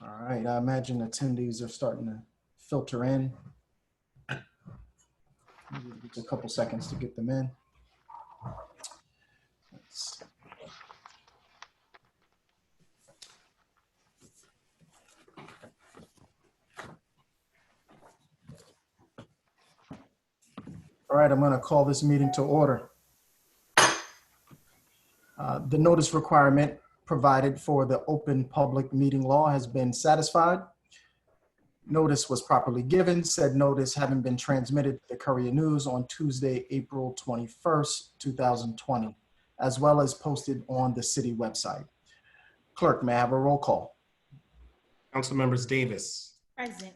All right, I imagine attendees are starting to filter in. It's a couple seconds to get them in. Let's see. All right, I'm going to call this meeting to order. The notice requirement provided for the open public meeting law has been satisfied. Notice was properly given. Said notice having been transmitted to the Courier News on Tuesday, April 21st, 2020, as well as posted on the city website. Clerk, may I have a roll call? Council members Davis. Present.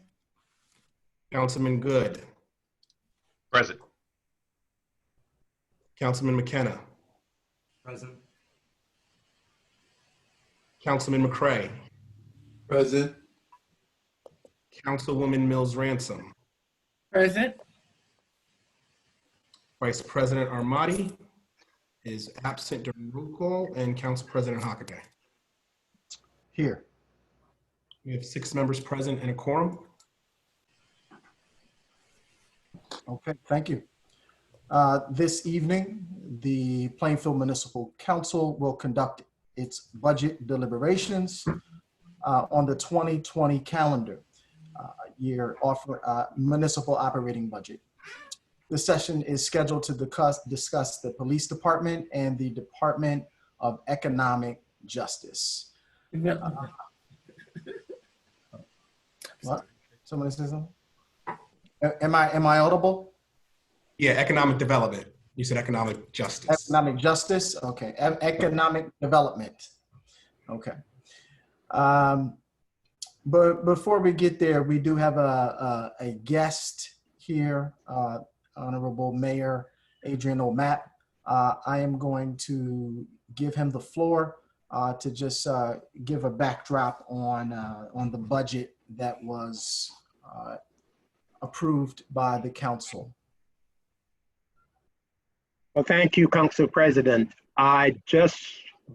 Councilman Good. Present. Councilman McKenna. Present. Councilman McCray. Present. Councilwoman Mills Ransom. Present. Vice President Armati is absent during roll call, and Council President Hockaday. Here. We have 6 members present and a quorum. Okay, thank you. This evening, the Plainfield Municipal Council will conduct its budget deliberations on the 2020 calendar year municipal operating budget. The session is scheduled to discuss the Police Department and the Department of Economic Justice. What? Somebody say something? Am I audible? Yeah, economic development. You said economic justice. Economic justice, okay. Economic development, okay. But before we get there, we do have a guest here, Honorable Mayor Adrian O'Matt. I am going to give him the floor to just give a backdrop on the budget that was approved by the council. Well, thank you, Council President. I just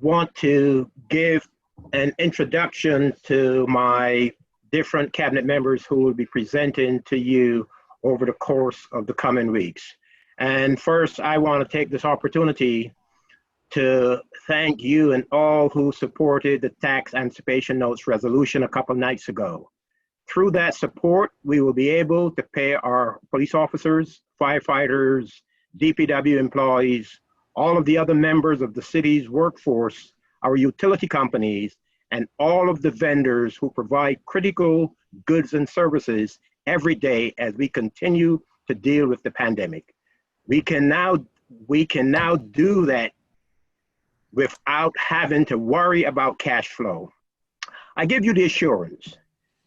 want to give an introduction to my different cabinet members who will be presenting to you over the course of the coming weeks. And first, I want to take this opportunity to thank you and all who supported the tax anticipation notes resolution a couple nights ago. Through that support, we will be able to pay our police officers, firefighters, DPW employees, all of the other members of the city's workforce, our utility companies, and all of the vendors who provide critical goods and services every day as we continue to deal with the pandemic. We can now do that without having to worry about cash flow. I give you the assurance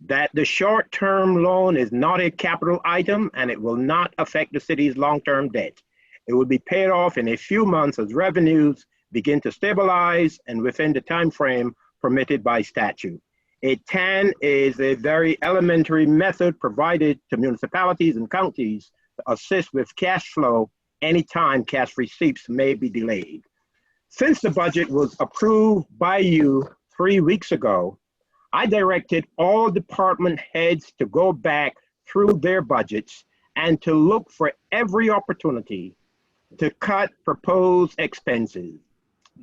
that the short-term loan is not a capital item and it will not affect the city's long-term debt. It will be paid off in a few months as revenues begin to stabilize and within the time frame permitted by statute. A TAN is a very elementary method provided to municipalities and counties to assist with cash flow anytime cash receipts may be delayed. Since the budget was approved by you 3 weeks ago, I directed all department heads to go back through their budgets and to look for every opportunity to cut proposed expenses.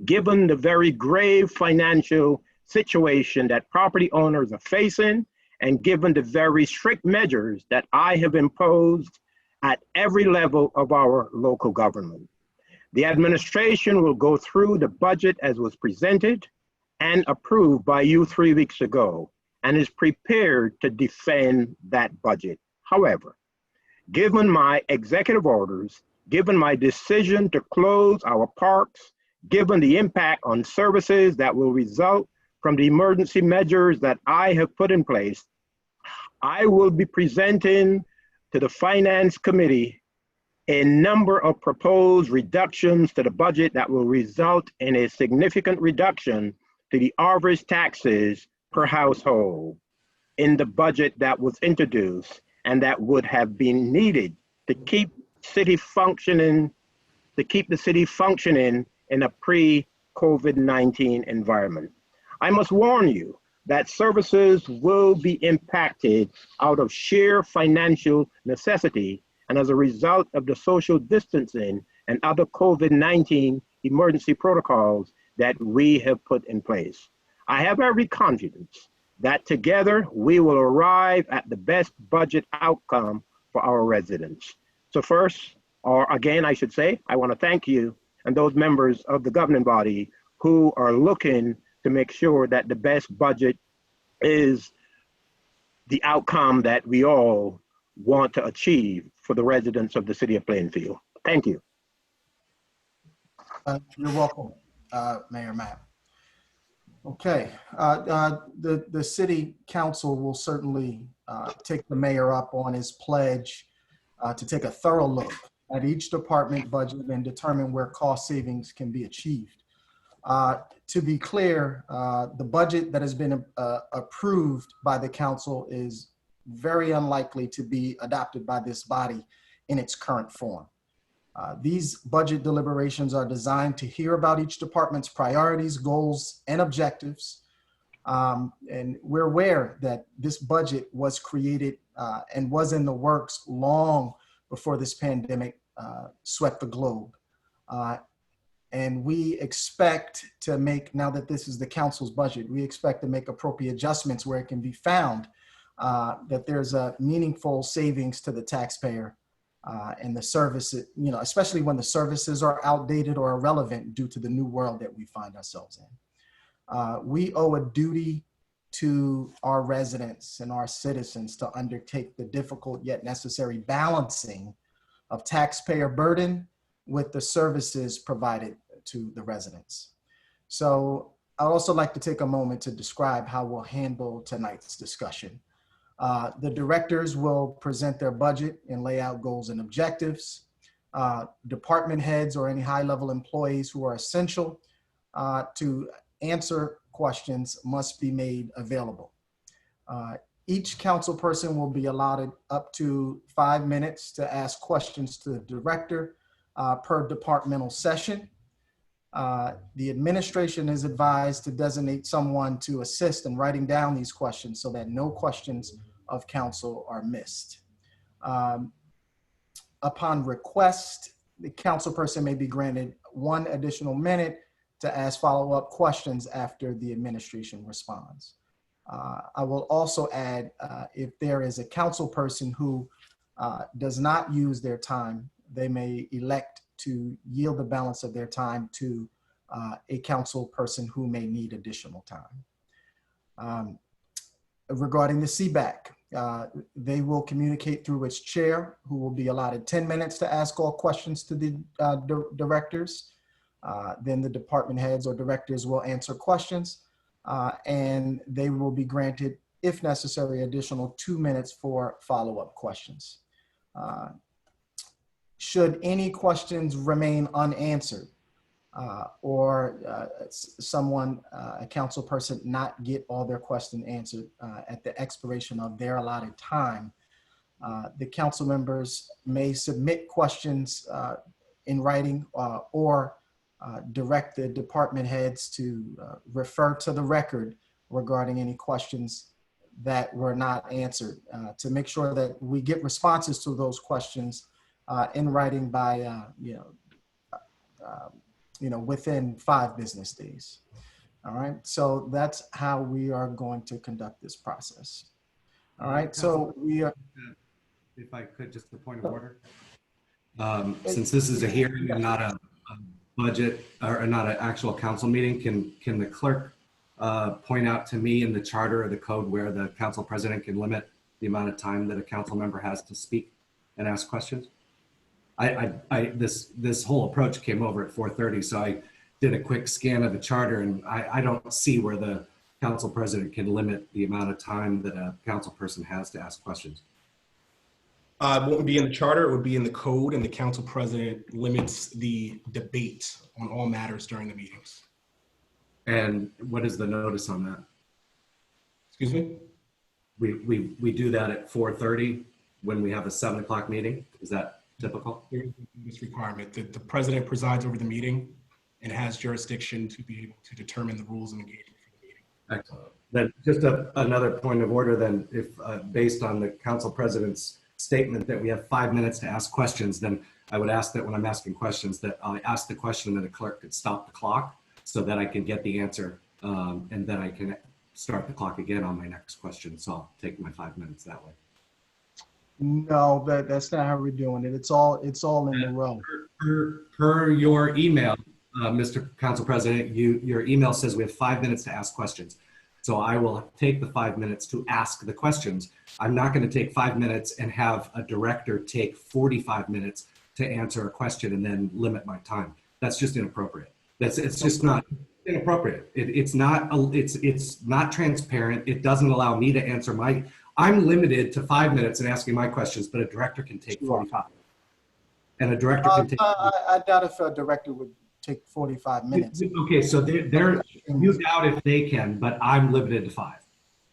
Given the very grave financial situation that property owners are facing, and given the very strict measures that I have imposed at every level of our local government. The administration will go through the budget as was presented and approved by you 3 weeks ago, and is prepared to defend that budget. However, given my executive orders, given my decision to close our parks, given the impact on services that will result from the emergency measures that I have put in place, I will be presenting to the Finance Committee a number of proposed reductions to the budget that will result in a significant reduction to the average taxes per household in the budget that was introduced and that would have been needed to keep the city functioning in a pre-COVID-19 environment. I must warn you that services will be impacted out of sheer financial necessity and as a result of the social distancing and other COVID-19 emergency protocols that we have put in place. I have every confidence that together we will arrive at the best budget outcome for our residents. So first, or again, I should say, I want to thank you and those members of the governing body who are looking to make sure that the best budget is the outcome that we all want to achieve for the residents of the city of Plainfield. Thank you. You're welcome, Mayor Matt. Okay, the city council will certainly take the mayor up on his pledge to take a thorough look at each department budget and determine where cost savings can be achieved. To be clear, the budget that has been approved by the council is very unlikely to be adopted by this body in its current form. These budget deliberations are designed to hear about each department's priorities, goals, and objectives. And we're aware that this budget was created and was in the works long before this pandemic swept the globe. And we expect to make, now that this is the council's budget, we expect to make appropriate adjustments where it can be found that there's a meaningful savings to the taxpayer and the services, you know, especially when the services are outdated or irrelevant due to the new world that we find ourselves in. We owe a duty to our residents and our citizens to undertake the difficult yet necessary balancing of taxpayer burden with the services provided to the residents. So I'd also like to take a moment to describe how we'll handle tonight's discussion. The directors will present their budget and lay out goals and objectives. Department heads or any high-level employees who are essential to answer questions must be made available. Each council person will be allotted up to 5 minutes to ask questions to the director per departmental session. The administration is advised to designate someone to assist in writing down these questions so that no questions of council are missed. Upon request, the council person may be granted 1 additional minute to ask follow-up questions after the administration responds. I will also add, if there is a council person who does not use their time, they may elect to yield the balance of their time to a council person who may need additional time. Regarding the CBAC, they will communicate through its chair, who will be allotted 10 minutes to ask all questions to the directors. Then the department heads or directors will answer questions, and they will be granted, if necessary, additional 2 minutes for follow-up questions. Should any questions remain unanswered or someone, a council person, not get all their questions answered at the expiration of their allotted time, the council members may submit questions in writing or direct the department heads to refer to the record regarding any questions that were not answered to make sure that we get responses to those questions in writing by, within 5 business days. All right, so that's how we are going to conduct this process. All right, so we are. If I could, just a point of order. Since this is a hearing and not a budget or not an actual council meeting, can the clerk point out to me in the charter or the code where the council president can limit the amount of time that a council member has to speak and ask questions? This whole approach came over at 4:30, so I did a quick scan of the charter, and I don't see where the council president can limit the amount of time that a council person has to ask questions. It won't be in the charter, it would be in the code, and the council president limits the debate on all matters during the meetings. And what is the notice on that? Excuse me? We do that at 4:30 when we have a 7 o'clock meeting. Is that typical? There is this requirement that the president presides over the meeting and has jurisdiction to be able to determine the rules of engagement for the meeting. Excellent. Then just another point of order then, if based on the council president's statement that we have 5 minutes to ask questions, then I would ask that when I'm asking questions that I ask the question and the clerk could stop the clock so that I can get the answer and then I can start the clock again on my next question. So I'll take my 5 minutes that way. No, that's not how we're doing it. It's all in a row. Per your email, Mr. Council President, your email says we have 5 minutes to ask questions. So I will take the 5 minutes to ask the questions. I'm not going to take 5 minutes and have a director take 45 minutes to answer a question and then limit my time. That's just inappropriate. It's just not inappropriate. It's not transparent. It doesn't allow me to answer I'm limited to 5 minutes in asking my questions, but a director can take 45. And a director can take. I doubt if a director would take 45 minutes. Okay, so you doubt if they can, but I'm limited to 5.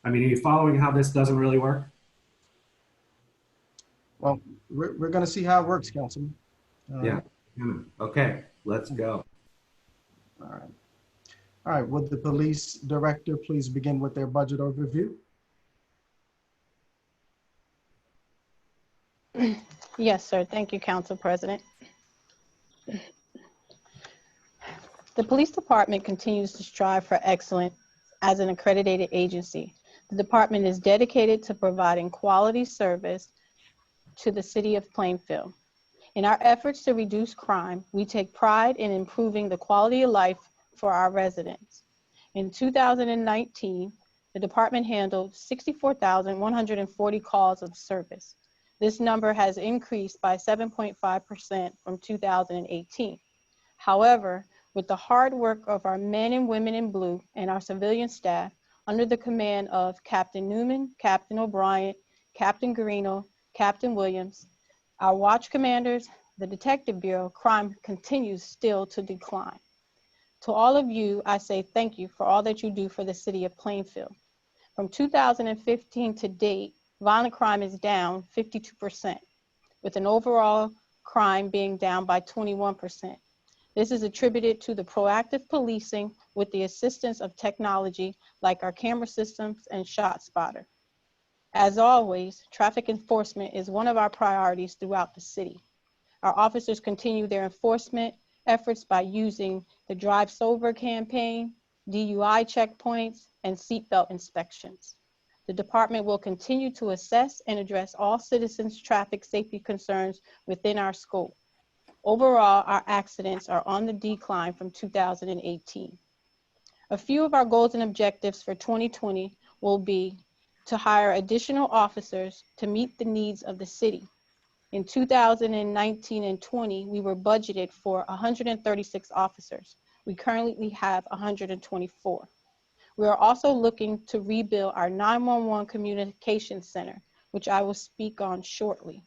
I mean, are you following how this doesn't really work? Well, we're going to see how it works, Councilman. Yeah. Okay, let's go. All right. All right. Would the police director please begin with their budget overview? Yes, sir. Thank you, Council President. The police department continues to strive for excellence as an accredited agency. The department is dedicated to providing quality service to the city of Plainfield. In our efforts to reduce crime, we take pride in improving the quality of life for our residents. In 2019, the department handled 64,140 calls of service. This number has increased by 7.5% from 2018. However, with the hard work of our men and women in blue and our civilian staff under the command of Captain Newman, Captain O'Brien, Captain Garino, Captain Williams, our watch commanders, the Detective Bureau, crime continues still to decline. To all of you, I say thank you for all that you do for the city of Plainfield. From 2015 to date, violent crime is down 52%, with an overall crime being down by 21%. This is attributed to the proactive policing with the assistance of technology like our camera systems and ShotSpotter. As always, traffic enforcement is one of our priorities throughout the city. Our officers continue their enforcement efforts by using the Drive Sober campaign, DUI checkpoints, and seatbelt inspections. The department will continue to assess and address all citizens' traffic safety concerns within our scope. Overall, our accidents are on the decline from 2018. A few of our goals and objectives for 2020 will be to hire additional officers to meet the needs of the city. In 2019 and 20, we were budgeted for 136 officers. We currently have 124. We are also looking to rebuild our 911 communication center, which I will speak on shortly.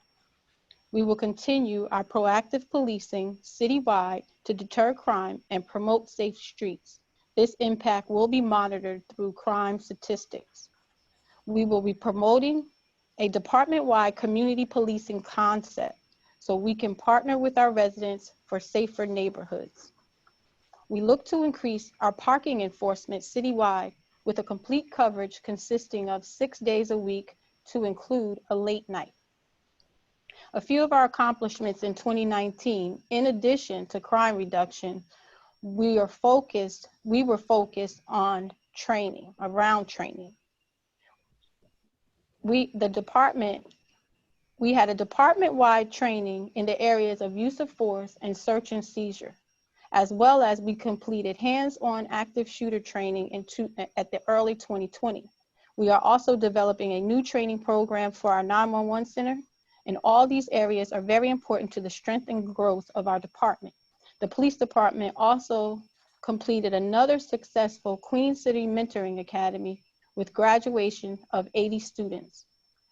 We will continue our proactive policing citywide to deter crime and promote safe streets. This impact will be monitored through crime statistics. We will be promoting a department-wide community policing concept so we can partner with our residents for safer neighborhoods. We look to increase our parking enforcement citywide with a complete coverage consisting of 6 days a week to include a late night. A few of our accomplishments in 2019, in addition to crime reduction, we were focused on training, around training. We had a department-wide training in the areas of use of force and search and seizure, as well as we completed hands-on active shooter training at the early 2020. We are also developing a new training program for our 911 center, and all these areas are very important to the strength and growth of our department. The police department also completed another successful Queen City Mentoring Academy with graduation of 80 students.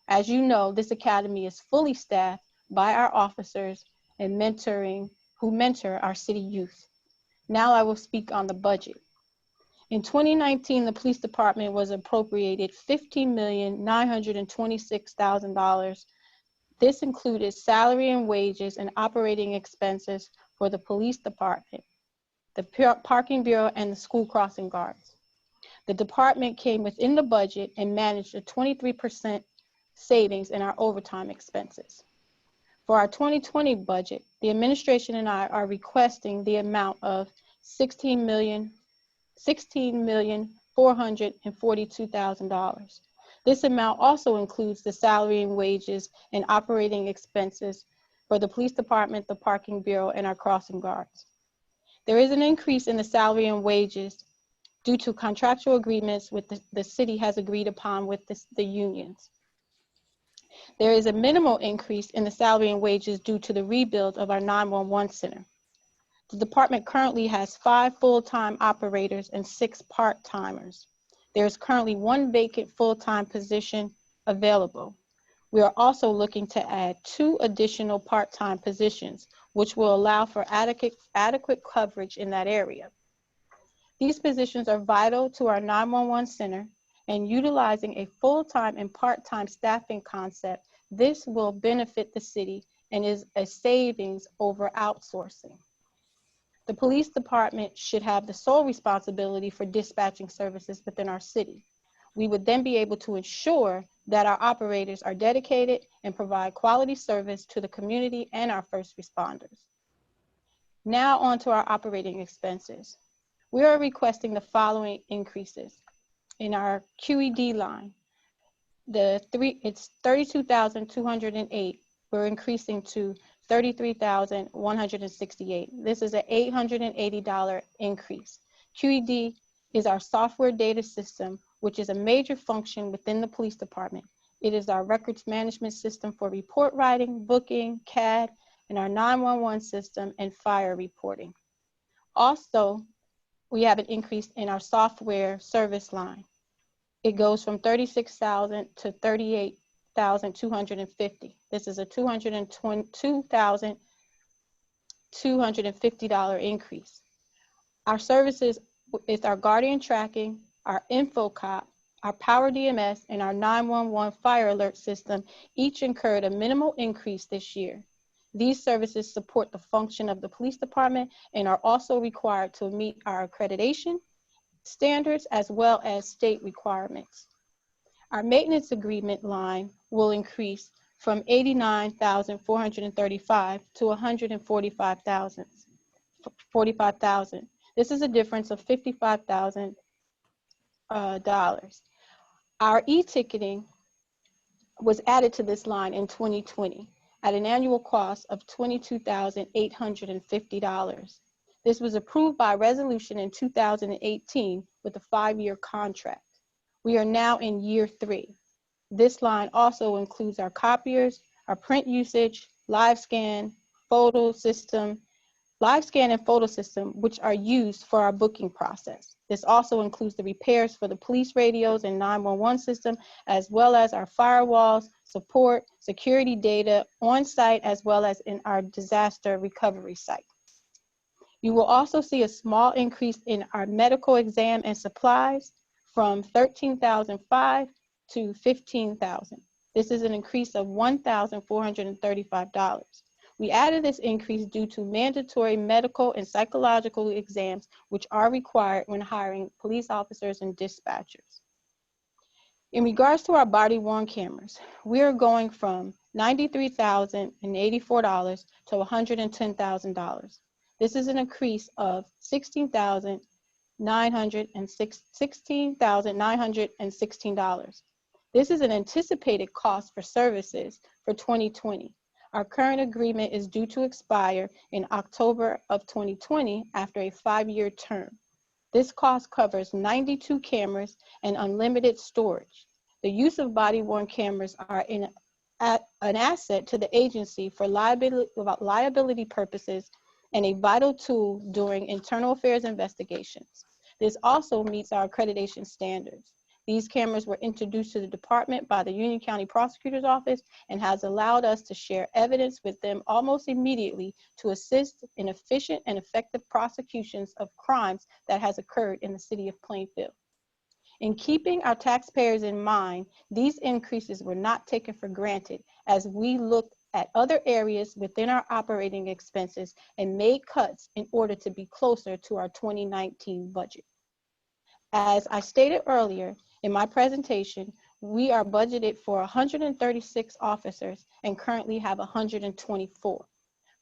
As you know, this academy is fully staffed by our officers and who mentor our city youth. Now I will speak on the budget. In 2019, the police department was appropriated $15,926,000. This included salary and wages and operating expenses for the police department, the parking bureau, and the school crossing guards. The department came within the budget and managed a 23% savings in our overtime expenses. For our 2020 budget, the administration and I are requesting the amount of $16,442,000. This amount also includes the salary and wages and operating expenses for the police department, the parking bureau, and our crossing guards. There is an increase in the salary and wages due to contractual agreements with the city has agreed upon with the unions. There is a minimal increase in the salary and wages due to the rebuild of our 911 center. The department currently has 5 full-time operators and 6 part-timers. There is currently 1 vacant full-time position available. We are also looking to add 2 additional part-time positions, which will allow for adequate coverage in that area. These positions are vital to our 911 center, and utilizing a full-time and part-time staffing concept, this will benefit the city and is a savings over outsourcing. The police department should have the sole responsibility for dispatching services within our city. We would then be able to ensure that our operators are dedicated and provide quality service to the community and our first responders. Now on to our operating expenses. We are requesting the following increases. In our QED line, it's $32,208. We're increasing to $33,168. This is an $880 increase. QED is our software data system, which is a major function within the police department. It is our records management system for report writing, booking, CAD, and our 911 system and fire reporting. Also, we have an increase in our software service line. It goes from $36,000 to $38,250. This is a $202,250 increase. Our services is our Guardian tracking, our InfoCop, our Power DMS, and our 911 fire alert system each incurred a minimal increase this year. These services support the function of the police department and are also required to meet our accreditation standards as well as state requirements. Our maintenance agreement line will increase from $89,435 to $145,000. This is a difference of $55,000. Our e-ticketing was added to this line in 2020 at an annual cost of $22,850. This was approved by resolution in 2018 with a 5-year contract. We are now in year 3. This line also includes our copiers, our print usage, live scan and photo system, which are used for our booking process. This also includes the repairs for the police radios and 911 system, as well as our firewalls, support, security data on site, as well as in our disaster recovery site. You will also see a small increase in our medical exam and supplies from $13,005 to $15,000. This is an increase of $1,435. We added this increase due to mandatory medical and psychological exams, which are required when hiring police officers and dispatchers. In regards to our body-worn cameras, we are going from $93,084 to $110,000. This is an increase of $16,916. This is an anticipated cost for services for 2020. Our current agreement is due to expire in October of 2020 after a 5-year term. This cost covers 92 cameras and unlimited storage. The use of body-worn cameras are an asset to the agency for liability purposes and a vital tool during internal affairs investigations. This also meets our accreditation standards. These cameras were introduced to the department by the Union County Prosecutor's Office and has allowed us to share evidence with them almost immediately to assist in efficient and effective prosecutions of crimes that has occurred in the city of Plainfield. In keeping our taxpayers in mind, these increases were not taken for granted as we looked at other areas within our operating expenses and made cuts in order to be closer to our 2019 budget. As I stated earlier in my presentation, we are budgeted for 136 officers and currently have 124.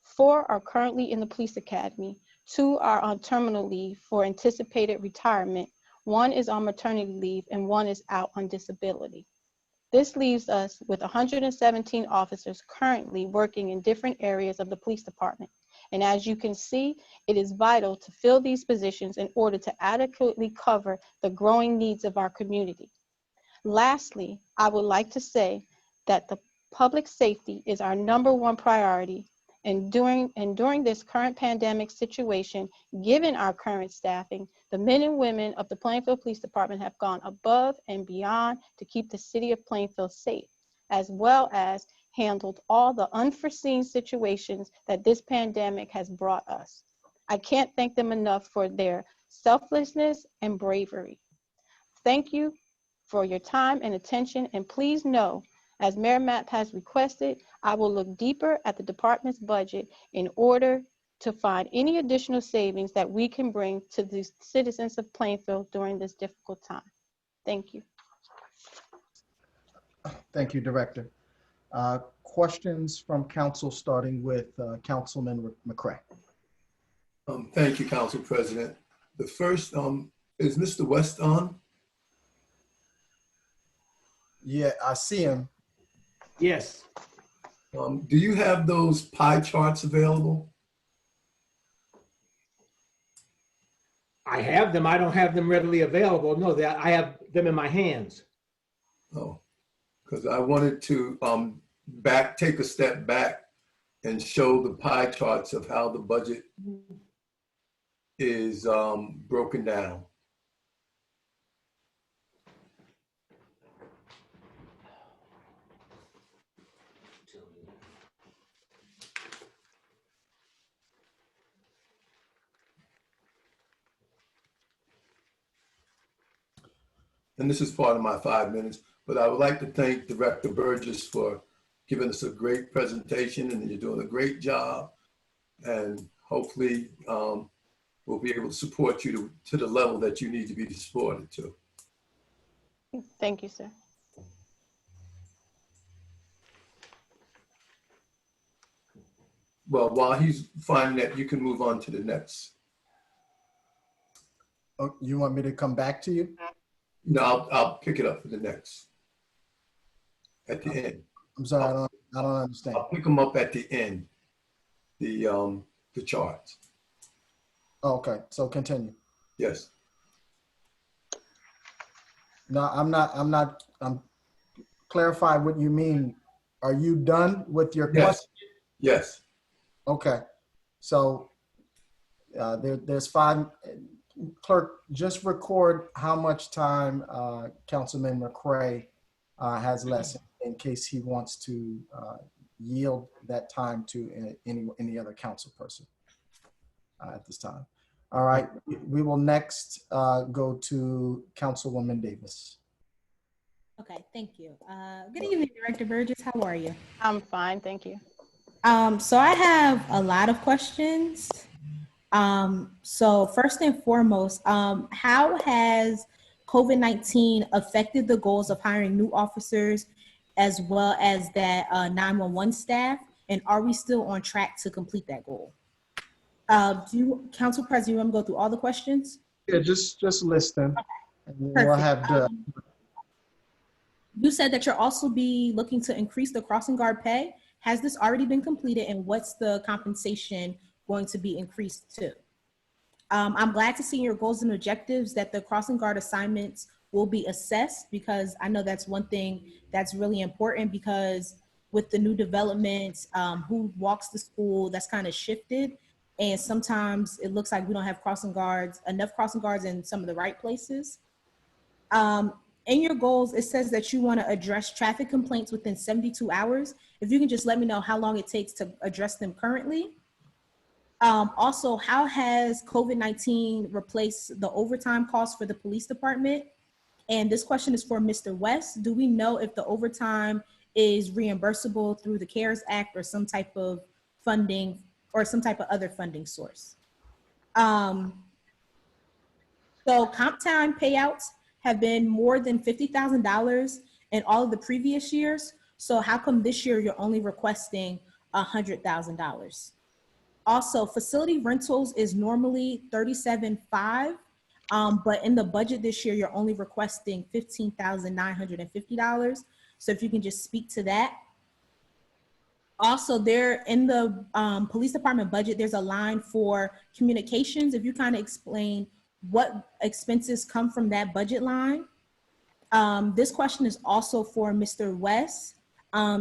4 are currently in the police academy, 2 are on terminal leave for anticipated retirement, 1 is on maternity leave, and 1 is out on disability. This leaves us with 117 officers currently working in different areas of the police department. And as you can see, it is vital to fill these positions in order to adequately cover the growing needs of our community. Lastly, I would like to say that the public safety is our #1 priority. And during this current pandemic situation, given our current staffing, the men and women of the Plainfield Police Department have gone above and beyond to keep the city of Plainfield safe, as well as handled all the unforeseen situations that this pandemic has brought us. I can't thank them enough for their selflessness and bravery. Thank you for your time and attention, and please know, as Mayor Mapp has requested, I will look deeper at the department's budget in order to find any additional savings that we can bring to the citizens of Plainfield during this difficult time. Thank you. Thank you, Director. Questions from council, starting with Councilman McCray. Thank you, Council President. The first, is Mr. West on? Yeah, I see him. Yes, Do you have those pie charts available? I have them. I don't have them readily available. No, I have them in my hands. Oh, because I wanted to take a step back and show the pie charts of how the budget is broken down. And this is part of my 5 minutes, but I would like to thank Director Burgess for giving us a great presentation, and you're doing a great job. And hopefully we'll be able to support you to the level that you need to be supported to. Thank you, sir. Well, while he's finding that, you can move on to the next. Oh, you want me to come back to you? No, I'll pick it up for the next. At the end. I'm sorry, I don't understand. I'll pick them up at the end, the charts. Oh, okay, so continue. Yes. No, I'm clarify what you mean. Are you done with your Yes. question? Yes. Okay, so there's 5. Clerk, just record how much time Councilman McCray has left in case he wants to yield that time to any other council person at this time. All right, we will next go to Councilwoman Davis. Okay, thank you. Good evening, Director Burgess. How are you? I'm fine, thank you. So I have a lot of questions. So first and foremost, how has COVID-19 affected the goals of hiring new officers as well as that 911 staff? And are we still on track to complete that goal? Council President, you want to go through all the questions? Yeah, just list them. And we'll Perfect. have You said that you'll also be looking to increase the crossing guard pay. Has this already been completed, and what's the compensation going to be increased to? I'm glad to see in your goals and objectives that the crossing guard assignments will be assessed, because I know that's one thing that's really important, because with the new developments, who walks the school, that's kind of shifted. And sometimes it looks like we don't have enough crossing guards in some of the right places. In your goals, it says that you want to address traffic complaints within 72 hours. If you can just let me know how long it takes to address them currently. Also, how has COVID-19 replaced the overtime costs for the police department? And this question is for Mr. West. Do we know if the overtime is reimbursable through the CARES Act or some type of funding or some type of other funding source? So So comp time payouts have been more than $50,000 in all of the previous years. So how come this year you're only requesting $100,000? Also, facility rentals is normally $37,500, but in the budget this year, you're only requesting $15,950. So if you can just speak to that. Also, there in the police department budget, there's a line for communications. If you kind of explain what expenses come from that budget line. This question is also for Mr. West.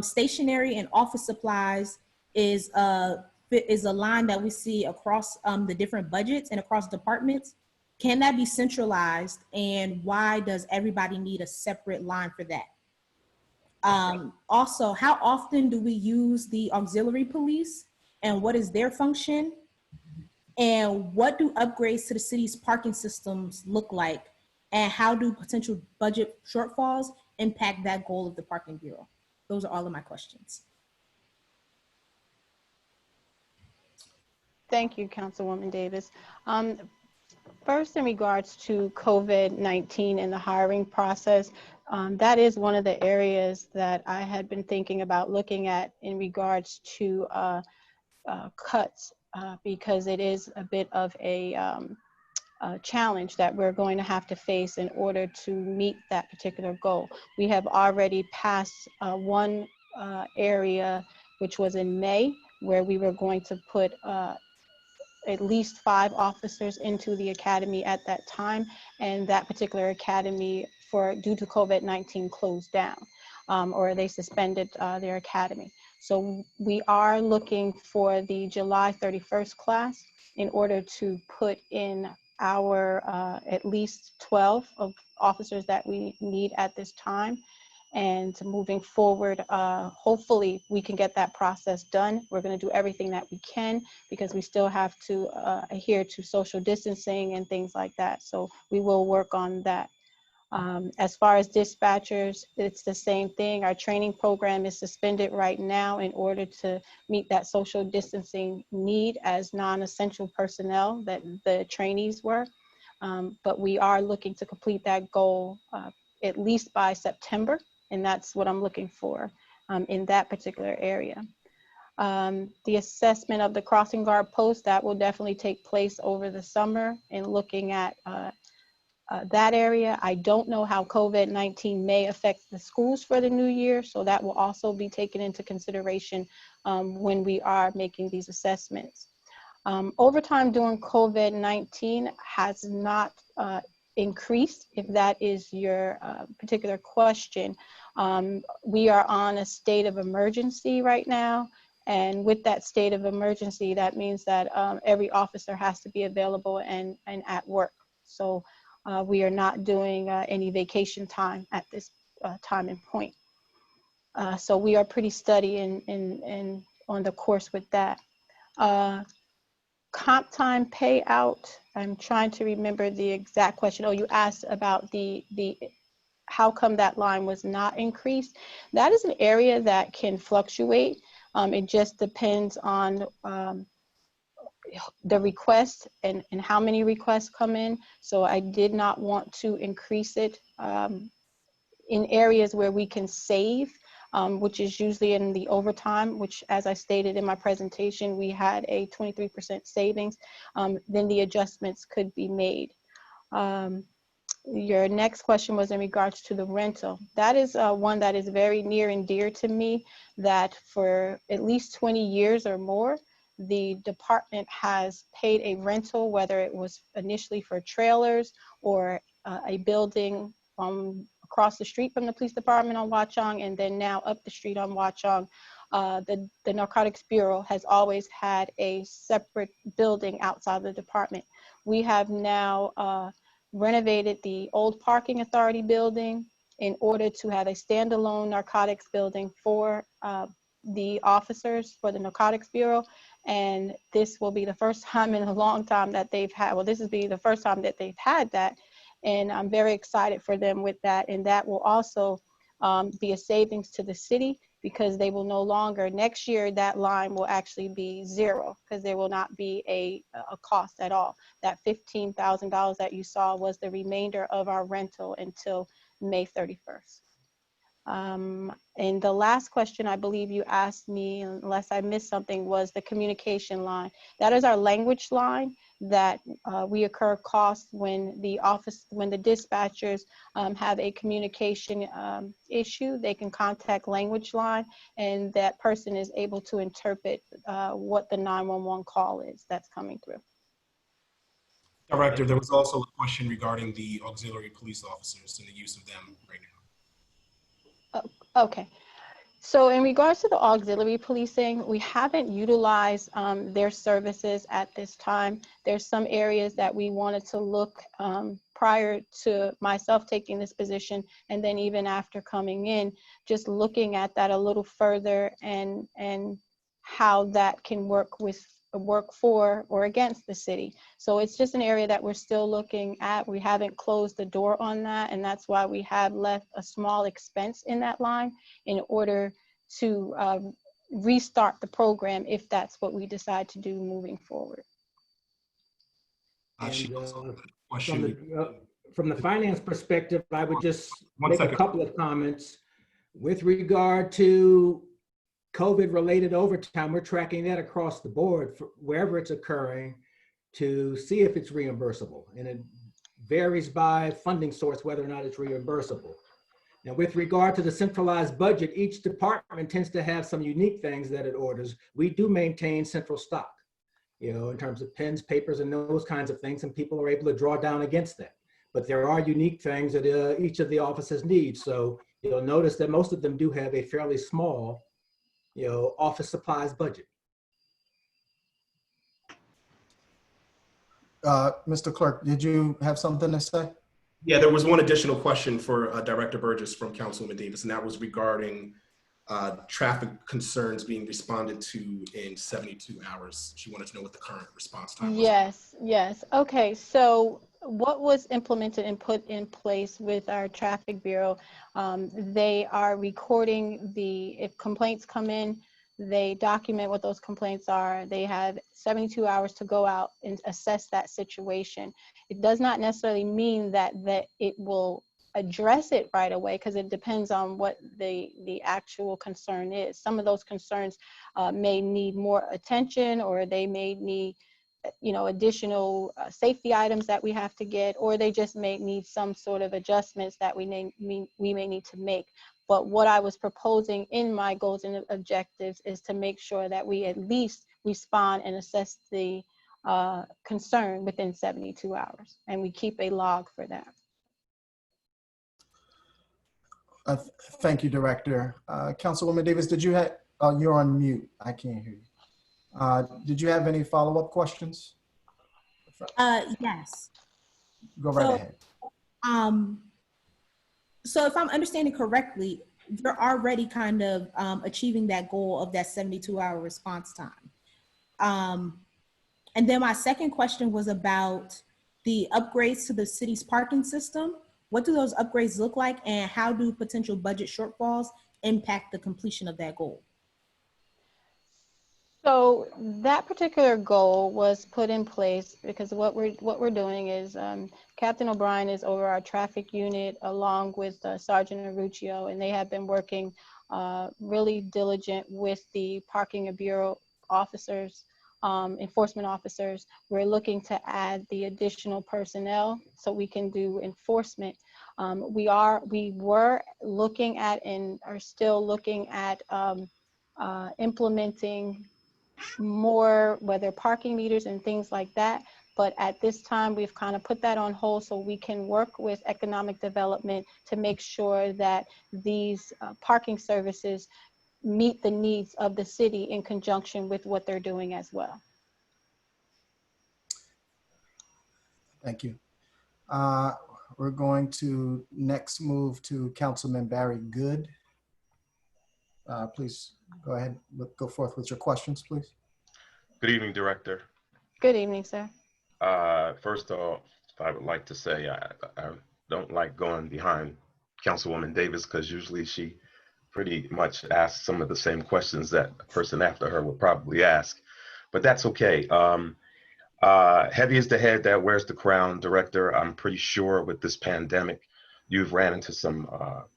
Stationery and office supplies is a line that we see across the different budgets and across departments. Can that be centralized, and why does everybody need a separate line for that? Also, how often do we use the auxiliary police, and what is their function? And what do upgrades to the city's parking systems look like? And how do potential budget shortfalls impact that goal of the Parking Bureau? Those are all of my questions. Thank you, Councilwoman Davis. First, in regards to COVID-19 and the hiring process, that is one of the areas that I had been thinking about looking at in regards to cuts, because it is a bit of a challenge that we're going to have to face in order to meet that particular goal. We have already passed one area, which was in May, where we were going to put at least 5 officers into the academy at that time, and that particular academy, due to COVID-19, closed down, or they suspended their academy. So we are looking for the July 31st class in order to put in our at least 12 of officers that we need at this time. And moving forward, hopefully we can get that process done. We're going to do everything that we can, because we still have to adhere to social distancing and things like that. So we will work on that. As far as dispatchers, it's the same thing. Our training program is suspended right now in order to meet that social distancing need as non-essential personnel that the trainees were. But we are looking to complete that goal at least by September. And that's what I'm looking for in that particular area. The assessment of the crossing guard post, that will definitely take place over the summer, and looking at that area. I don't know how COVID-19 may affect the schools for the new year, so that will also be taken into consideration when we are making these assessments. Overtime during COVID-19 has not increased, if that is your particular question. We are on a state of emergency right now, and with that state of emergency, that means that every officer has to be available and at work. So we are not doing any vacation time at this time and point. So we are pretty steady in on the course with that. Comp time payout, I'm trying to remember the exact question. Oh, you asked about the how come that line was not increased. That is an area that can fluctuate. It just depends on the request and how many requests come in. So I did not want to increase it in areas where we can save, which is usually in the overtime, which, as I stated in my presentation, we had a 23% savings. Then the adjustments could be made. Your next question was in regards to the rental. That is one that is very near and dear to me, that for at least 20 years or more, the department has paid a rental, whether it was initially for trailers or a building across the street from the police department on Watchung, and then now up the street on Watchung. The Narcotics Bureau has always had a separate building outside the department. We have now renovated the old parking authority building in order to have a standalone narcotics building for the officers for the Narcotics Bureau. And this will be the first time in a long time that they've had, well, this will be the first time that they've had that. And I'm very excited for them with that. And that will also be a savings to the city, because they will no longer, next year, that line will actually be zero because there will not be a cost at all. That $15,000 that you saw was the remainder of our rental until May 31st. And the last question I believe you asked me, unless I missed something, was the communication line. That is our language line that we incur costs when the dispatchers have a communication issue. They can contact language line, and that person is able to interpret what the 911 call is that's coming through. Director, there was also a question regarding the auxiliary police officers and the use of them right now. Okay. So in regards to the auxiliary policing, we haven't utilized their services at this time. There's some areas that we wanted to look prior to myself taking this position, and then even after coming in, just looking at that a little further and how that can work for or against the city. So it's just an area that we're still looking at. We haven't closed the door on that, and that's why we have left a small expense in that line in order to restart the program if that's what we decide to do moving forward. She And also had a question. from the finance perspective, I would just One make second. a couple of comments with regard to COVID-related overtime. We're tracking that across the board for wherever it's occurring to see if it's reimbursable, and it varies by funding source whether or not it's reimbursable. Now, with regard to the centralized budget, each department tends to have some unique things that it orders. We do maintain central stock, in terms of pens, papers, and those kinds of things, and people are able to draw down against that. But there are unique things that each of the offices need. So you'll notice that most of them do have a fairly small, office supplies budget. Mr. Clerk, did you have something to say? Yeah, there was one additional question for Director Burgess from Councilwoman Davis, and that was regarding traffic concerns being responded to in 72 hours. She wanted to know what the current response time was. Yes. Okay, so what was implemented and put in place with our traffic bureau, they are recording if complaints come in, they document what those complaints are. They have 72 hours to go out and assess that situation. It does not necessarily mean that it will address it right away, because it depends on what the actual concern is. Some of those concerns may need more attention, or they may need additional safety items that we have to get, or they just may need some sort of adjustments that we may need to make. But what I was proposing in my goals and objectives is to make sure that we at least respond and assess the concern within 72 hours, and we keep a log for that. Thank you, Director. Councilwoman Davis, did you have, you're on mute. I can't hear you. Did you have any follow-up questions? Yes. Go right ahead. So if I'm understanding correctly, you're already kind of achieving that goal of that 72-hour response time. And then my second question was about the upgrades to the city's parking system. What do those upgrades look like, and how do potential budget shortfalls impact the completion of that goal? So that particular goal was put in place because what we're doing is Captain O'Brien is over our traffic unit along with Sergeant Aruccio, and they have been working really diligent with the parking bureau officers, enforcement officers. We're looking to add the additional personnel so we can do enforcement. We were looking at and are still looking at implementing more, whether parking meters and things like that. But at this time, we've kind of put that on hold so we can work with economic development to make sure that these parking services meet the needs of the city in conjunction with what they're doing as well. Thank you. We're going to next move to Councilman Barry Good. Please go ahead, go forth with your questions, please. Good evening, Director. Good evening, sir. First off, I would like to say I don't like going behind Councilwoman Davis because usually she pretty much asked some of the same questions that a person after her would probably ask, but that's okay. Heavy is the head that wears the crown, Director. I'm pretty sure with this pandemic, you've ran into some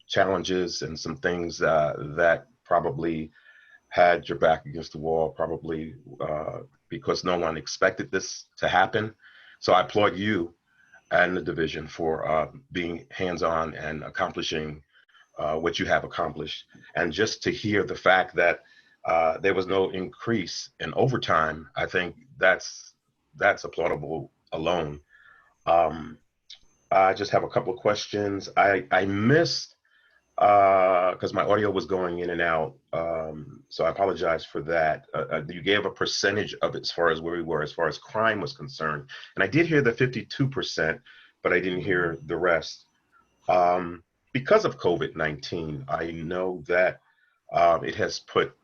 challenges and some things that probably had your back against the wall, probably because no one expected this to happen. So I applaud you and the division for being hands-on and accomplishing what you have accomplished. And just to hear the fact that there was no increase in overtime, I think that's applaudable alone. I just have a couple of questions. I missed because my audio was going in and out, so I apologize for that. You gave a percentage of it as far as where we were, as far as crime was concerned, and I did hear the 52%, but I didn't hear the rest. Because of COVID-19, I know that it has put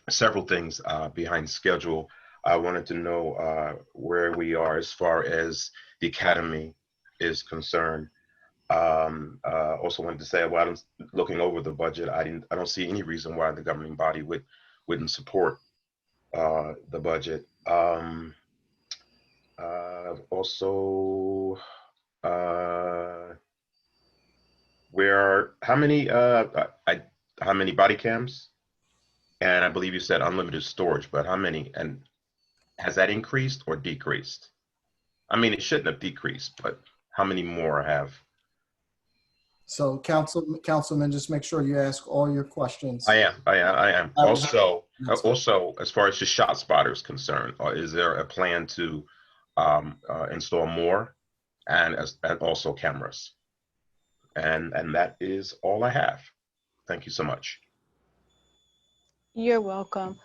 several things behind schedule. I wanted to know where we are as far as the academy is concerned. Also wanted to say, while I'm looking over the budget, I don't see any reason why the governing body wouldn't support the budget. Also, how many body cams? And I believe you said unlimited storage, but how many? And has that increased or decreased? I mean, it shouldn't have decreased, but how many more have? So Councilman, just make sure you ask all your questions. I am. Also, That's fine. as far as the shot spotter is concerned, is there a plan to install more and also cameras? And that is all I have. Thank you so much. You're welcome.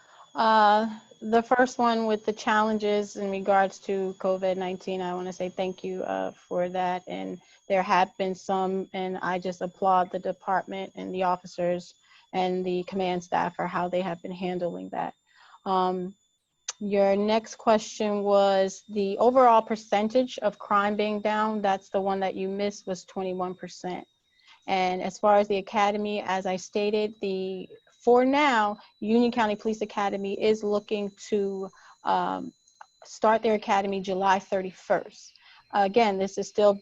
The first one with the challenges in regards to COVID-19, I want to say thank you for that. And there have been some, and I just applaud the department and the officers and the command staff for how they have been handling that. Your next question was the overall percentage of crime being down. That's the one that you missed, was 21%. And as far as the academy, as I stated, for now, Union County Police Academy is looking to start their academy July 31st. Again, this is still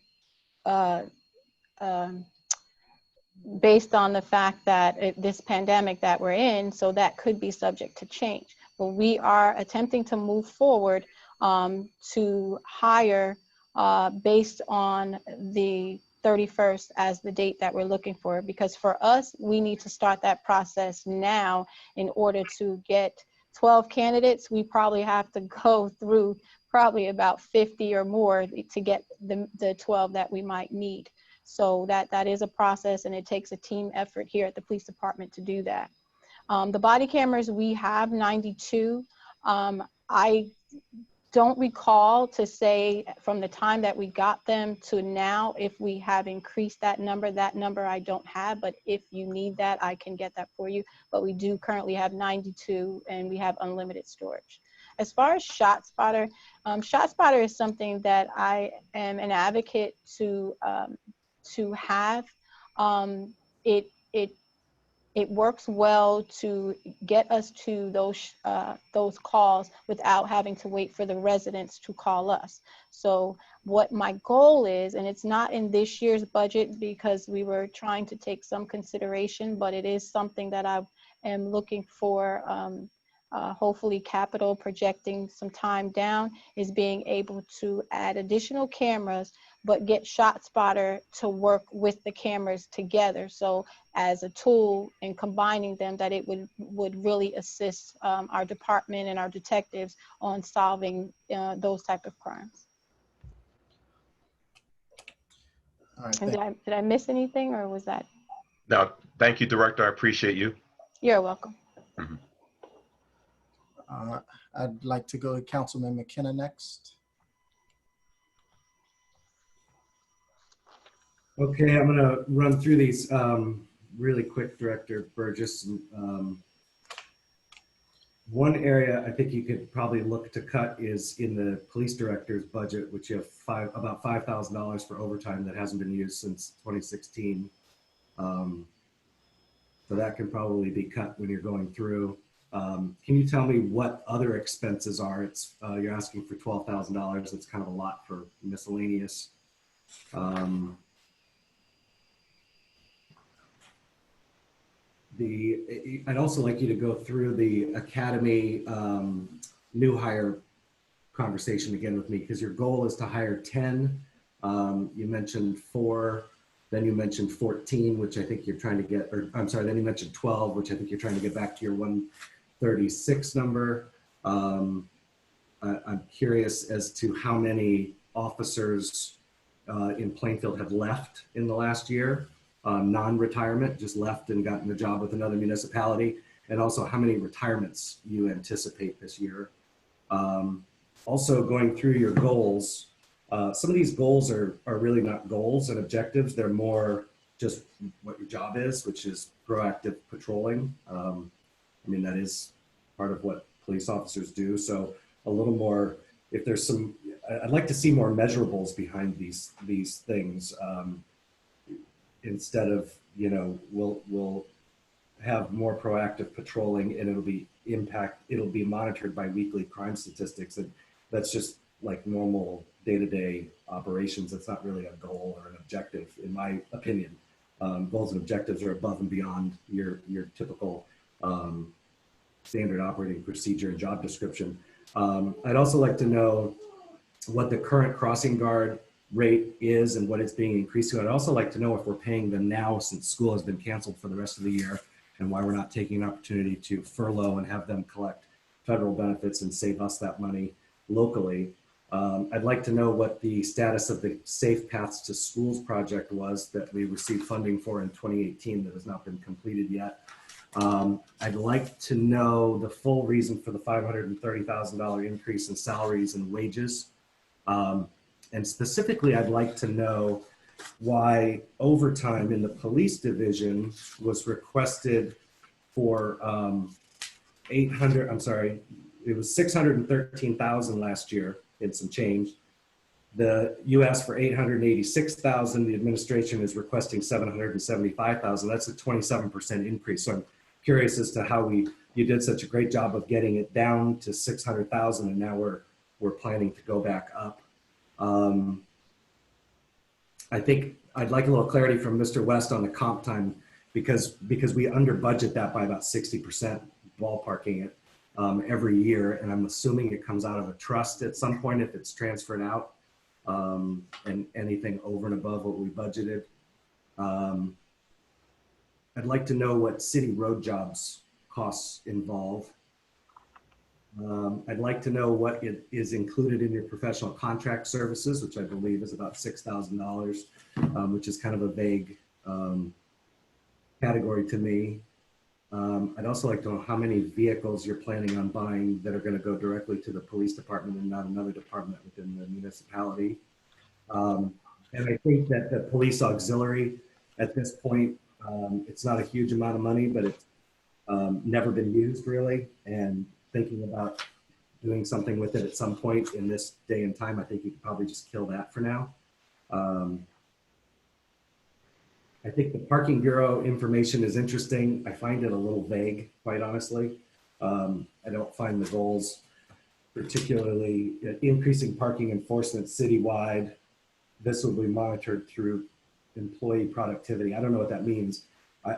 based on the fact that this pandemic that we're in, so that could be subject to change. But we are attempting to move forward to hire based on the 31st as the date that we're looking for, because for us, we need to start that process now in order to get 12 candidates. We probably have to go through probably about 50 or more to get the 12 that we might need. So that is a process, and it takes a team effort here at the police department to do that. The body cameras, we have 92. I don't recall to say from the time that we got them to now if we have increased that number. That number I don't have, but if you need that, I can get that for you. But we do currently have 92, and we have unlimited storage. As far as ShotSpotter, ShotSpotter is something that I am an advocate to have. It works well to get us to those calls without having to wait for the residents to call us. So what my goal is, and it's not in this year's budget because we were trying to take some consideration, but it is something that I am looking for, hopefully capital projecting some time down, is being able to add additional cameras, but get ShotSpotter to work with the cameras together. So as a tool and combining them, that it would really assist our department and our detectives on solving those type of crimes. All right, And did I miss anything, or was that? No, thank you, Director. I appreciate you. You're welcome. Mhm. I'd like to go to Councilman McKenna next. Okay, I'm gonna run through these really quick, Director Burgess. One area I think you could probably look to cut is in the police director's budget, which you have about $5,000 for overtime that hasn't been used since 2016. So that can probably be cut when you're going through. Can you tell me what other expenses are? It's you're asking for $12,000. It's kind of a lot for miscellaneous. I'd also like you to go through the academy new hire conversation again with me, because your goal is to hire 10. You mentioned 4, then you mentioned 14, which I think you're trying to get, or I'm sorry, then you mentioned 12, which I think you're trying to get back to your 136 number. I'm curious as to how many officers in Plainfield have left in the last year, non-retirement, just left and gotten a job with another municipality, and also how many retirements you anticipate this year. Also going through your goals, some of these goals are really not goals and objectives. They're more just what your job is, which is proactive patrolling. I mean, that is part of what police officers do. So a little more, if there's some, I'd like to see more measurables behind these things, instead of, you know, we'll have more proactive patrolling and it'll be monitored by weekly crime statistics. And that's just like normal day-to-day operations. It's not really a goal or an objective, in my opinion. Goals and objectives are above and beyond your typical standard operating procedure and job description. I'd also like to know what the current crossing guard rate is and what it's being increased to. I'd also like to know if we're paying them now, since school has been canceled for the rest of the year, and why we're not taking an opportunity to furlough and have them collect federal benefits and save us that money locally. I'd like to know what the status of the Safe Paths to Schools project was that we received funding for in 2018 that has not been completed yet. I'd like to know the full reason for the $530,000 increase in salaries and wages. And specifically, I'd like to know why overtime in the police division was requested for it was 613,000 last year and some change. You asked for 886,000. The administration is requesting 775,000. That's a 27% increase. So I'm curious as to how you did such a great job of getting it down to 600,000, and now we're planning to go back up. I think I'd like a little clarity from Mr. West on the comp time, because we under budget that by about 60%, ballparking it every year, and I'm assuming it comes out of a trust at some point if it's transferred out, and anything over and above what we budgeted. I'd like to know what city road jobs costs involve. I'd like to know what is included in your professional contract services, which I believe is about $6,000, which is kind of a vague category to me. I'd also like to know how many vehicles you're planning on buying that are going to go directly to the police department and not another department within the municipality. And I think that the police auxiliary at this point, it's not a huge amount of money, but it's never been used really. And thinking about doing something with it at some point in this day and time, I think you could probably just kill that for now. I think the parking bureau information is interesting. I find it a little vague, quite honestly. I don't find the goals particularly increasing parking enforcement citywide. This will be monitored through employee productivity. I don't know what that means.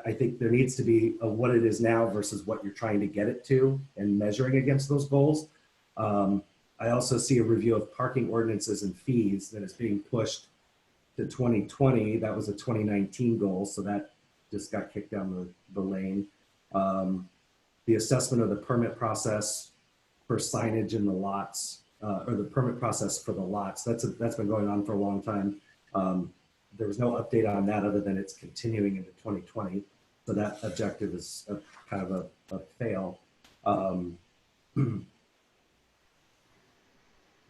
I think there needs to be what it is now versus what you're trying to get it to and measuring against those goals. I also see a review of parking ordinances and fees that is being pushed to 2020. That was a 2019 goal, so that just got kicked down the lane. The assessment of the permit process for signage in the lots, or the permit process for the lots, that's been going on for a long time. There was no update on that other than it's continuing into 2020. So that objective is kind of a fail.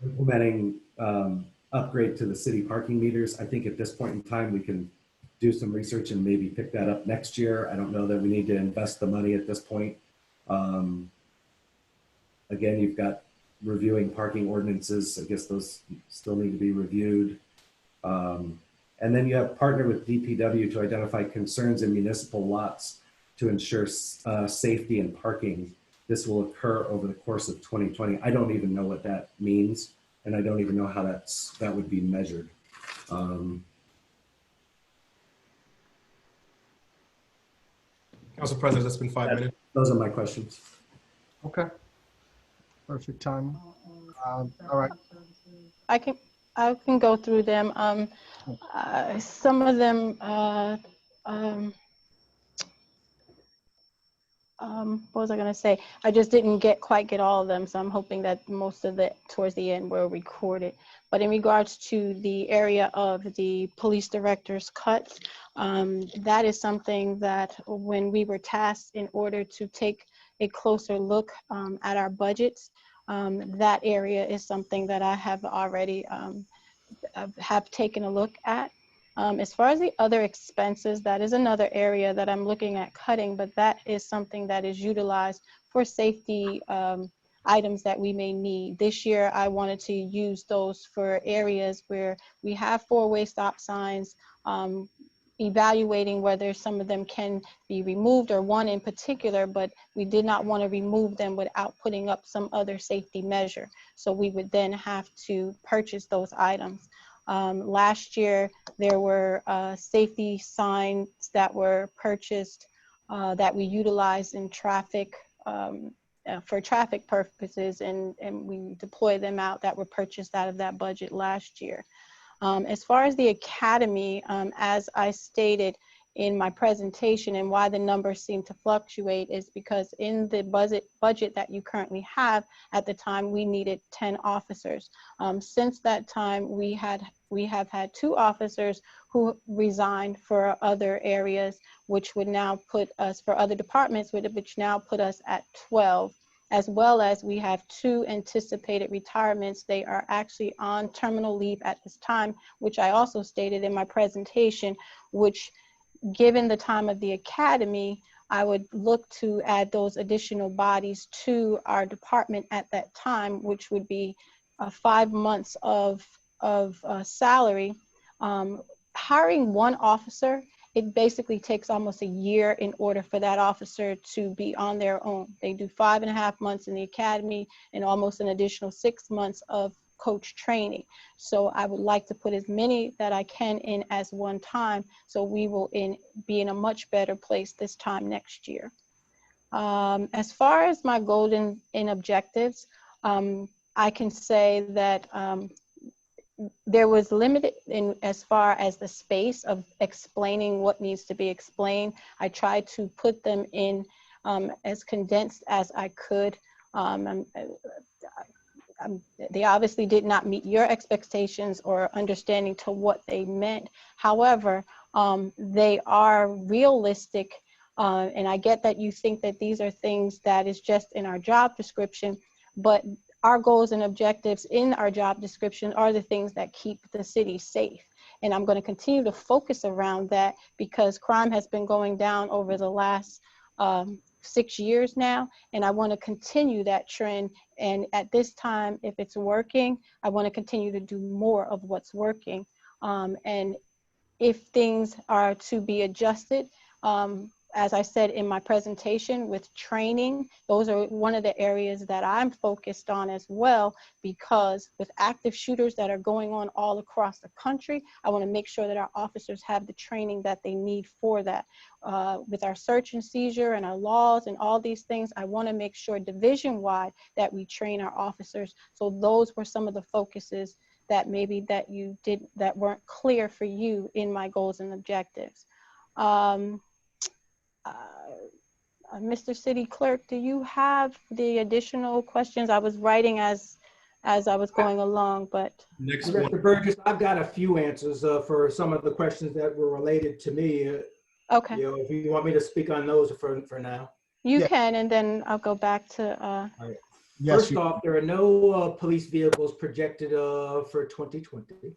Implementing upgrade to the city parking meters. I think at this point in time, we can do some research and maybe pick that up next year. I don't know that we need to invest the money at this point. Again, you've got reviewing parking ordinances. I guess those still need to be reviewed. And then you have partner with DPW to identify concerns in municipal lots. to ensure safety and parking. This will occur over the course of 2020. I don't even know what that means, and I don't even know how that would be measured. Council President, that's been 5 minutes. Those are my questions. Okay. Perfect time. All right. I can go through them. Some of them, what was I going to say? I just didn't quite get all of them, so I'm hoping that most of the towards the end were recorded. But in regards to the area of the police director's cuts, that is something that when we were tasked in order to take a closer look at our budgets, that area is something that I have already have taken a look at. As far as the other expenses, that is another area that I'm looking at cutting, but that is something that is utilized for safety items that we may need. This year, I wanted to use those for areas where we have four-way stop signs, evaluating whether some of them can be removed, or one in particular, but we did not want to remove them without putting up some other safety measure. So we would then have to purchase those items. Last year, there were safety signs that were purchased that we utilized in traffic for traffic purposes, and we deployed them out that were purchased out of that budget last year. As far as the academy, as I stated in my presentation, and why the numbers seem to fluctuate is because in the budget that you currently have, at the time we needed 10 officers. Since that time, we have had 2 officers who resigned for other areas, which would now put us, for other departments, which now put us at 12. As well as we have 2 anticipated retirements. They are actually on terminal leave at this time, which I also stated in my presentation, which, given the time of the academy, I would look to add those additional bodies to our department at that time, which would be 5 months of salary. Hiring one officer, it basically takes almost a year in order for that officer to be on their own. They do 5.5 months in the academy and almost an additional 6 months of coach training. So I would like to put as many that I can in as one time, so we will be in a much better place this time next year. As far as my goals and objectives, I can say that there was limited in as far as the space of explaining what needs to be explained. I tried to put them in as condensed as I could. They obviously did not meet your expectations or understanding to what they meant. However, they are realistic, and I get that you think that these are things that is just in our job description, but our goals and objectives in our job description are the things that keep the city safe. And I'm going to continue to focus around that, because crime has been going down over the last 6 years now, and I want to continue that trend. And at this time, if it's working, I want to continue to do more of what's working. And if things are to be adjusted, as I said in my presentation, with training, those are one of the areas that I'm focused on as well, because with active shooters that are going on all across the country, I want to make sure that our officers have the training that they need for that. With our search and seizure and our laws and all these things, I want to make sure division-wide that we train our officers. So those were some of the focuses that maybe that weren't clear for you in my goals and objectives. Mr. City Clerk, do you have the additional questions? I was writing as I was going along, but. Next Director one. Burgess, I've got a few answers for some of the questions that were related to me. Okay. You know, if you want me to speak on those for now. You Yeah. can, and then I'll go back to. Yes. First off, there are no police vehicles projected for 2020.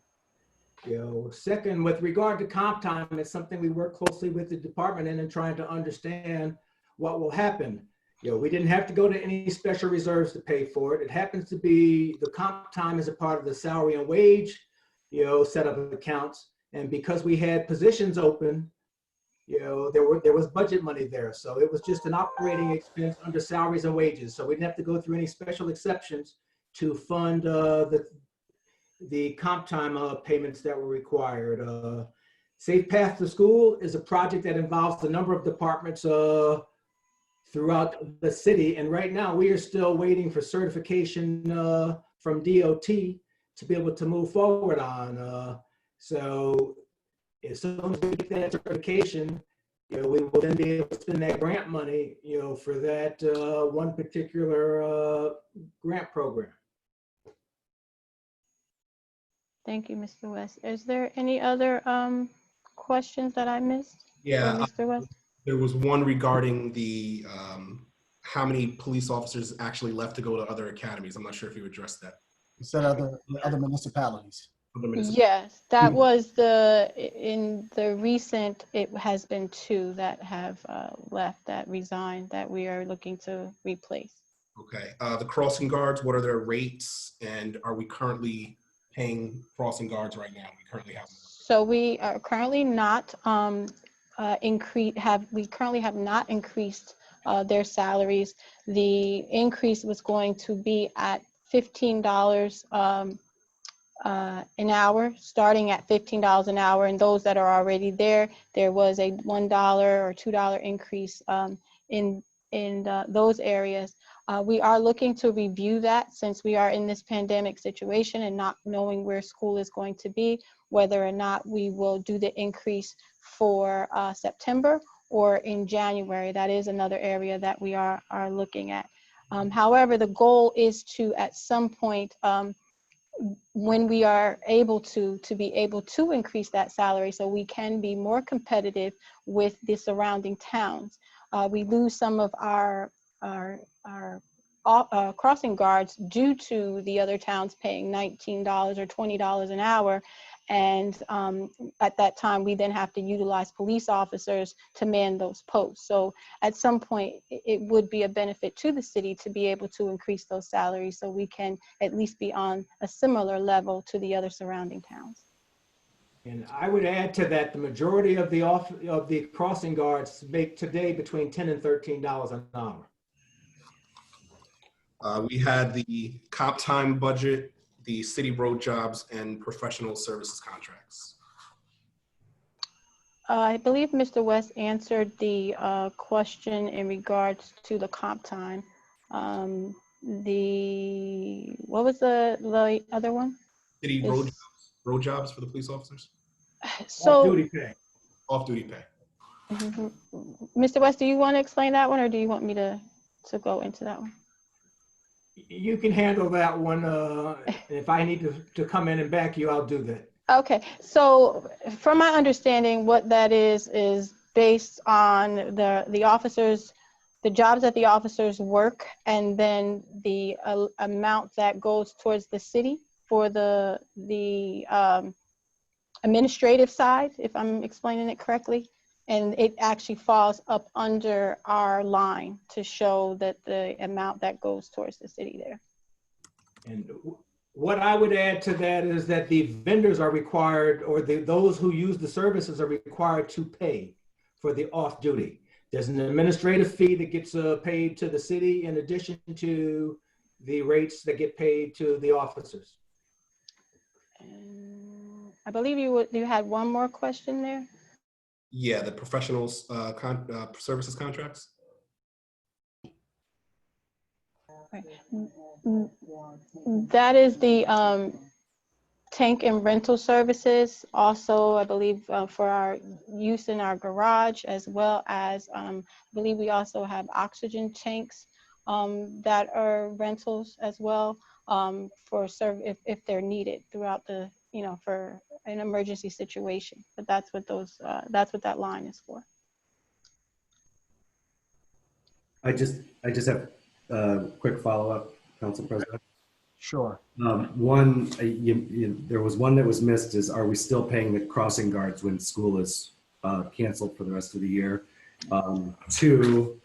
You know, second, with regard to comp time, it's something we work closely with the department in and trying to understand what will happen. You know, we didn't have to go to any special reserves to pay for it. It happens to be the comp time is a part of the salary and wage, you know, set of accounts. And because we had positions open, there was budget money there. So it was just an operating expense under salaries and wages. So we didn't have to go through any special exceptions to fund the comp time payments that were required. Safe Path to School is a project that involves a number of departments throughout the city. And right now we are still waiting for certification from DOT to be able to move forward on. So as soon as we get that certification, we will then be able to spend that grant money, for that one particular grant program. Thank you, Mr. West. Is there any other questions that I missed? Yeah, for Mr. West? there was one regarding the how many police officers actually left to go to other academies. I'm not sure if you addressed that. You said other municipalities. Yes, that was in the recent, it has been 2 that have left, that resigned, that we are looking to replace. Okay. The crossing guards, what are their rates? And are we currently paying crossing guards right now? We currently have. So we are currently not we currently have not increased their salaries. The increase was going to be at $15 an hour, starting at $15 an hour, and those that are already there was a $1 or $2 increase in those areas. We are looking to review that, since we are in this pandemic situation and not knowing where school is going to be, whether or not we will do the increase for September or in January. That is another area that we are looking at. However, the goal is to, at some point, when we are able to be able to increase that salary so we can be more competitive with the surrounding towns. We lose some of our crossing guards due to the other towns paying $19 or $20 an hour. And at that time, we then have to utilize police officers to man those posts. So at some point, it would be a benefit to the city to be able to increase those salaries so we can at least be on a similar level to the other surrounding towns. And I would add to that, the majority of the crossing guards make today between $10 and $13 an hour. We had the comp time budget, the city road jobs, and professional services contracts. I believe Mr. West answered the question in regards to the comp time. What was the other one? City road jobs for the police officers. So Off-duty pay. Off-duty pay. Mr. West, do you want to explain that one, or do you want me to go into that one? You can handle that one. If I need to come in and back you, I'll do that. Okay, so from my understanding, what that is based on the officers, the jobs that the officers work, and then the amount that goes towards the city for the administrative side, if I'm explaining it correctly. And it actually falls up under our line to show that the amount that goes towards the city there. And what I would add to that is that the vendors are required, or those who use the services are required to pay for the off-duty. There's an administrative fee that gets paid to the city in addition to the rates that get paid to the officers. I believe you had one more question there. Yeah, the professional services contracts. Right. That is the tank and rental services. Also, I believe for our use in our garage, as well as I believe we also have oxygen tanks that are rentals as well for if they're needed throughout the, for an emergency situation. But that's what that line is for. I just have a quick follow-up, Council President. Sure. One, there was one that was missed is, are we still paying the crossing guards when school is canceled for the rest of the year? Two,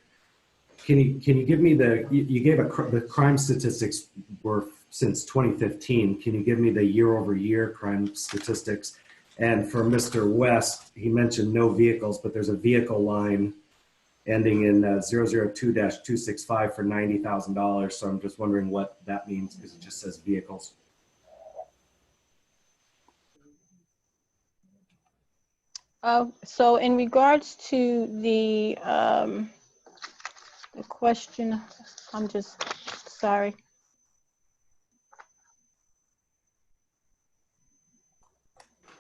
can you give me you gave the crime statistics were since 2015. Can you give me the year-over-year crime statistics? And for Mr. West, he mentioned no vehicles, but there's a vehicle line ending in 002-265 for $90,000. So I'm just wondering what that means because it just says vehicles. So in regards to the question, I'm just sorry.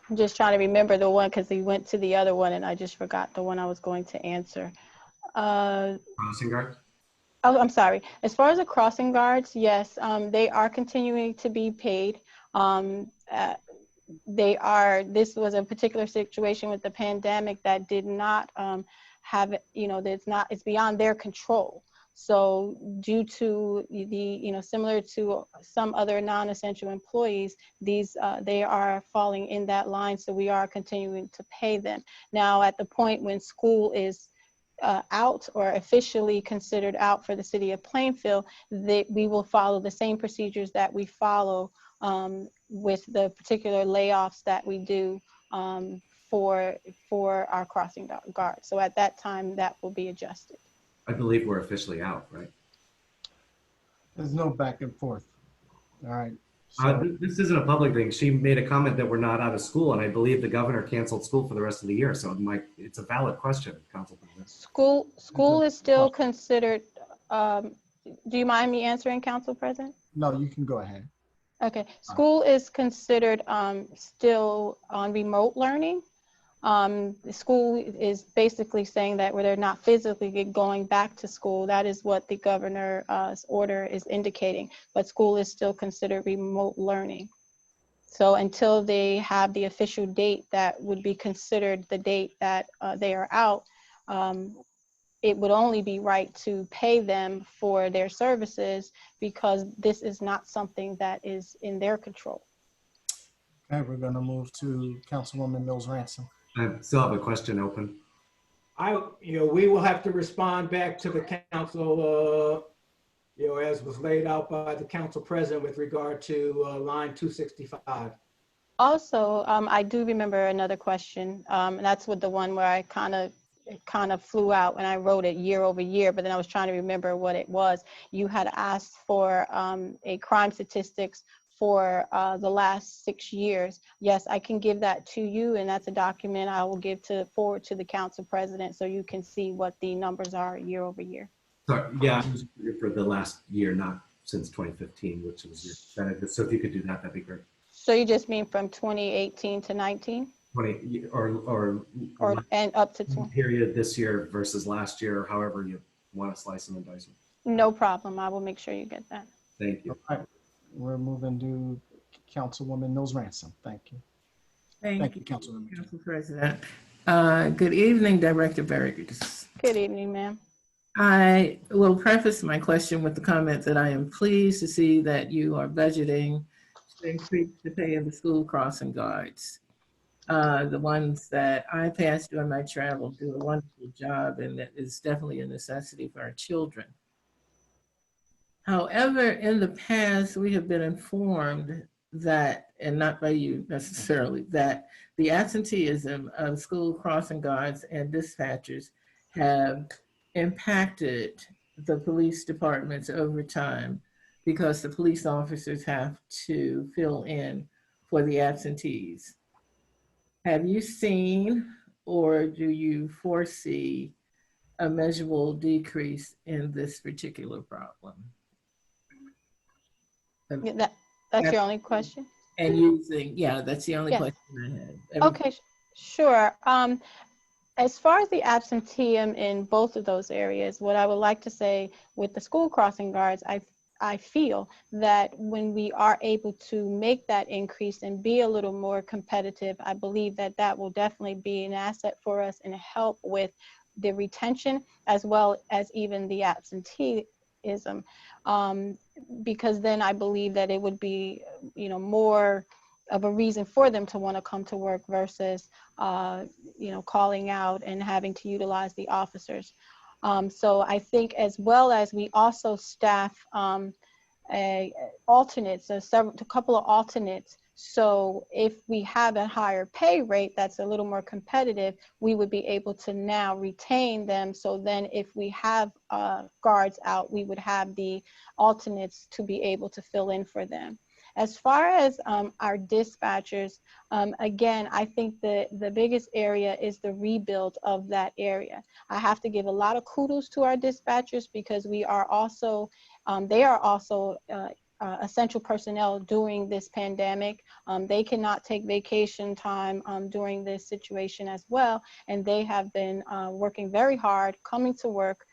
I'm just trying to remember the one because he went to the other one and I just forgot the one I was going to answer. Crossing guard? Oh, I'm sorry. As far as the crossing guards, yes, they are continuing to be paid. This was a particular situation with the pandemic that did not have, it's beyond their control. So due to similar to some other non-essential employees, they are falling in that line. So we are continuing to pay them. Now, at the point when school is out or officially considered out for the city of Plainfield, we will follow the same procedures that we follow with the particular layoffs that we do for our crossing guards. So at that time, that will be adjusted. I believe we're officially out, right? There's no back and forth. All right. So, This isn't a public thing. She made a comment that we're not out of school, and I believe the governor canceled school for the rest of the year. So it's a valid question, Council President. School is still considered. Do you mind me answering, Council President? no, you can go ahead. Okay, school is considered still on remote learning. The school is basically saying that where they're not physically going back to school, that is what the governor's order is indicating, but school is still considered remote learning. So until they have the official date that would be considered the date that they are out, it would only be right to pay them for their services because this is not something that is in their control. Okay, we're gonna move to Councilwoman Mills Ransom. I still have a question open. We will have to respond back to the council, as was laid out by the council president with regard to line 265. Also, I do remember another question. And that's with the one where I kind of flew out when I wrote it year over year, but then I was trying to remember what it was. You had asked for a crime statistics for the last 6 years. Yes, I can give that to you, and that's a document I will give forward to the council president so you can see what the numbers are year over year. Sorry, yeah, I was for the last year, not since 2015, which was your benefit. So if you could do that, that'd be great. So you just mean from 2018 to 19? 20 or and up to 20? Period this year versus last year, however you want to slice and dice them. No problem. I will make sure you get that. Thank you. All right, we're moving to Councilwoman Mills Ransom. Thank you. Thank you, Councilwoman. Council President. Good evening, Director Burgess. Good evening, ma'am. I will preface my question with the comment that I am pleased to see that you are budgeting to increase the pay of the school crossing guards. The ones that I pass during my travel do a wonderful job, and that is definitely a necessity for our children. However, in the past, we have been informed that, and not by you necessarily, that the absenteeism of school crossing guards and dispatchers have impacted the police departments over time because the police officers have to fill in for the absentees. Have you seen or do you foresee a measurable decrease in this particular problem? That's your only question? And using, yeah, that's the only question I had. Okay, sure. As far as the absenteeism in both of those areas, what I would like to say with the school crossing guards, I feel that when we are able to make that increase and be a little more competitive, I believe that that will definitely be an asset for us and help with the retention as well as even the absenteeism. Because then I believe that it would be, more of a reason for them to want to come to work versus, calling out and having to utilize the officers. So I think as well as we also staff alternates, a couple of alternates So if we have a higher pay rate that's a little more competitive, we would be able to now retain them. So then if we have guards out, we would have the alternates to be able to fill in for them. As far as our dispatchers, again, I think the biggest area is the rebuild of that area. I have to give a lot of kudos to our dispatchers because we are also, they are also essential personnel during this pandemic. They cannot take vacation time during this situation as well. And they have been working very hard, coming to work,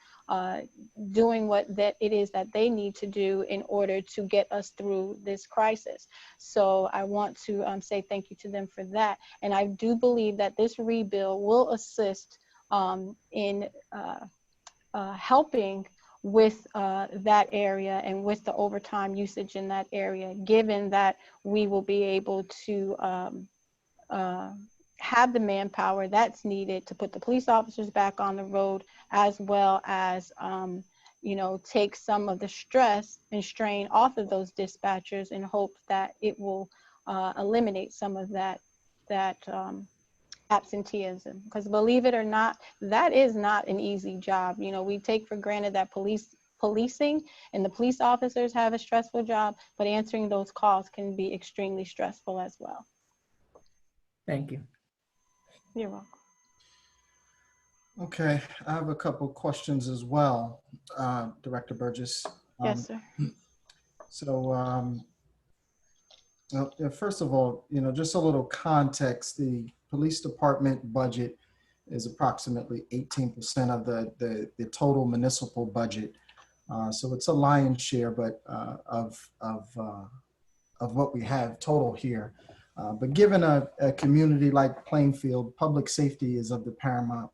doing what it is that they need to do in order to get us through this crisis. So I want to say thank you to them for that. And I do believe that this rebuild will assist in helping with that area and with the overtime usage in that area, given that we will be able to have the manpower that's needed to put the police officers back on the road, as well as, you know, take some of the stress and strain off of those dispatchers in hopes that it will eliminate some of that absenteeism. Because believe it or not, that is not an easy job. You know, we take for granted that policing and the police officers have a stressful job, but answering those calls can be extremely stressful as well. Thank you. You're welcome. Okay, I have a couple questions as well, Director Burgess. Yes, sir. So, first of all, you know, just a little context, the police department budget is approximately 18% of the total municipal budget. So it's a lion's share, but of what we have total here. But given a community like Plainfield, public safety is of the paramount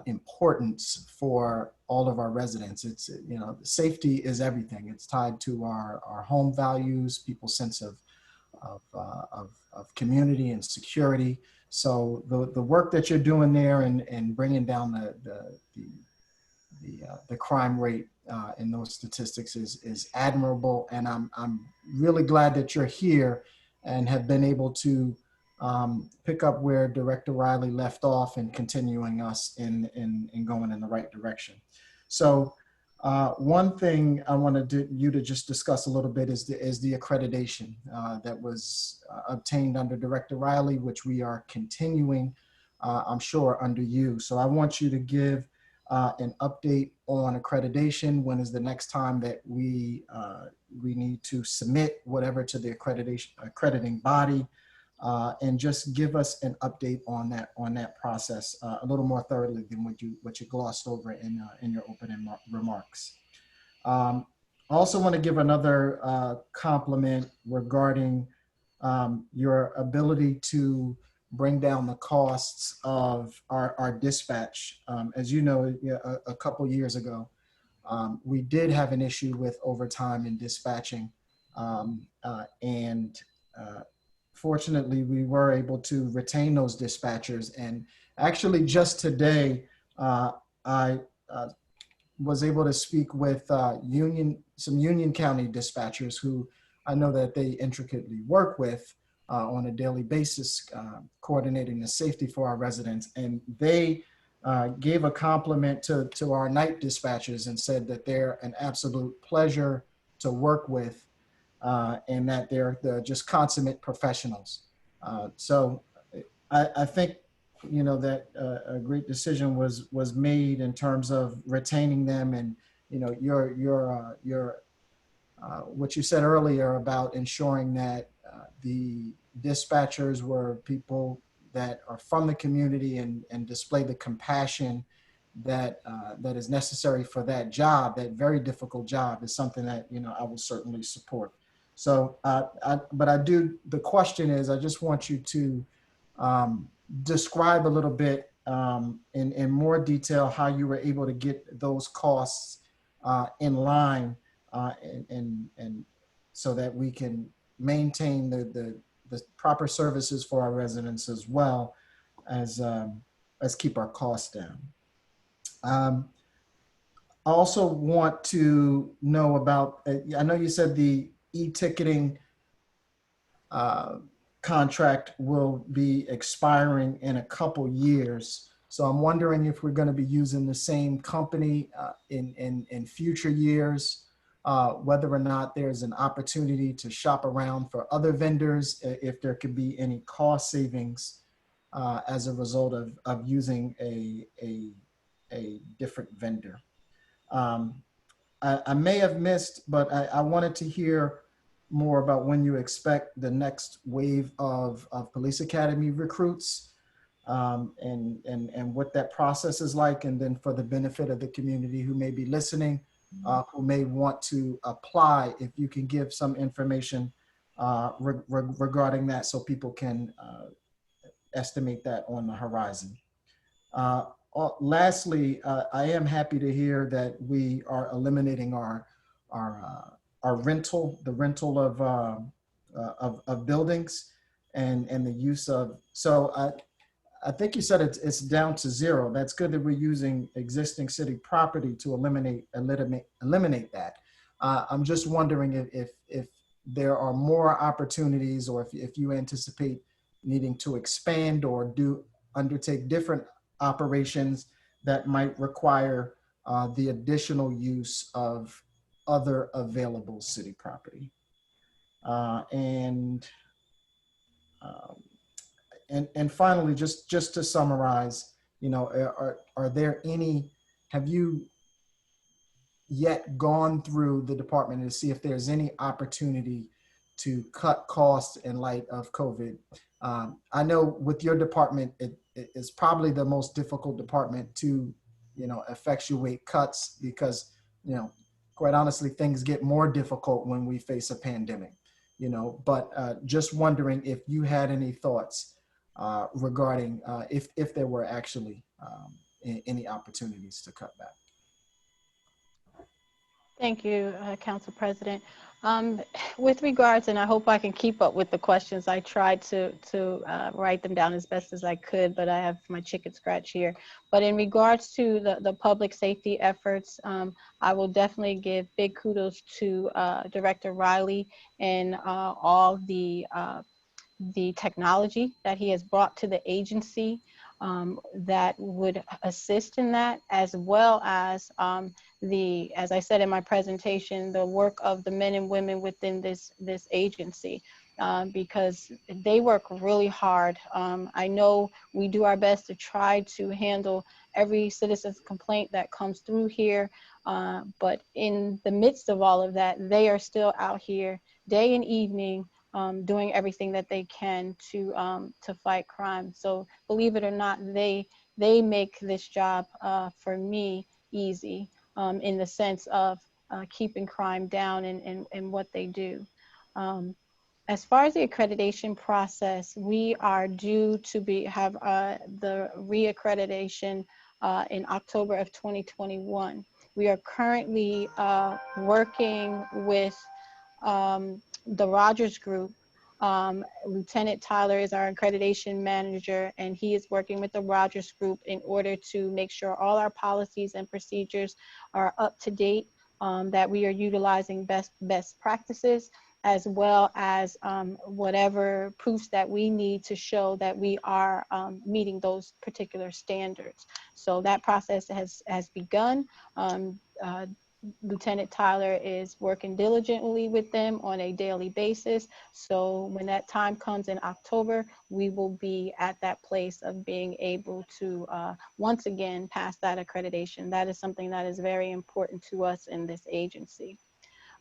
importance for all of our residents. It's, you know, safety is everything. It's tied to our home values, people's sense of community and security. So the work that you're doing there and bringing down the crime rate in those statistics is admirable. And I'm really glad that you're here and have been able to pick up where Director Riley left off and continuing us in going in the right direction. So one thing I wanted you to just discuss a little bit is the accreditation that was obtained under Director Riley, which we are continuing, I'm sure, under you. So I want you to give an update on accreditation. When is the next time that we need to submit whatever to the accrediting body, and just give us an update on that process a little more thoroughly than what you glossed over in your opening remarks. I also want to give another compliment regarding your ability to bring down the costs of our dispatch. As you know, a couple years ago, we did have an issue with overtime in dispatching, and fortunately, we were able to retain those dispatchers. And actually, just today, I was able to speak with some Union County dispatchers who I know that they intricately work with on a daily basis, coordinating the safety for our residents. And they gave a compliment to our night dispatchers and said that they're an absolute pleasure to work with, and that they're just consummate professionals. So I think, you know, that a great decision was made in terms of retaining them. And, you know, your what you said earlier about ensuring that the dispatchers were people that are from the community and display the compassion that is necessary for that job, that very difficult job, is something that, you know, I will certainly support. So, the question is, I just want you to describe a little bit in more detail how you were able to get those costs in line, and so that we can maintain the proper services for our residents, as well as keep our costs down. I also want to know about, I know you said the e-ticketing contract will be expiring in a couple years. So I'm wondering if we're going to be using the same company in future years, whether or not there's an opportunity to shop around for other vendors, if there could be any cost savings as a result of using a different vendor. I may have missed, but I wanted to hear more about when you expect the next wave of police academy recruits, and what that process is like. And then for the benefit of the community who may be listening, who may want to apply, if you can give some information regarding that so people can estimate that on the horizon. Lastly, I am happy to hear that we are eliminating our rental, the rental of buildings, and the use of. So I think you said it's down to zero. That's good that we're using existing city property to eliminate that. I'm just wondering if there are more opportunities, or if you anticipate needing to expand or undertake different operations that might require the additional use of other available city property. And finally, just to summarize, are there any, have you yet gone through the department to see if there's any opportunity to cut costs in light of COVID? I know with your department, it is probably the most difficult department to, effectuate cuts because, quite honestly, things get more difficult when we face a pandemic, but just wondering if you had any thoughts regarding if there were actually any opportunities to cut back. Thank you, Council President. With regards, and I hope I can keep up with the questions, I tried to write them down as best as I could, but I have my chicken scratch here. But in regards to the public safety efforts, I will definitely give big kudos to Director Riley and all the technology that he has brought to the agency that would assist in that, as well as as I said in my presentation, the work of the men and women within this agency, because they work really hard. I know we do our best to try to handle every citizen's complaint that comes through here, but in the midst of all of that, they are still out here day and evening, doing everything that they can to fight crime. So believe it or not, they make this job for me easy, in the sense of keeping crime down and what they do. As far as the accreditation process, we are due to have the reaccreditation in October of 2021. We are currently working with the Rogers Group. Lieutenant Tyler is our accreditation manager, and he is working with the Rogers Group in order to make sure all our policies and procedures are up to date, that we are utilizing best practices, as well as whatever proofs that we need to show that we are meeting those particular standards. So that process has begun. Lieutenant Tyler is working diligently with them on a daily basis. So when that time comes in October, we will be at that place of being able to once again pass that accreditation. That is something that is very important to us in this agency.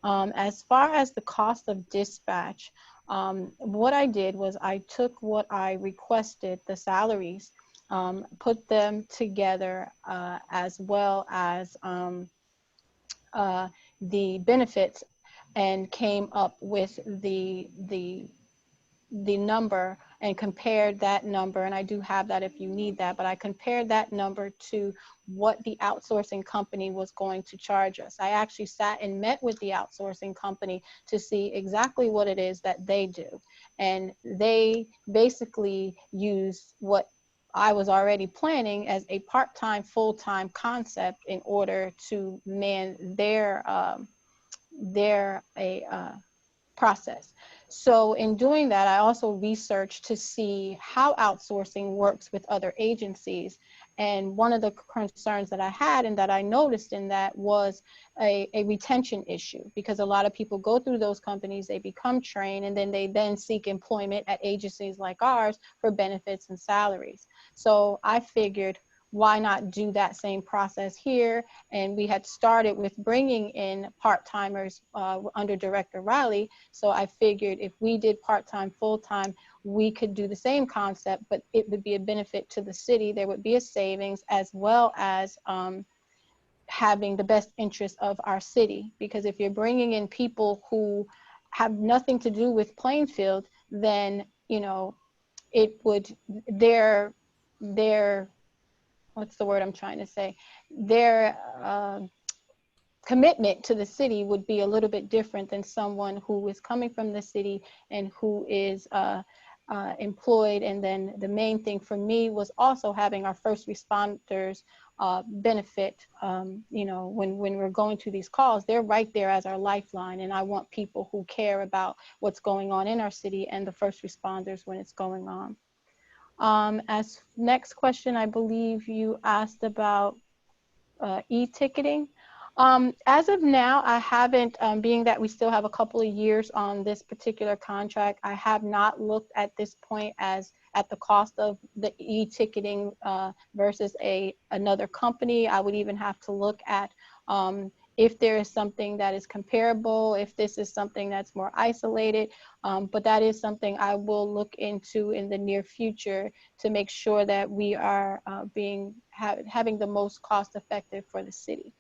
As far as the cost of dispatch, what I did was I took what I requested, the salaries, put them together, as well as the benefits, and came up with the number, and compared that number, and I do have that if you need that, but I compared that number to what the outsourcing company was going to charge us. I actually sat and met with the outsourcing company to see exactly what it is that they do. And they basically use what I was already planning as a part-time, full-time concept in order to man their process. So in doing that, I also researched to see how outsourcing works with other agencies. And one of the concerns that I had and that I noticed in that was a retention issue, because a lot of people go through those companies, they become trained, and then they then seek employment at agencies like ours for benefits and salaries. So I figured, why not do that same process here? And we had started with bringing in part-timers under Director Riley. So I figured if we did part-time, full-time, we could do the same concept, but it would be a benefit to the city. There would be a savings, as well as having the best interest of our city. Because if you're bringing in people who have nothing to do with Plainfield, then, you know, it would, their what's the word I'm trying to say? Their commitment to the city would be a little bit different than someone who is coming from the city and who is employed. And then the main thing for me was also having our first responders benefit. You know, when we're going to these calls, they're right there as our lifeline. And I want people who care about what's going on in our city and the first responders when it's going on. As next question, I believe you asked about e-ticketing. As of now, I haven't, being that we still have a couple of years on this particular contract, I have not looked at this point as at the cost of the e-ticketing versus another company. I would even have to look at if there is something that is comparable, if this is something that's more isolated, but that is something I will look into in the near future to make sure that we are having the most cost effective for the city.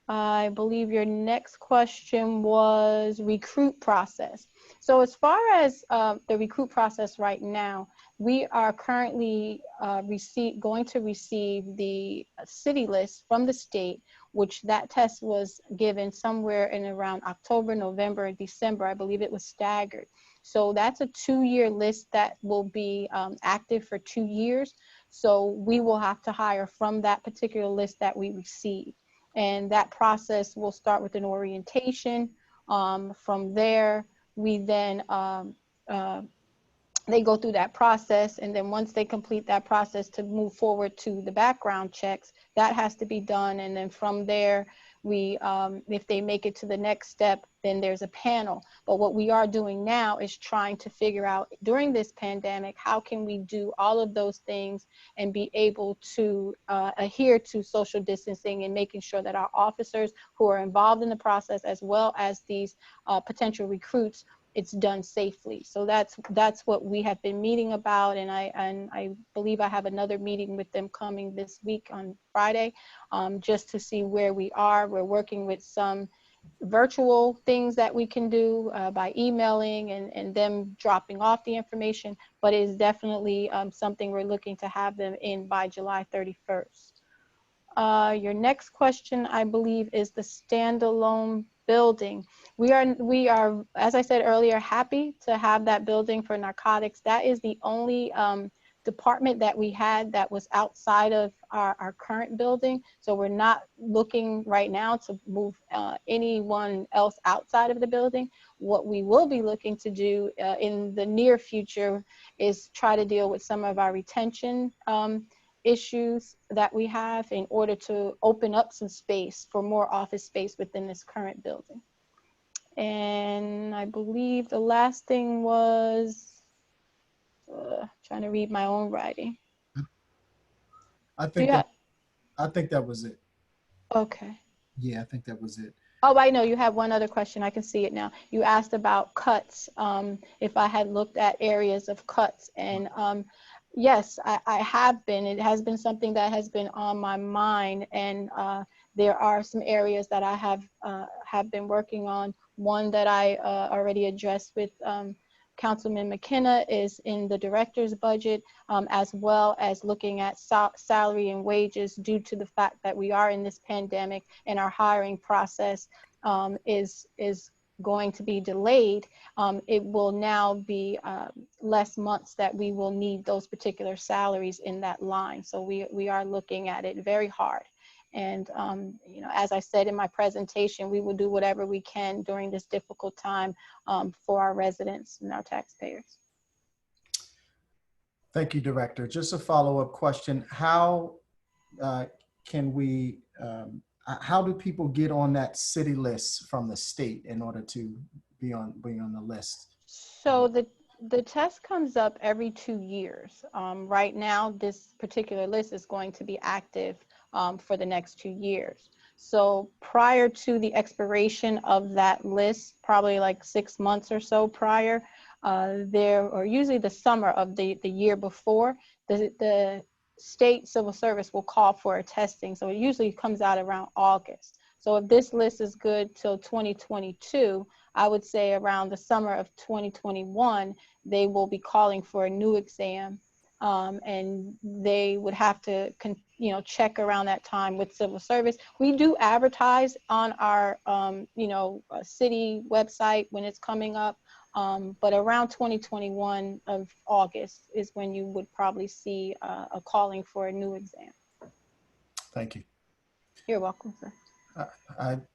I believe your next question was recruit process. So as far as the recruit process right now, we are currently going to receive the city list from the state, which that test was given somewhere in around October, November, and December. I believe it was staggered. So that's a 2-year list that will be active for 2 years. So we will have to hire from that particular list that we receive. And that process will start with an orientation. From there, we then, they go through that process. And then once they complete that process to move forward to the background checks, that has to be done. And then from there, we, if they make it to the next step, then there's a panel. But what we are doing now is trying to figure out during this pandemic, how can we do all of those things and be able to adhere to social distancing and making sure that our officers who are involved in the process, as well as these potential recruits, it's done safely. So that's what we have been meeting about, and I believe I have another meeting with them coming this week on Friday, just to see where we are. We're working with some virtual things that we can do by emailing and them dropping off the information, but it is definitely something we're looking to have them in by July 31st. Your next question, I believe, is the standalone building. We are, as I said earlier, happy to have that building for narcotics. That is the only department that we had that was outside of our current building. So we're not looking right now to move anyone else outside of the building. What we will be looking to do in the near future is try to deal with some of our retention issues that we have in order to open up some space for more office space within this current building. And I believe the last thing was trying to read my own writing. I think that was it. Okay. Yeah, I think that was it. Oh, I know you have one other question. I can see it now. You asked about cuts, if I had looked at areas of cuts, and yes, I have been. It has been something that has been on my mind, and there are some areas that I have been working on. One that I already addressed with Councilman McKenna is in the director's budget, as well as looking at salary and wages due to the fact that we are in this pandemic and our hiring process is going to be delayed. It will now be less months that we will need those particular salaries in that line. So we are looking at it very hard. And, you know, as I said in my presentation, we will do whatever we can during this difficult time for our residents and our taxpayers. Thank you, Director. Just a follow-up question. How can we, how do people get on that city list from the state in order to be on the list? So the test comes up every 2 years. Right now, this particular list is going to be active for the next 2 years. So prior to the expiration of that list, probably like 6 months or so prior, or usually the summer of the year before, the state civil service will call for a testing. So it usually comes out around August. So if this list is good till 2022, I would say around the summer of 2021, they will be calling for a new exam. And they would have to, you know, check around that time with civil service. We do advertise on our, you know, city website when it's coming up. But around 2021 of August is when you would probably see a calling for a new exam. Thank you. You're welcome, sir.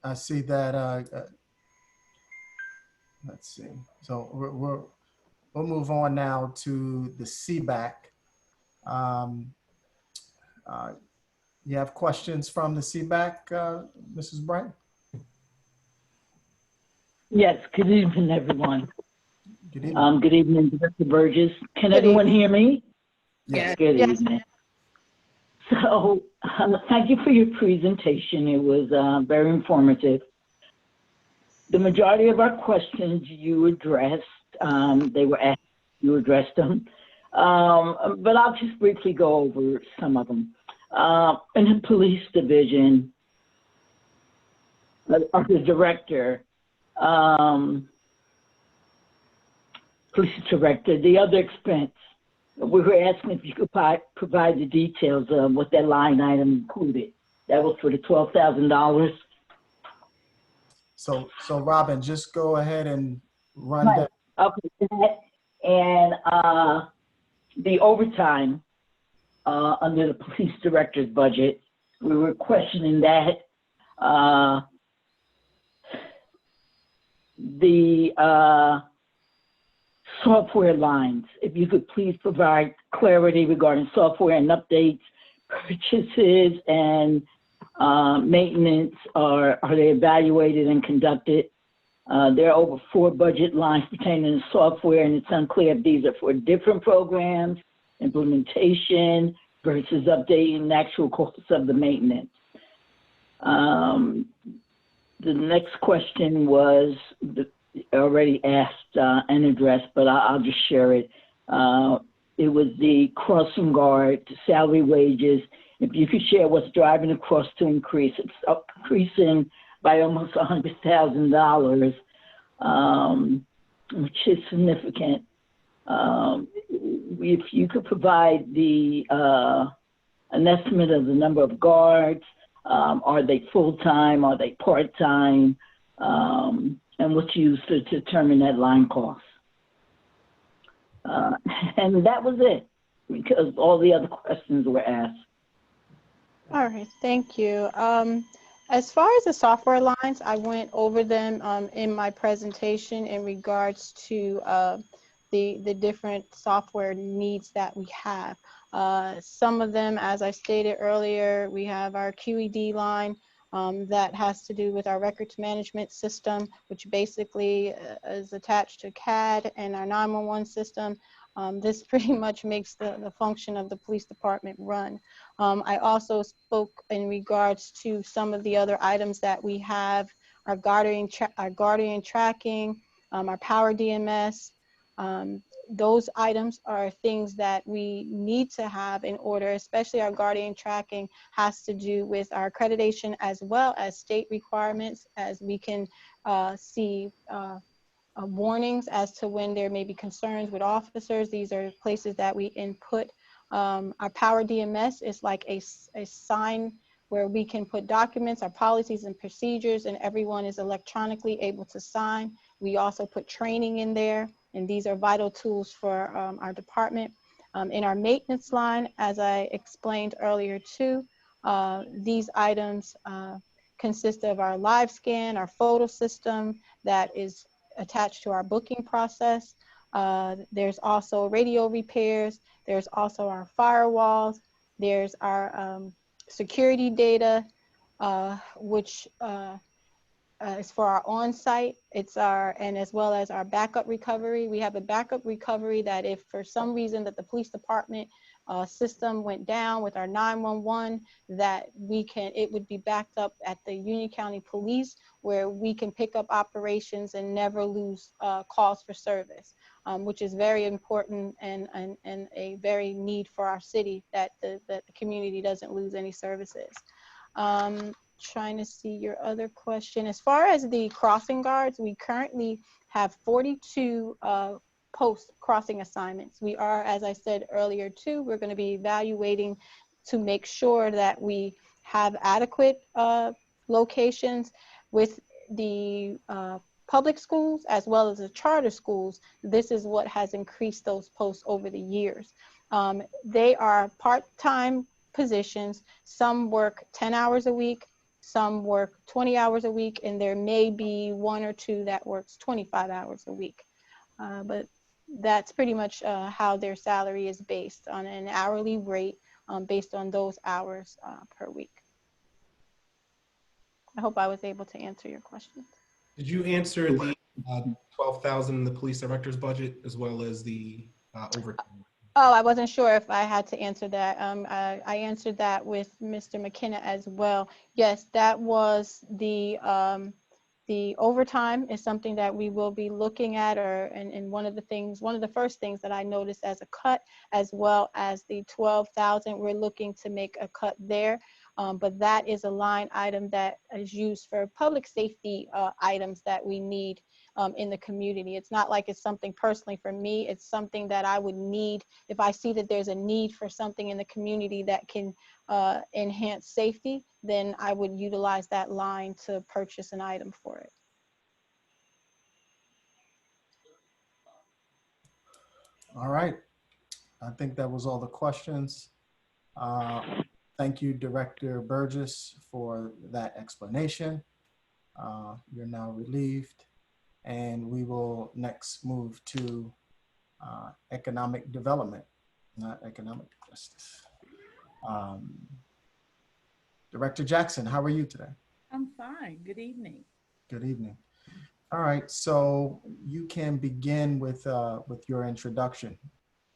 I see that. Let's see. So we'll move on now to the CBAC. You have questions from the CBAC, Mrs. Bright? Yes, good evening, everyone. Good evening. Good evening, Director Burgess. Can Good everyone evening. hear me? Yes. Good Yes. evening. So thank you for your presentation. It was very informative. The majority of our questions you addressed, they were asked, you addressed them. But I'll just briefly go over some of them. In the police division, or the director, police director, the other expense, we were asking if you could provide the details of what that line item included. That was for the $12,000. So Robin, just go ahead and run Right. that. Okay. And the overtime under the police director's budget, we were questioning that. The software lines, if you could please provide clarity regarding software and updates, purchases and maintenance, are they evaluated and conducted? There are over 4 budget lines pertaining to software, and it's unclear if these are for different programs, implementation versus updating the actual costs of the maintenance. The next question was already asked and addressed, but I'll just share it. It was the crossing guard salary wages. If you could share what's driving the cost to increase. It's increasing by almost $100,000, which is significant. If you could provide an estimate of the number of guards, are they full-time, are they part-time, and what's used to determine that line cost. And that was it, because all the other questions were asked. All right, thank you. As far as the software lines, I went over them in my presentation in regards to the different software needs that we have. Some of them, as I stated earlier, we have our QED line that has to do with our records management system, which basically is attached to CAD and our 911 system. This pretty much makes the function of the police department run. I also spoke in regards to some of the other items that we have, our Guardian tracking, our Power DMS. Those items are things that we need to have in order, especially our Guardian tracking has to do with our accreditation as well as state requirements, as we can see warnings as to when there may be concerns with officers. These are places that we input. Our Power DMS is like a sign where we can put documents, our policies and procedures, and everyone is electronically able to sign. We also put training in there, and these are vital tools for our department. In our maintenance line, as I explained earlier too, These items consist of our live scan, our photo system that is attached to our booking process. There's also radio repairs. There's also our firewalls. There's our security data, which is for our on-site. It's and as well as our backup recovery. We have a backup recovery that if for some reason that the police department system went down with our 911, that it would be backed up at the Union County Police, where we can pick up operations and never lose calls for service, which is very important and a very need for our city, that the community doesn't lose any services. Trying to see your other question. As far as the crossing guards, we currently have 42 post crossing assignments. We are, as I said earlier too, we're going to be evaluating to make sure that we have adequate locations with the public schools as well as the charter schools. This is what has increased those posts over the years. They are part-time positions. Some work 10 hours a week, some work 20 hours a week, and there may be one or two that works 25 hours a week. But that's pretty much how their salary is based on an hourly rate based on those hours per week. I hope I was able to answer your question. Did you answer the 12,000 in the police director's budget as well as the overtime? Oh, I wasn't sure if I had to answer that. I answered that with Mr. McKenna as well. Yes, that was the overtime is something that we will be looking at, and one of the first things that I noticed as a cut, as well as the 12,000, we're looking to make a cut there. But that is a line item that is used for public safety items that we need in the community. It's not like it's something personally for me. It's something that I would need if I see that there's a need for something in the community that can enhance safety, then I would utilize that line to purchase an item for it. All right. I think that was all the questions. Thank you, Director Burgess, for that explanation. You're now relieved. And we will next move to economic development, not economic justice. Director Jackson, how are you today? I'm fine. Good evening. Good evening. All right, so you can begin with your introduction.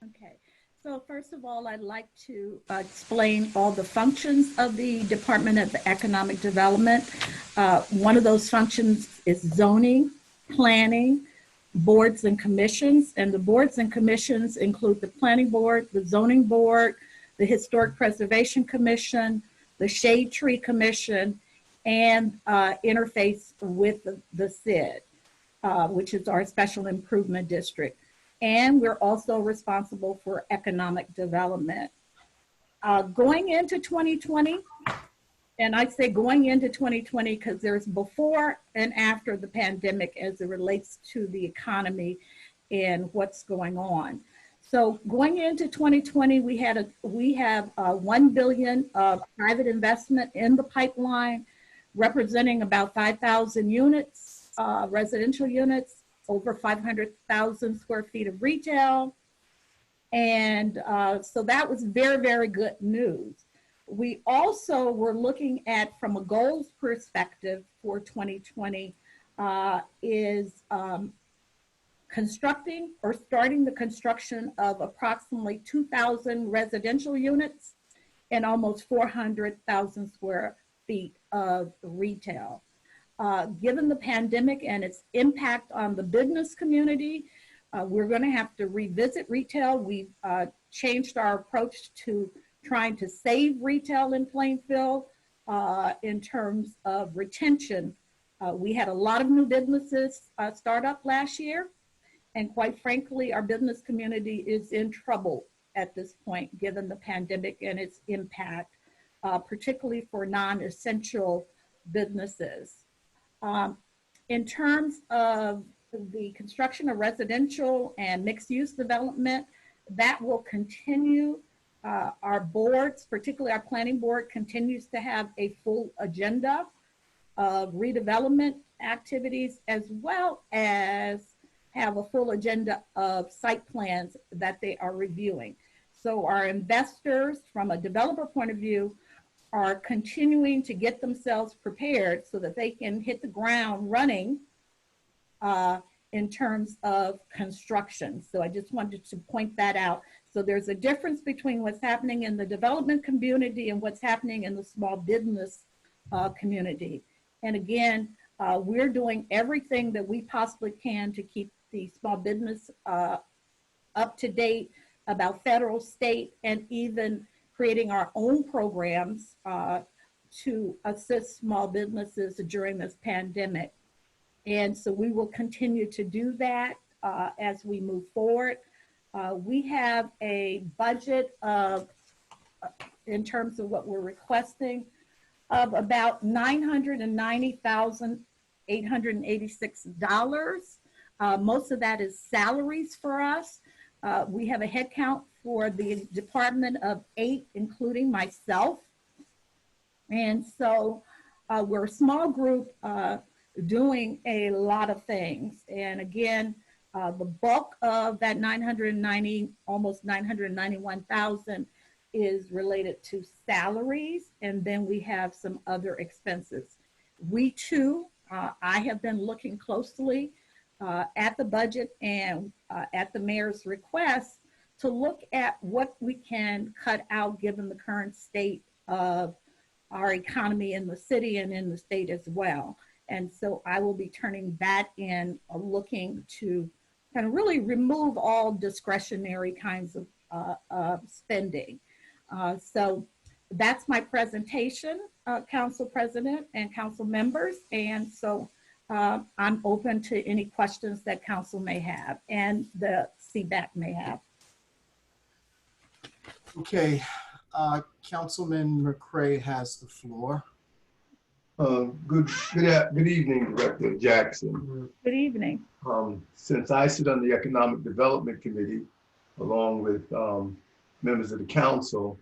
Okay. So first of all, I'd like to explain all the functions of the Department of Economic Development. One of those functions is zoning, planning, boards and commissions. And the boards and commissions include the Planning Board, the Zoning Board, the Historic Preservation Commission, the Shade Tree Commission, and interface with the SID, which is our Special Improvement District. And we're also responsible for economic development. Going into 2020, and I say going into 2020 because there's before and after the pandemic as it relates to the economy and what's going on. So going into 2020, we have $1 billion of private investment in the pipeline, representing about 5,000 units, residential units, over 500,000 square feet of retail. And so that was very, very good news. We also were looking at, from a goals perspective for 2020, is constructing or starting the construction of approximately 2,000 residential units and almost 400,000 square feet of retail. Given the pandemic and its impact on the business community, we're going to have to revisit retail. We've changed our approach to trying to save retail in Plainfield in terms of retention. We had a lot of new businesses start up last year, and quite frankly, our business community is in trouble at this point, given the pandemic and its impact, particularly for non-essential businesses. In terms of the construction of residential and mixed-use development, that will continue Our boards, particularly our planning board, continues to have a full agenda of redevelopment activities, as well as have a full agenda of site plans that they are reviewing. So our investors, from a developer point of view, are continuing to get themselves prepared so that they can hit the ground running in terms of construction. So I just wanted to point that out. So there's a difference between what's happening in the development community and what's happening in the small business community. And again, we're doing everything that we possibly can to keep the small business up to date about federal, state, and even creating our own programs to assist small businesses during this pandemic. And so we will continue to do that as we move forward. We have a budget of, in terms of what we're requesting, of about $990,886. Most of that is salaries for us. We have a head count for the department of 8, including myself. And so we're a small group doing a lot of things. And again, the bulk of that 990, almost 991,000 is related to salaries. And then we have some other expenses. We too, I have been looking closely at the budget and at the mayor's request to look at what we can cut out given the current state of our economy in the city and in the state as well. And so I will be turning that in, looking to kind of really remove all discretionary kinds of spending. So that's my presentation, Council President and Council members. And so I'm open to any questions that Council may have and the CBAC may have. Okay, Councilman McCray has the floor. Good evening, Director Jackson. Good evening. Since I sit on the Economic Development Committee, along with members of the council,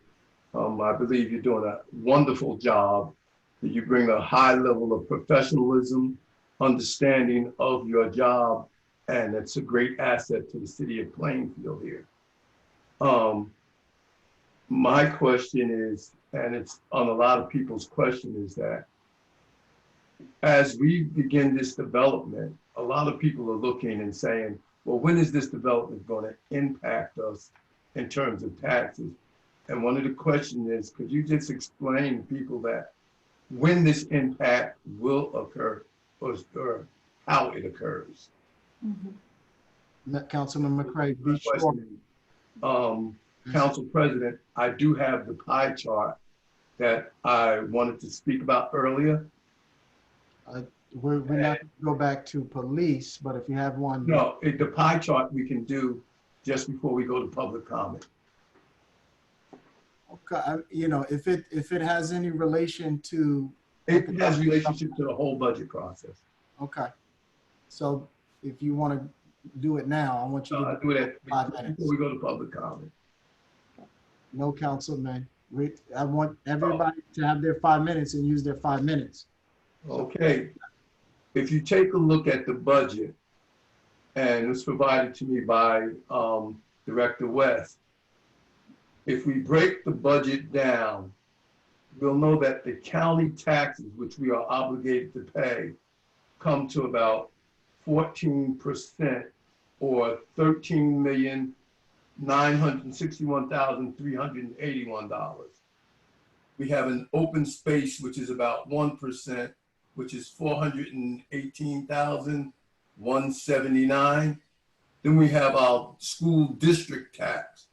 I believe you're doing a wonderful job. That you bring a high level of professionalism, understanding of your job, and it's a great asset to the city of Plainfield here. My question is, and it's on a lot of people's question, is that as we begin this development, a lot of people are looking and saying, well, when is this development going to impact us in terms of taxes? And one of the questions is, could you just explain to people that when this impact will occur or how it occurs? Mm-hmm. Councilman McCray, be sure. Council President, I do have the pie chart that I wanted to speak about earlier. We're not going to go back to police, but if you have one. No, the pie chart we can do just before we go to public comment. Okay, you know, if it has any relation to. It has relationship to the whole budget process. Okay, so if you want to do it now, I want you to do it at 5 minutes. before we go to public comment. No, Councilman. I want everybody to have their 5 minutes and use their 5 minutes. Okay. If you take a look at the budget, and it was provided to me by Director West, if we break the budget down, we'll know that the county taxes, which we are obligated to pay, come to about 14% or $13,961,381. We have an open space, which is about 1%, which is $418,179. Then we have our school district tax.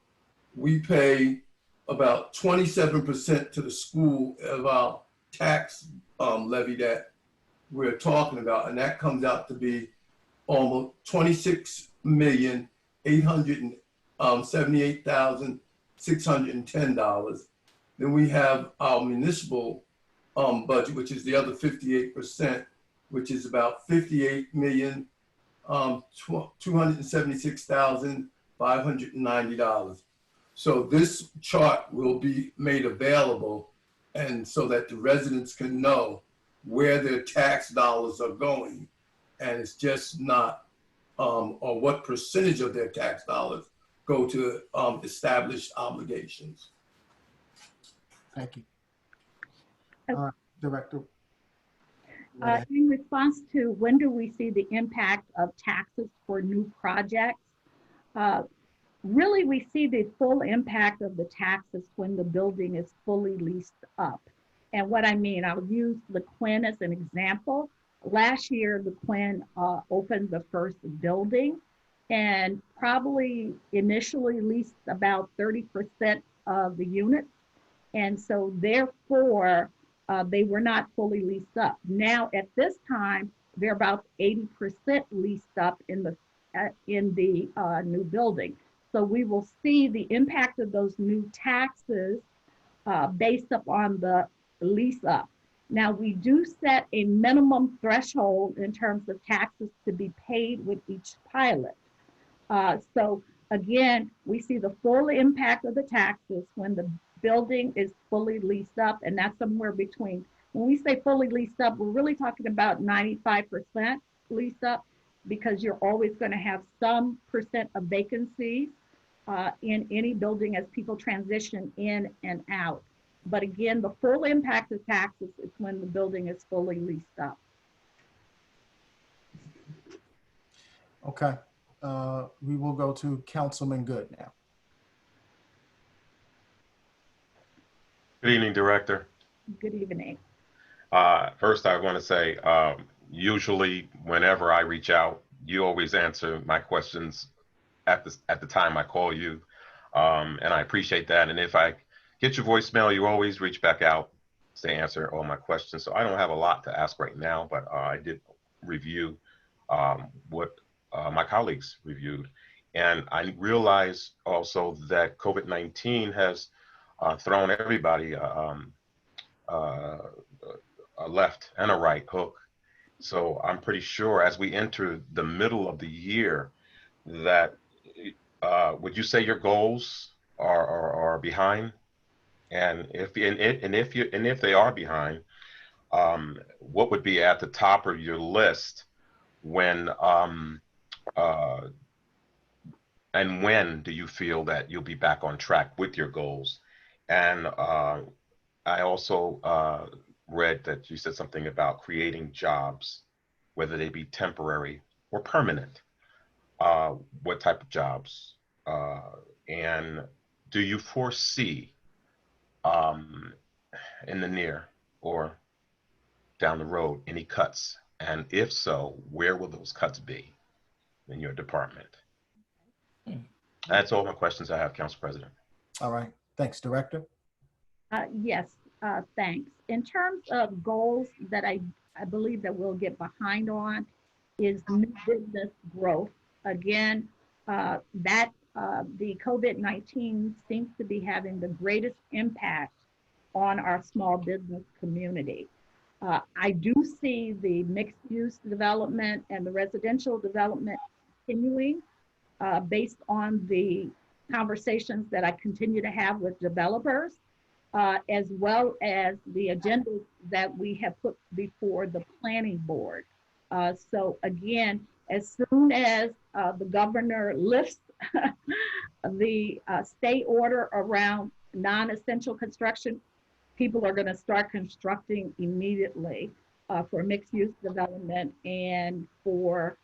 We pay about 27% to the school of our tax levy that we're talking about, and that comes out to be almost $26,878,610. Then we have our municipal budget, which is the other 58%, which is about $58,276,590. So this chart will be made available, and so that the residents can know where their tax dollars are going. And it's just not, or what percentage of their tax dollars go to established obligations. Thank you. Director. In response to when do we see the impact of taxes for new projects, really we see the full impact of the taxes when the building is fully leased up. And what I mean, I'll use the Quinn as an example. Last year, the Quinn opened the first building and probably initially leased about 30% of the units. And so therefore, they were not fully leased up. Now at this time, they're about 80% leased up in the new building. So we will see the impact of those new taxes based upon the lease up. Now we do set a minimum threshold in terms of taxes to be paid with each pilot. So again, we see the full impact of the taxes when the building is fully leased up, and that's somewhere between, when we say fully leased up, we're really talking about 95% leased up, because you're always going to have some percent of vacancies in any building as people transition in and out. But again, the full impact of taxes is when the building is fully leased up. Okay. We will go to Councilman Good now. Good evening, Director. Good evening. First, I want to say, usually whenever I reach out, you always answer my questions at the time I call you, and I appreciate that. And if I get your voicemail, you always reach back out to answer all my questions. So I don't have a lot to ask right now, but I did review what my colleagues reviewed. And I realize also that COVID-19 has thrown everybody a left and a right hook. So I'm pretty sure as we enter the middle of the year that, would you say your goals are behind? And if they are behind, what would be at the top of your list when and when do you feel that you'll be back on track with your goals? And I also read that you said something about creating jobs, whether they be temporary or permanent. What type of jobs? And do you foresee in the near or down the road any cuts? And if so, where will those cuts be in your department? That's all my questions I have, Council President. All right. Thanks, Director. Yes, thanks. In terms of goals that I believe that we'll get behind on is new business growth. Again, the COVID-19 seems to be having the greatest impact on our small business community. I do see the mixed use development and the residential development continuing based on the conversations that I continue to have with developers, as well as the agendas that we have put before the planning board. So again, as soon as the governor lifts the stay order around non-essential construction, people are going to start constructing immediately for mixed use development and for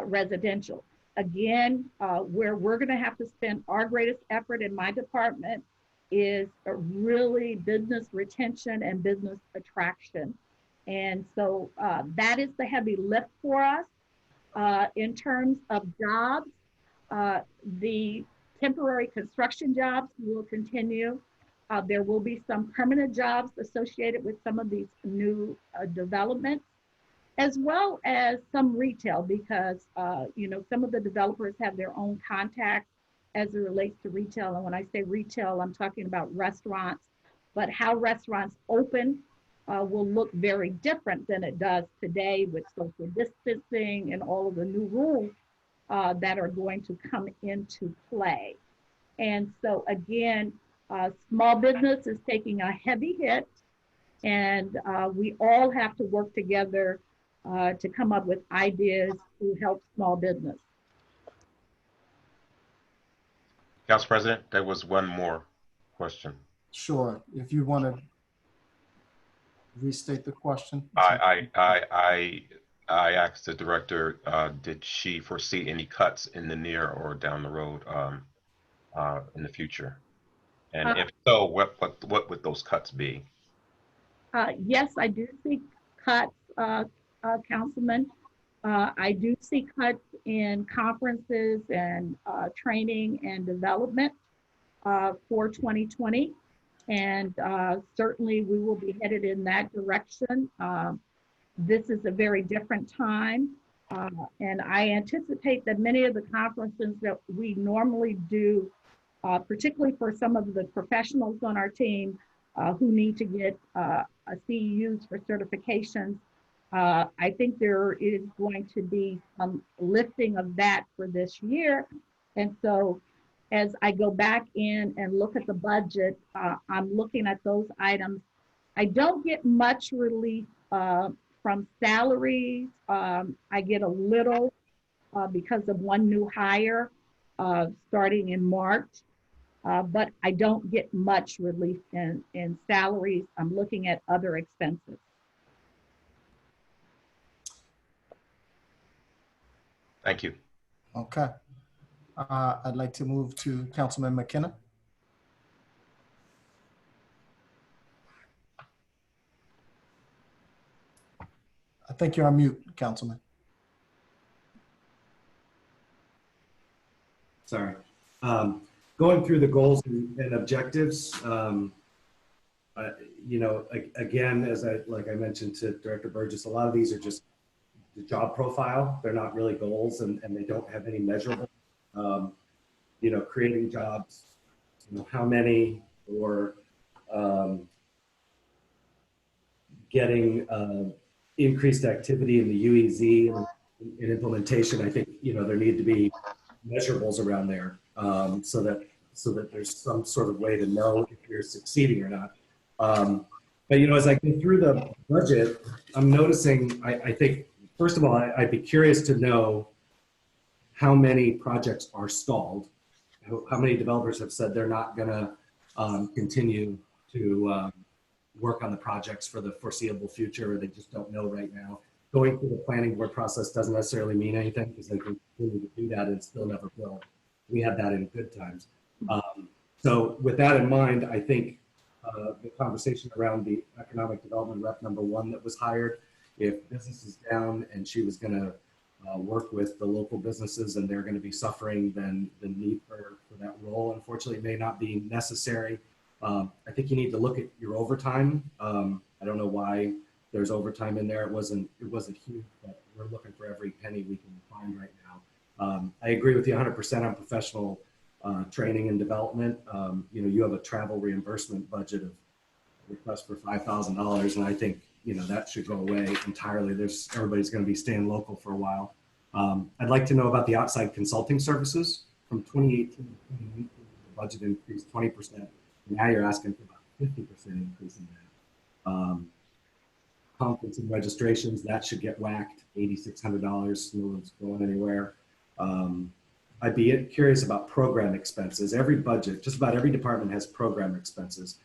residential. Again, where we're going to have to spend our greatest effort in my department is really business retention and business attraction. And so that is the heavy lift for us. In terms of jobs, the temporary construction jobs will continue. There will be some permanent jobs associated with some of these new developments, as well as some retail, because some of the developers have their own contacts as it relates to retail. And when I say retail, I'm talking about restaurants, but how restaurants open will look very different than it does today with social distancing and all of the new rules that are going to come into play. And so again, small business is taking a heavy hit, and we all have to work together to come up with ideas to help small business. Council President, there was one more question. Sure, if you want to restate the question. I asked the director, did she foresee any cuts in the near or down the road in the future? And if so, what would those cuts be? Yes, I do see cuts, Councilman. I do see cuts in conferences and training and development for 2020. And certainly we will be headed in that direction. This is a very different time. And I anticipate that many of the conferences that we normally do, particularly for some of the professionals on our team who need to get CEUs for certifications, I think there is going to be some lifting of that for this year. And so as I go back in and look at the budget, I'm looking at those items. I don't get much relief from salaries. I get a little because of one new hire starting in March, but I don't get much relief in salaries. I'm looking at other expenses. Thank you. Okay. I'd like to move to Councilman McKenna. I think you're on mute, Councilman. Sorry. Going through the goals and objectives, you know, again, as like I mentioned to Director Burgess, a lot of these are just the job profile. They're not really goals, and they don't have any measurable. You know, creating jobs, you know, how many, or getting increased activity in the UEZ and implementation. I think, you know, there need to be measurables around there so that there's some sort of way to know if you're succeeding or not. But, you know, as I go through the budget, I'm noticing, I think, first of all, I'd be curious to know how many projects are stalled, how many developers have said they're not going to continue to work on the projects for the foreseeable future, or they just don't know right now. Going through the planning board process doesn't necessarily mean anything because they can continue to do that and still never build. We had that in good times. So with that in mind, I think the conversation around the economic development rep #1 that was hired, if business is down and she was going to work with the local businesses and they're going to be suffering, then the need for that role, unfortunately, may not be necessary. I think you need to look at your overtime. I don't know why there's overtime in there. It wasn't huge, but we're looking for every penny we can find right now. I agree with you 100% on professional training and development. You know, you have a travel reimbursement budget of request for $5,000, and I think, you know, that should go away entirely. Everybody's going to be staying local for a while. I'd like to know about the outside consulting services. From 2018 to 2019, the budget increased 20%. Now you're asking for about 50% increase in that. Conference and registrations, that should get whacked, $8,600. No one's going anywhere. I'd be curious about program expenses. Every budget, just about every department has program expenses.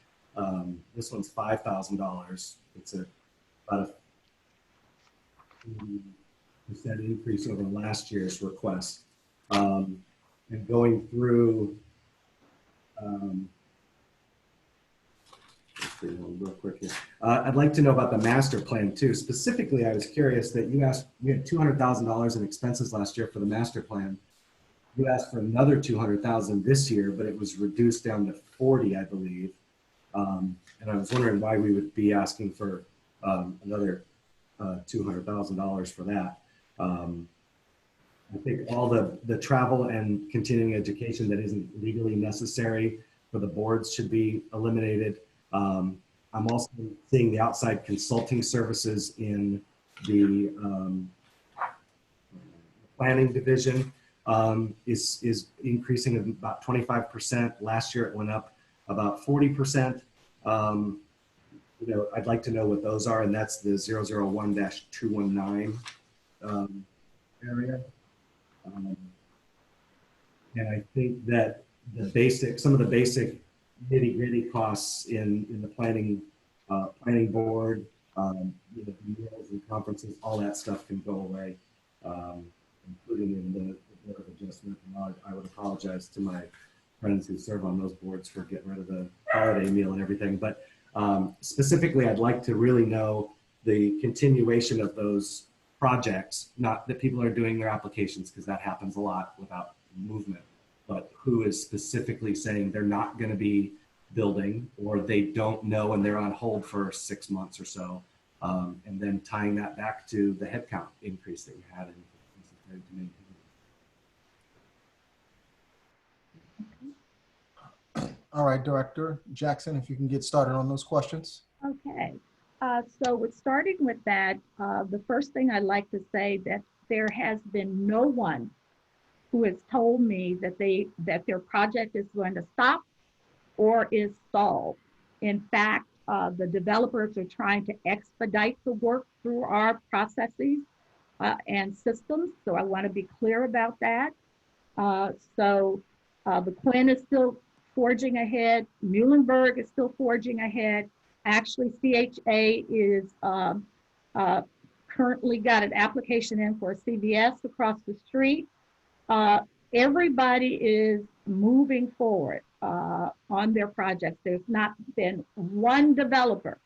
This one's $5,000. It's about a 50% increase over last year's request. And going through, real quick here. I'd like to know about the master plan too. Specifically, I was curious that you asked, we had $200,000 in expenses last year for the master plan. You asked for another $200,000 this year, but it was reduced down to 40, I believe. And I was wondering why we would be asking for another $200,000 for that. I think all the travel and continuing education that isn't legally necessary for the boards should be eliminated. I'm also seeing the outside consulting services in the planning division. is increasing about 25%. Last year it went up about 40%. I'd like to know what those are, and that's the 001-219 area. And I think that some of the basic nitty-gritty costs in the planning board, meals and conferences, all that stuff can go away, including in the board of adjustment. And I would apologize to my friends who serve on those boards for getting rid of the holiday meal and everything. But specifically, I'd like to really know the continuation of those projects, not that people are doing their applications, because that happens a lot without movement, but who is specifically saying they're not going to be building, or they don't know and they're on hold for 6 months or so, and then tying that back to the headcount increase that you had in All right, Director Jackson, if you can get started on those questions. Okay, so with starting with that, the first thing I'd like to say that there has been no one who has told me that their project is going to stop or is stalled. In fact, the developers are trying to expedite the work through our processes and systems. So I want to be clear about that. The Quinn is still forging ahead. Muhlenberg is still forging ahead. Actually, CHA is currently got an application in for a CVS across the street. Everybody is moving forward on their projects. There's not been one developer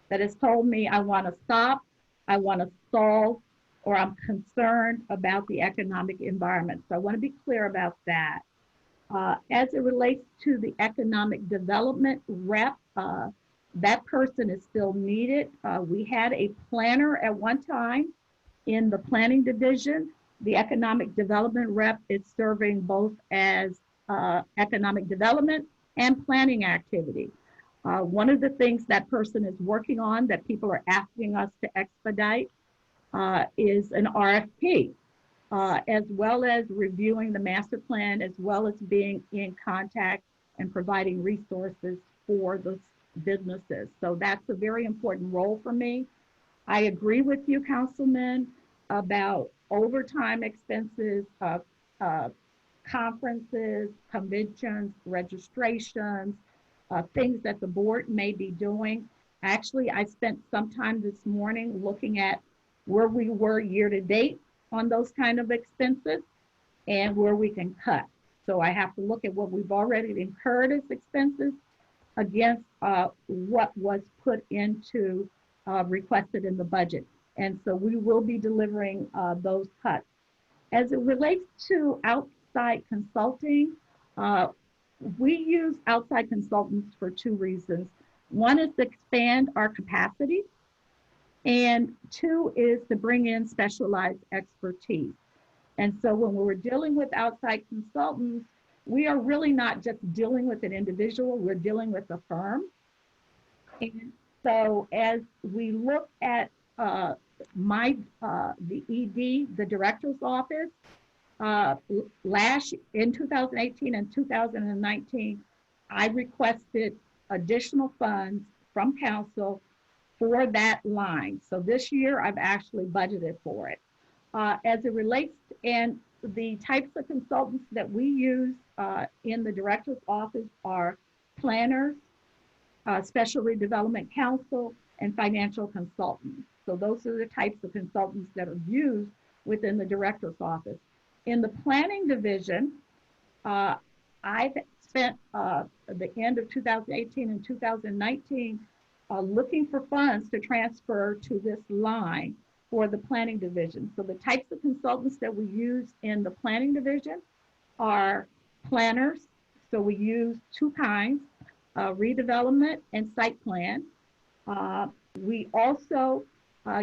that has told me I want to stop, I want to stall, or I'm concerned about the economic environment. So I want to be clear about that. As it relates to the economic development rep, that person is still needed. We had a planner at one time in the planning division. The economic development rep is serving both as economic development and planning activity. One of the things that person is working on that people are asking us to expedite is an RFP, as well as reviewing the master plan, as well as being in contact and providing resources for those businesses. So that's a very important role for me. I agree with you, Councilman, about overtime expenses, conferences, conventions, registrations, things that the board may be doing. Actually, I spent some time this morning looking at where we were year to date on those kind of expenses and where we can cut. So I have to look at what we've already incurred as expenses against what was put into requested in the budget. And so we will be delivering those cuts. As it relates to outside consulting, we use outside consultants for two reasons. One is to expand our capacity, and two is to bring in specialized expertise. And so when we're dealing with outside consultants, we are really not just dealing with an individual, we're dealing with a firm. And so as we look at the ED, the director's office, in 2018 and 2019, I requested additional funds from council for that line. So this year I've actually budgeted for it. As it relates, and the types of consultants that we use in the director's office are planners, special redevelopment counsel, and financial consultants. So those are the types of consultants that are used within the director's office. In the planning division, I've spent the end of 2018 and 2019 looking for funds to transfer to this line for the planning division. So the types of consultants that we use in the planning division are planners. So we use two kinds, redevelopment and site plan. We also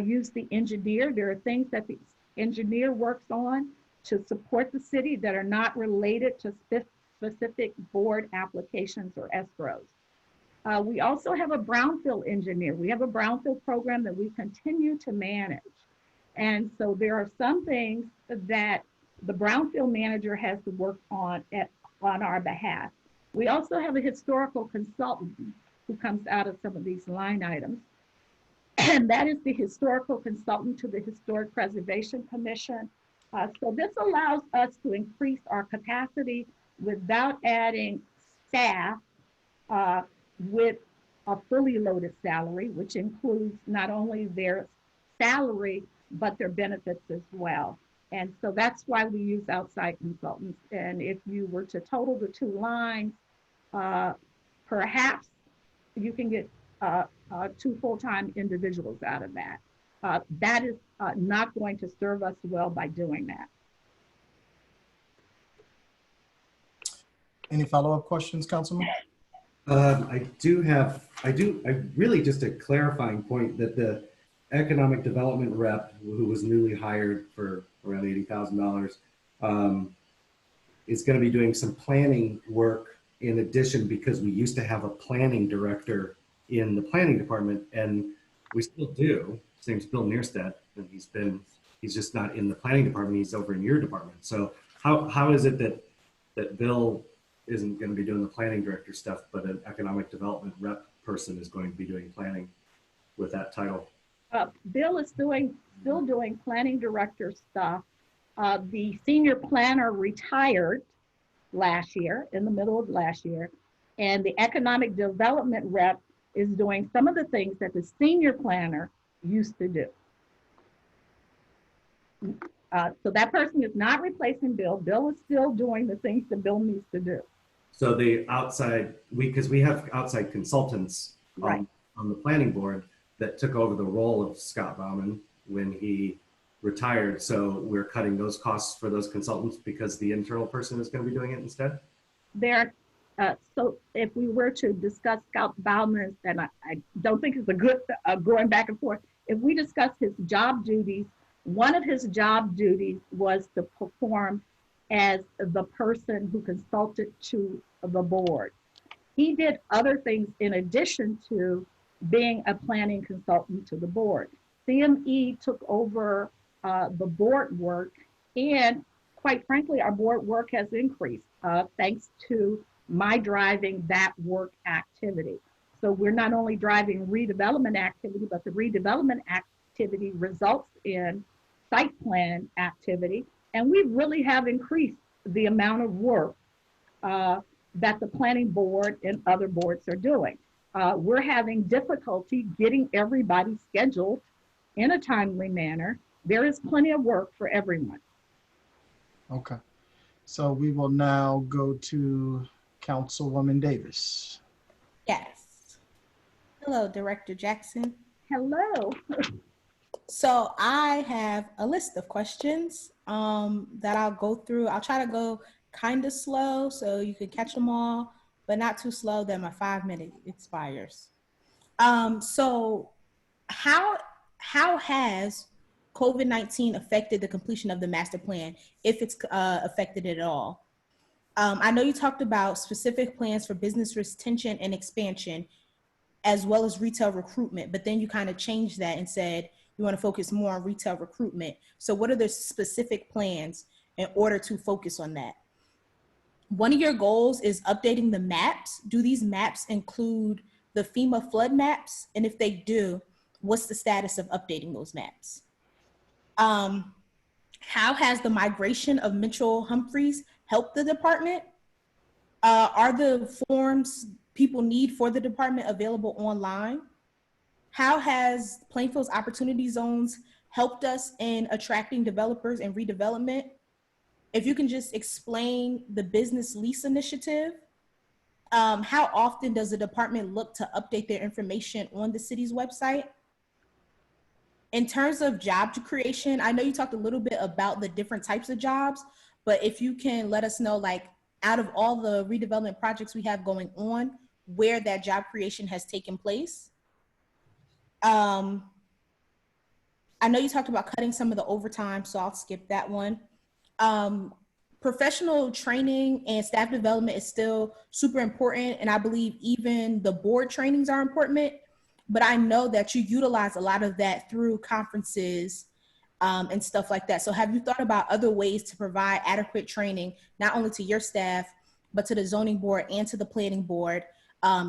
use the engineer. There are things that the engineer works on to support the city that are not related to specific board applications or escrows. We also have a brownfield engineer. We have a brownfield program that we continue to manage. And so there are some things that The brownfield manager has to work on our behalf. We also have a historical consultant who comes out of some of these line items. And that is the historical consultant to the Historic Preservation Commission. So this allows us to increase our capacity without adding staff with a fully loaded salary, which includes not only their salary, but their benefits as well. And so that's why we use outside consultants. And if you were to total the two lines, perhaps you can get two full-time individuals out of that. That is not going to serve us well by doing that. Any follow-up questions, Councilman? I really just a clarifying point that the economic development rep who was newly hired for around $80,000 is going to be doing some planning work in addition, because we used to have a planning director in the planning department, and we still do. His name's Bill Neerstedt, and he's just not in the planning department, he's over in your department. So how is it that Bill isn't going to be doing the planning director stuff, but an economic development rep person is going to be doing planning with that title? Bill is still doing planning director stuff. The senior planner retired last year, in the middle of last year, and the economic development rep is doing some of the things that the senior planner used to do. So that person is not replacing Bill. Bill is still doing the things that Bill needs to do. So the outside, because we have outside consultants on the planning board that took over the role of Scott Bauman when he retired. So we're cutting those costs for those consultants because the internal person is going to be doing it instead? So if we were to discuss Scott Bauman, and I don't think it's a good going back and forth, if we discuss his job duties, one of his job duties was to perform as the person who consulted to the board. He did other things in addition to being a planning consultant to the board. CME took over the board work, and quite frankly, our board work has increased thanks to my driving that work activity. So we're not only driving redevelopment activity, but the redevelopment activity results in site plan activity. And we really have increased the amount of work that the planning board and other boards are doing. We're having difficulty getting everybody scheduled in a timely manner. There is plenty of work for everyone. Okay. So we will now go to Councilwoman Davis. Yes. Hello, Director Jackson. Hello. So I have a list of questions that I'll go through. I'll try to go kind of slow so you can catch them all, but not too slow that my 5-minute expires. So how has COVID-19 affected the completion of the master plan, if it's affected it at all? I know you talked about specific plans for business retention and expansion, as well as retail recruitment, but then you kind of changed that and said you want to focus more on retail recruitment. So what are the specific plans in order to focus on that? One of your goals is updating the maps. Do these maps include the FEMA flood maps? And if they do, what's the status of updating those maps? How has the migration of Mitchell Humphreys helped the department? Are the forms people need for the department available online? How has Plainfield's opportunity zones helped us in attracting developers and redevelopment? If you can just explain the business lease initiative. How often does the department look to update their information on the city's website? In terms of job creation, I know you talked a little bit about the different types of jobs, but if you can let us know, like, out of all the redevelopment projects we have going on, where that job creation has taken place. I know you talked about cutting some of the overtime, so I'll skip that one. Professional training and staff development is still super important, and I believe even the board trainings are important, but I know that you utilize a lot of that through conferences and stuff like that. So have you thought about other ways to provide adequate training, not only to your staff, but to the zoning board and to the planning board,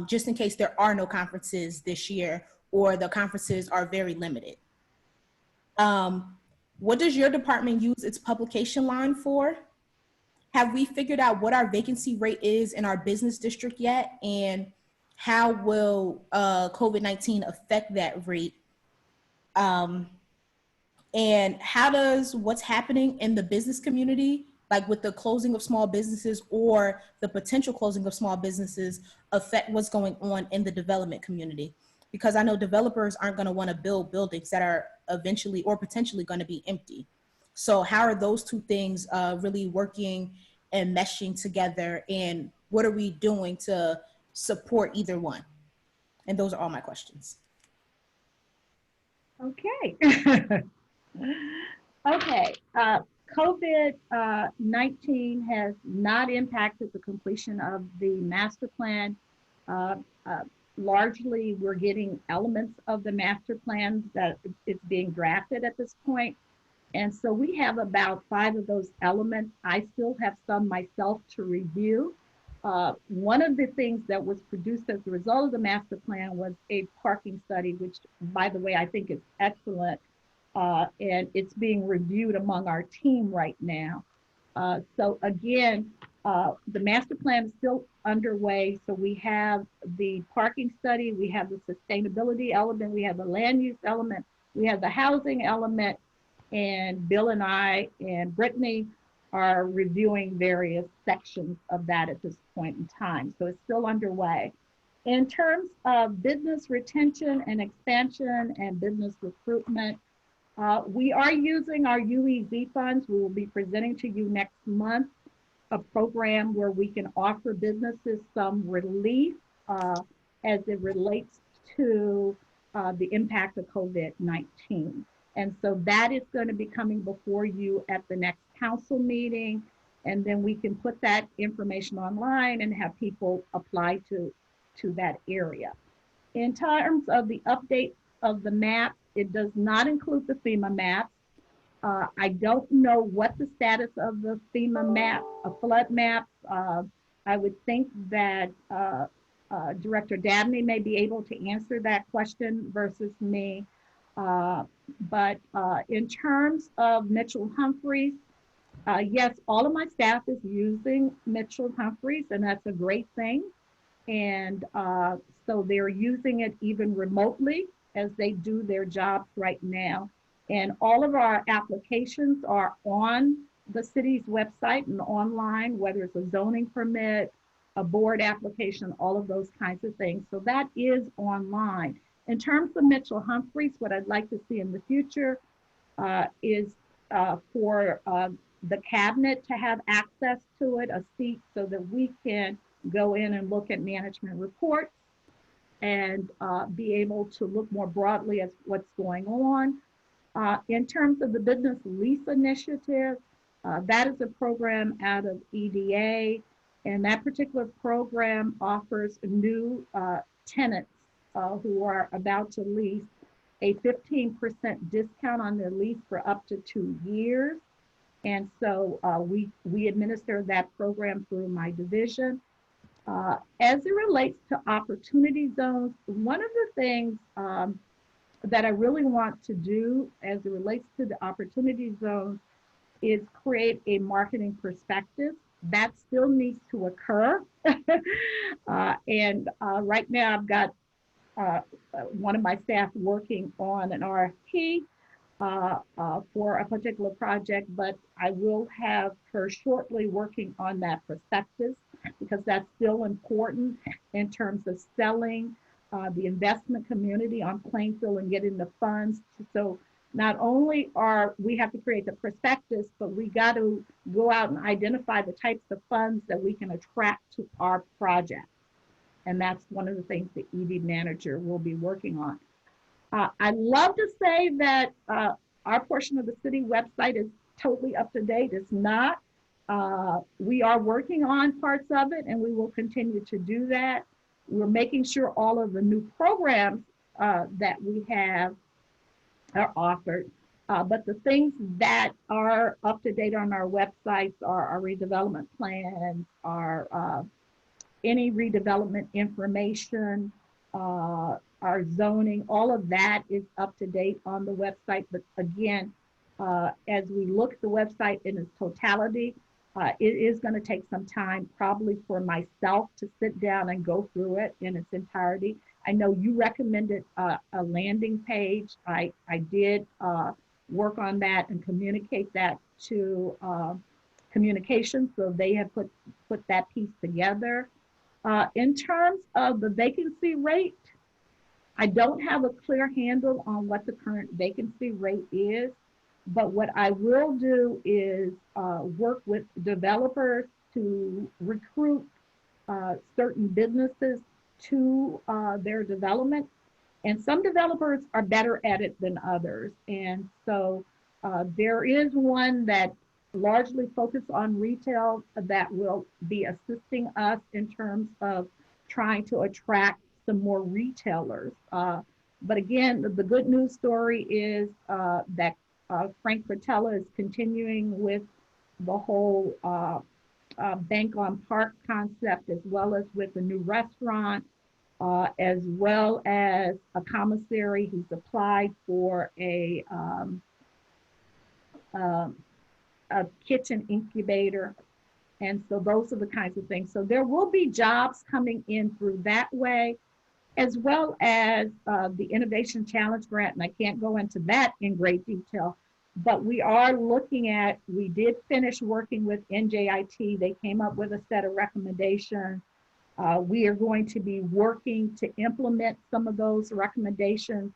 just in case there are no conferences this year or the conferences are very limited? What does your department use its publication line for? Have we figured out what our vacancy rate is in our business district yet? And how will COVID-19 affect that rate? And how does what's happening in the business community, like with the closing of small businesses or the potential closing of small businesses, affect what's going on in the development community? Because I know developers aren't going to want to build buildings that are eventually or potentially going to be empty. So how are those two things really working and meshing together? And what are we doing to support either one? And those are all my questions. Okay. Okay. COVID-19 has not impacted the completion of the master plan. Largely, we're getting elements of the master plan that is being drafted at this point. And so we have about 5 of those elements. I still have some myself to review. One of the things that was produced as a result of the master plan was a parking study, which, by the way, I think is excellent. And it's being reviewed among our team right now. So again, the master plan is still underway. So we have the parking study, we have the sustainability element, we have the land use element, we have the housing element, and Bill and I and Brittany are reviewing various sections of that at this point in time. So it's still underway. In terms of business retention and expansion and business recruitment, we are using our UEZ funds. We will be presenting to you next month a program where we can offer businesses some relief as it relates to the impact of COVID-19. And so that is going to be coming before you at the next council meeting. And then we can put that information online and have people apply to that area. In terms of the update of the map, it does not include the FEMA maps. I don't know what the status of the FEMA map, flood maps. I would think that Director Dabney may be able to answer that question versus me. But in terms of Mitchell Humphreys, yes, all of my staff is using Mitchell Humphreys, and that's a great thing. And so they're using it even remotely as they do their jobs right now. And all of our applications are on the city's website and online, whether it's a zoning permit, a board application, all of those kinds of things. So that is online. In terms of Mitchell Humphreys, what I'd like to see in the future is for the cabinet to have access to it, a seat, so that we can go in and look at management reports and be able to look more broadly at what's going on. In terms of the Business Lease Initiative, that is a program out of EDA, and that particular program offers new tenants who are about to lease a 15% discount on their lease for up to 2 years. And so we administer that program through my division. As it relates to opportunity zones, one of the things that I really want to do as it relates to the opportunity zones is create a marketing perspective. That still needs to occur. And right now I've got one of my staff working on an RFP for a particular project, but I will have her shortly working on that prospectus, because that's still important in terms of selling the investment community on Plainfield and getting the funds. So not only are we have to create the prospectus, but we got to go out and identify the types of funds that we can attract to our project. And that's one of the things the ED manager will be working on. I love to say that our portion of the city website is totally up to date. It's not. We are working on parts of it, and we will continue to do that. We're making sure all of the new programs that we have are offered. But the things that are up to date on our websites are our redevelopment plans, any redevelopment information, our zoning, all of that is up to date on the website. But again, as we look at the website in its totality, it is going to take some time probably for myself to sit down and go through it in its entirety. I know you recommended a landing page. I did work on that and communicate that to communications, so they have put that piece together. In terms of the vacancy rate, I don't have a clear handle on what the current vacancy rate is, but what I will do is work with developers to recruit certain businesses to their development. And some developers are better at it than others. And so there is one that largely focuses on retail that will be assisting us in terms of trying to attract some more retailers. But again, the good news story is that Frank Fratella is continuing with the whole Bank on Park concept, as well as with the new restaurant, as well as a commissary. He's applied for a kitchen incubator. And so those are the kinds of things. So there will be jobs coming in through that way, as well as the Innovation Challenge Grant. And I can't go into that in great detail, but we are looking at, we did finish working with NJIT. They came up with a set of recommendations. We are going to be working to implement some of those recommendations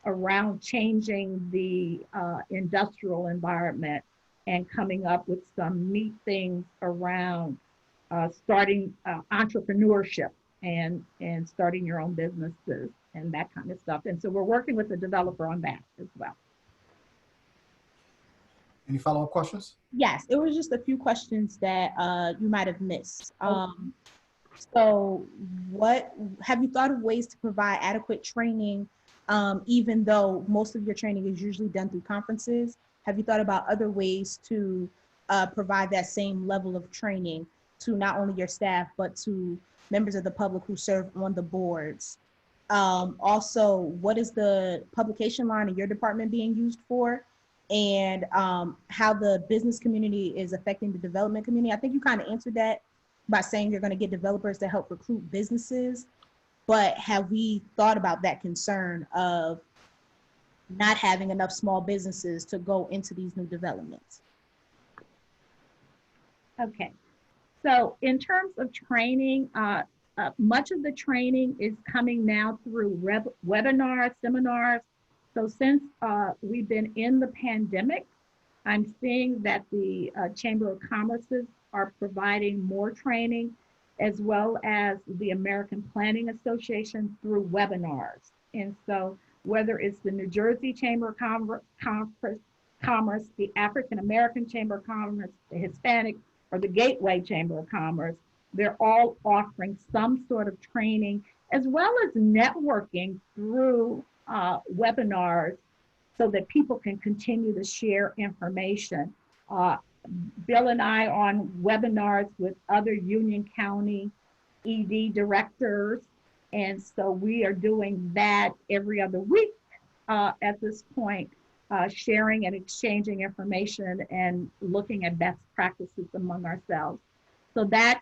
around changing the industrial environment and coming up with some neat things around starting entrepreneurship and starting your own businesses and that kind of stuff. And so we're working with the developer on that as well. Any follow-up questions? Yes, it was just a few questions that you might have missed. So what have you thought of ways to provide adequate training, even though most of your training is usually done through conferences? Have you thought about other ways to provide that same level of training to not only your staff, but to members of the public who serve on the boards? Also, what is the publication line in your department being used for? And how the business community is affecting the development community? I think you kind of answered that by saying you're going to get developers to help recruit businesses, but have we thought about that concern of not having enough small businesses to go into these new developments? Okay, so in terms of training, much of the training is coming now through webinars, seminars. So since we've been in the pandemic, I'm seeing that the Chamber of Commerce's are providing more training, as well as the American Planning Association through webinars. And so whether it's the New Jersey Chamber of Commerce, the African American Chamber of Commerce, the Hispanic, or the Gateway Chamber of Commerce, they're all offering some sort of training, as well as networking through webinars so that people can continue to share information. Bill and I on webinars with other Union County ED directors. And so we are doing that every other week at this point, sharing and exchanging information and looking at best practices among ourselves. So that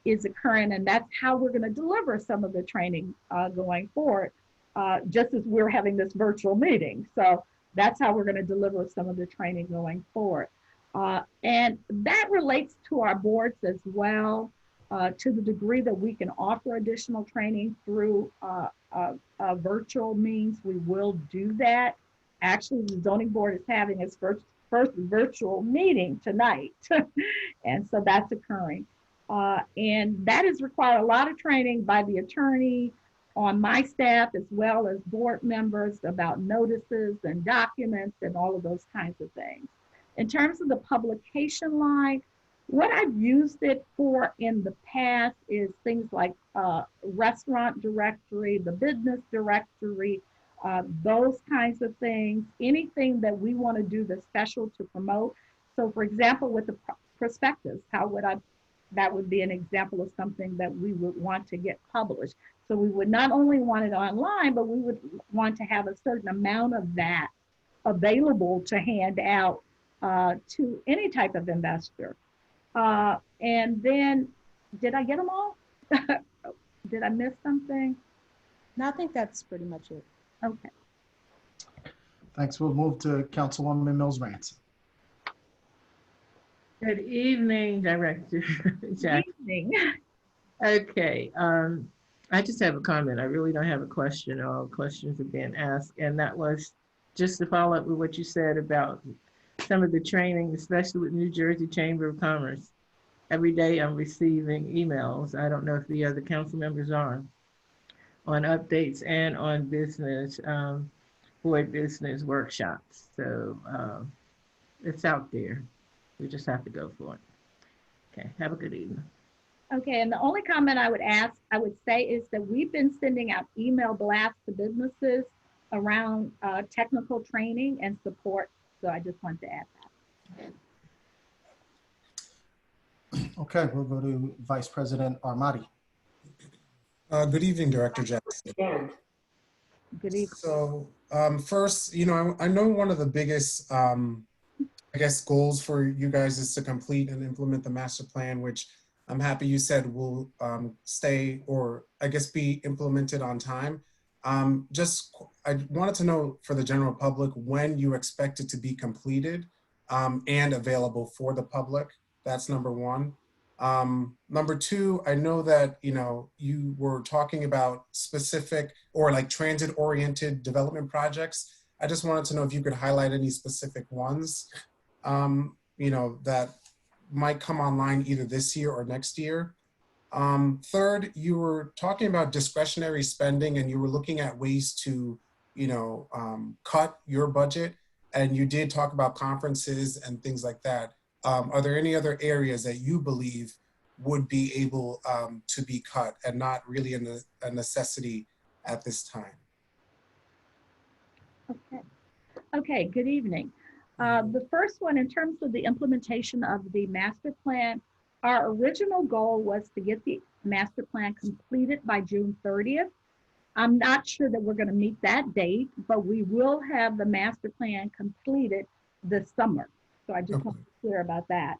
is occurring, and that's how we're going to deliver some of the training going forward, just as we're having this virtual meeting. So that's how we're going to deliver some of the training going forward. And that relates to our boards as well, to the degree that we can offer additional training through virtual means, we will do that. Actually, the zoning board is having its first virtual meeting tonight. And so that's occurring. And that has required a lot of training by the attorney on my staff, as well as board members, about notices and documents and all of those kinds of things. In terms of the publication line, what I've used it for in the past is things like restaurant directory, the business directory, those kinds of things, anything that we want to do that's special to promote. So for example, with the prospectus, that would be an example of something that we would want to get published. So we would not only want it online, but we would want to have a certain amount of that available to hand out to any type of investor. And then, did I get them all? Did I miss something? No, I think that's pretty much it. Okay. Thanks. We'll move to Councilwoman Mills Rance. Good evening, Director Jack. Good evening. Okay, I just have a comment. I really don't have a question. All questions are being asked, and that was just to follow up with what you said about some of the training, especially with New Jersey Chamber of Commerce. Every day I'm receiving emails. I don't know if the other council members are on updates and on business, board business workshops. So it's out there. We just have to go for it. Okay, have a good evening. Okay, and the only comment I would say is that we've been sending out email blasts to businesses around technical training and support. So I just want to add that. Okay, we'll go to Vice President Armati. Good evening, Director Jackson. Good evening. So first, I know one of the biggest, I guess, goals for you guys is to complete and implement the master plan, which I'm happy you said will stay, or I guess be implemented on time. I wanted to know for the general public when you expect it to be completed and available for the public. That's number one. Number two, I know that, you were talking about specific or like transit-oriented development projects. I just wanted to know if you could highlight any specific ones, that might come online either this year or next year. Third, you were talking about discretionary spending and you were looking at ways to, cut your budget, and you did talk about conferences and things like that. Are there any other areas that you believe would be able to be cut and not really a necessity at this time? Okay, good evening. The first one, in terms of the implementation of the master plan, our original goal was to get the master plan completed by June 30th. I'm not sure that we're going to meet that date, but we will have the master plan completed this summer. So I just want to be clear about that.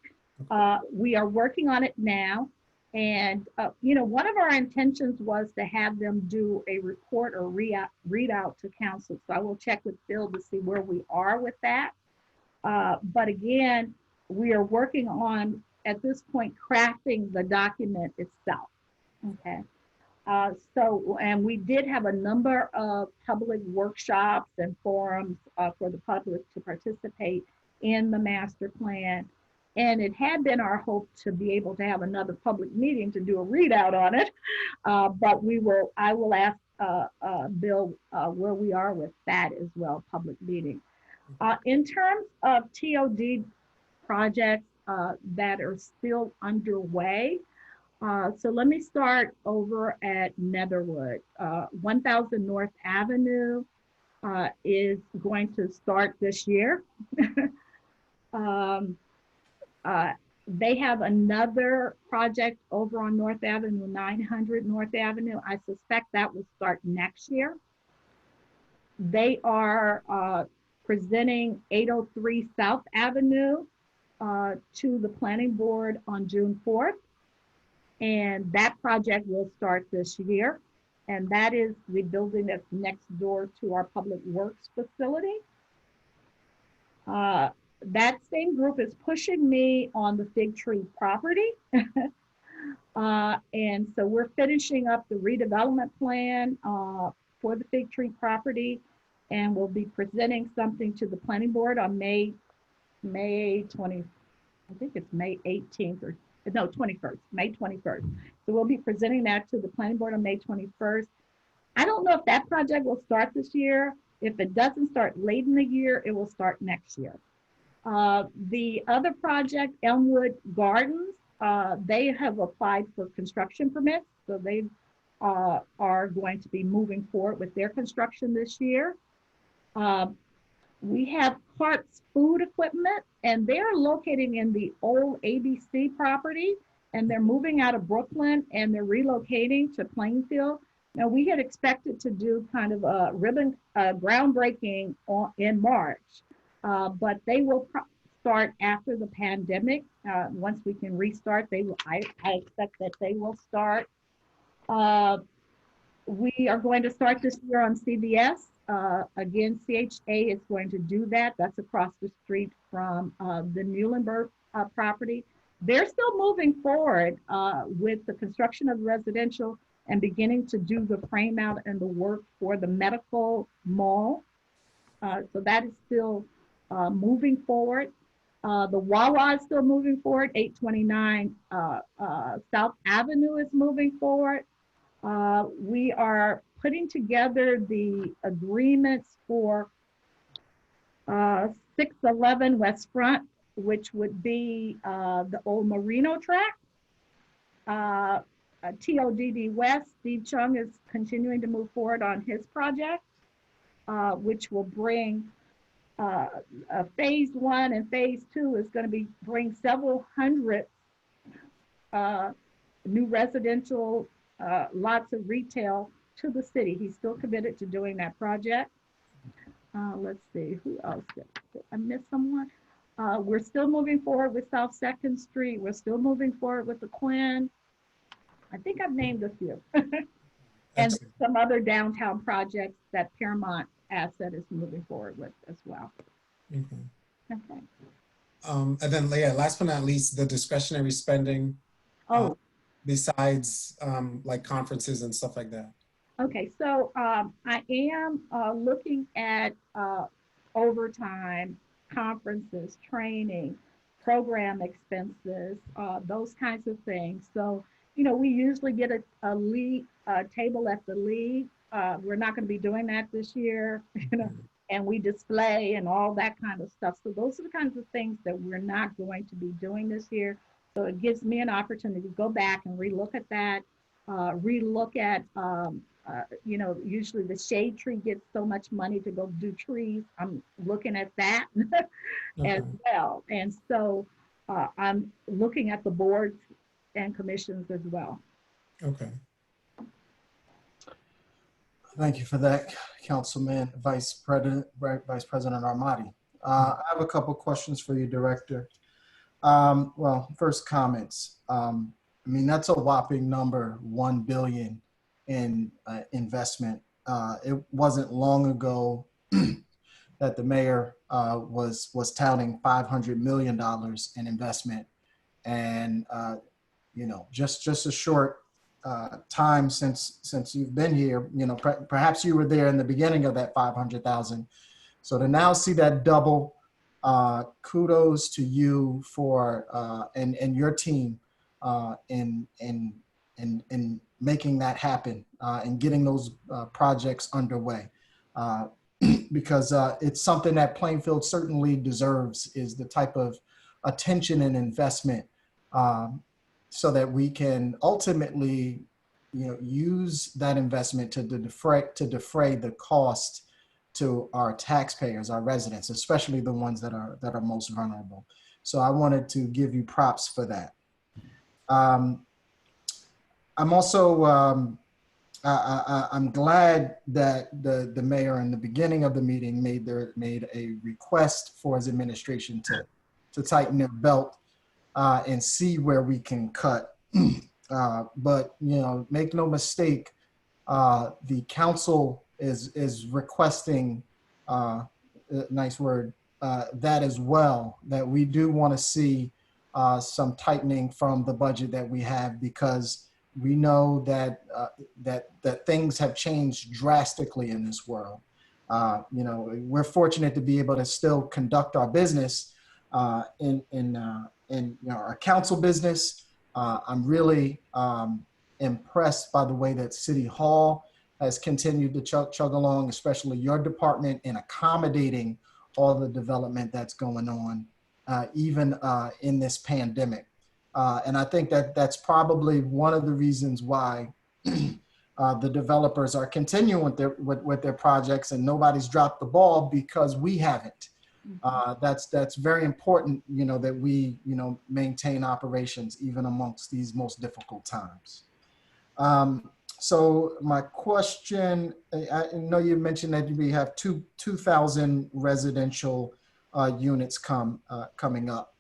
We are working on it now. And, one of our intentions was to have them do a report or readout to council. So I will check with Phil to see where we are with that. But again, we are working on, at this point, crafting the document itself. Okay. And we did have a number of public workshops and forums for the public to participate in the master plan. And it had been our hope to be able to have another public meeting to do a readout on it. But I will ask Bill where we are with that as well, public meeting. In terms of TOD projects that are still underway, so let me start over at Netherwood. 1000 North Avenue is going to start this year. They have another project over on North Avenue, 900 North Avenue. I suspect that will start next year. They are presenting 803 South Avenue to the planning board on June 4th. And that project will start this year. And that is the building that's next door to our public works facility. That same group is pushing me on the Fig Tree property. And so we're finishing up the redevelopment plan for the Fig Tree property. And we'll be presenting something to the planning board on May 20, I think it's May 18th or no, 21st, May 21st. So we'll be presenting that to the planning board on May 21st. I don't know if that project will start this year. If it doesn't start late in the year, it will start next year. The other project, Elmwood Gardens, they have applied for construction permits. So they've are going to be moving forward with their construction this year. We have Hart's Food Equipment, and they're located in the old ABC property, and they're moving out of Brooklyn and they're relocating to Plainfield. Now, we had expected to do kind of a groundbreaking in March, but they will start after the pandemic. Once we can restart, I expect that they will start. We are going to start this year on CVS. Again, CHA is going to do that. That's across the street from the Muhlenberg property. They're still moving forward with the construction of residential and beginning to do the frame out and the work for the medical mall. So that is still moving forward. The Wawa is still moving forward. 829 South Avenue is moving forward. We are putting together the agreements for 611 West Front, which would be the old Marino track. TODD West, Steve Chung is continuing to move forward on his project, which will bring phase 1 and phase 2 is going to bring several hundred new residential lots of retail to the city. He's still committed to doing that project. Let's see, who else? Did I miss someone? We're still moving forward with South 2nd Street. We're still moving forward with the Quinn. I think I've named a few. And some other downtown projects that Paramount Asset is moving forward with as well. Okay. Okay. And then, yeah, last but not least, the discretionary spending. Besides like conferences and stuff like that. Okay, so I am looking at overtime, conferences, training, program expenses, those kinds of things. So, you know, we usually get a league table at the league. We're not going to be doing that this year, you know, and we display and all that kind of stuff. So those are the kinds of things that we're not going to be doing this year. So it gives me an opportunity to go back and relook at that, relook at, you know, usually the shade tree gets so much money to go do trees. I'm looking at that as well. And so I'm looking at the boards and commissions as well. Okay. Thank you for that, Councilman Vice President Armati. I have a couple questions for you, Director. Well, first comments. I mean, that's a whopping number, 1 billion in investment. It wasn't long ago that the mayor was touting $500 million in investment, and you know, just a short time since you've been here. You know, perhaps you were there in the beginning of that 500,000. So to now see that double. Kudos to you for and your team in making that happen and getting those projects underway, because it's something that Plainfield certainly deserves, is the type of attention and investment so that we can ultimately, you know, use that investment to defray the cost to our taxpayers, our residents, especially the ones that are most vulnerable. So I wanted to give you props for that. I'm also I'm glad that the mayor in the beginning of the meeting made a request for his administration to tighten their belt and see where we can cut. But you know, make no mistake, the council is requesting, nice word, that as well, that we do want to see some tightening from the budget that we have, because we know that that things have changed drastically in this world. You know, we're fortunate to be able to still conduct our business in you know, our council business. I'm really impressed by the way that City Hall has continued to chug along, especially your department, in accommodating all the development that's going on, even in this pandemic. And I think that that's probably one of the reasons why the developers are continuing with their projects and nobody's dropped the ball because we haven't. That's very important, that we, maintain operations even amongst these most difficult times. So my question, I know you mentioned that we have 2,000 residential units coming up.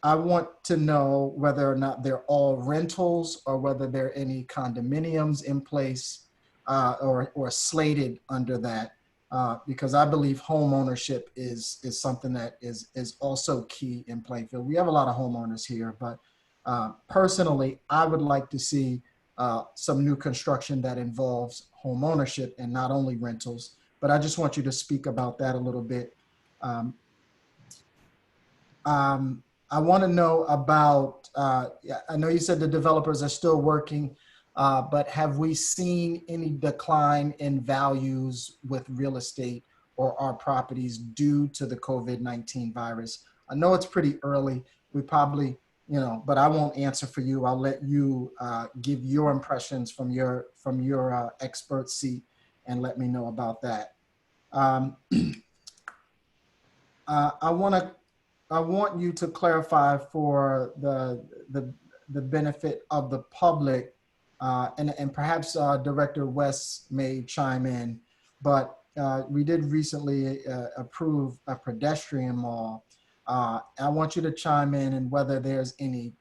I want to know whether or not they're all rentals or whether there are any condominiums in place or slated under that, because I believe home ownership is something that is also key in Plainfield. We have a lot of homeowners here, but personally, I would like to see some new construction that involves home ownership and not only rentals. But I just want you to speak about that a little bit. I want to know about, I know you said the developers are still working, but have we seen any decline in values with real estate or our properties due to the COVID-19 virus? I know it's pretty early. We probably, but I won't answer for you. I'll let you give your impressions from your expert seat and let me know about that. I want you to clarify for the benefit of the public, and perhaps Director West may chime in, but we did recently approve a pedestrian mall. I want you to chime in and whether there's any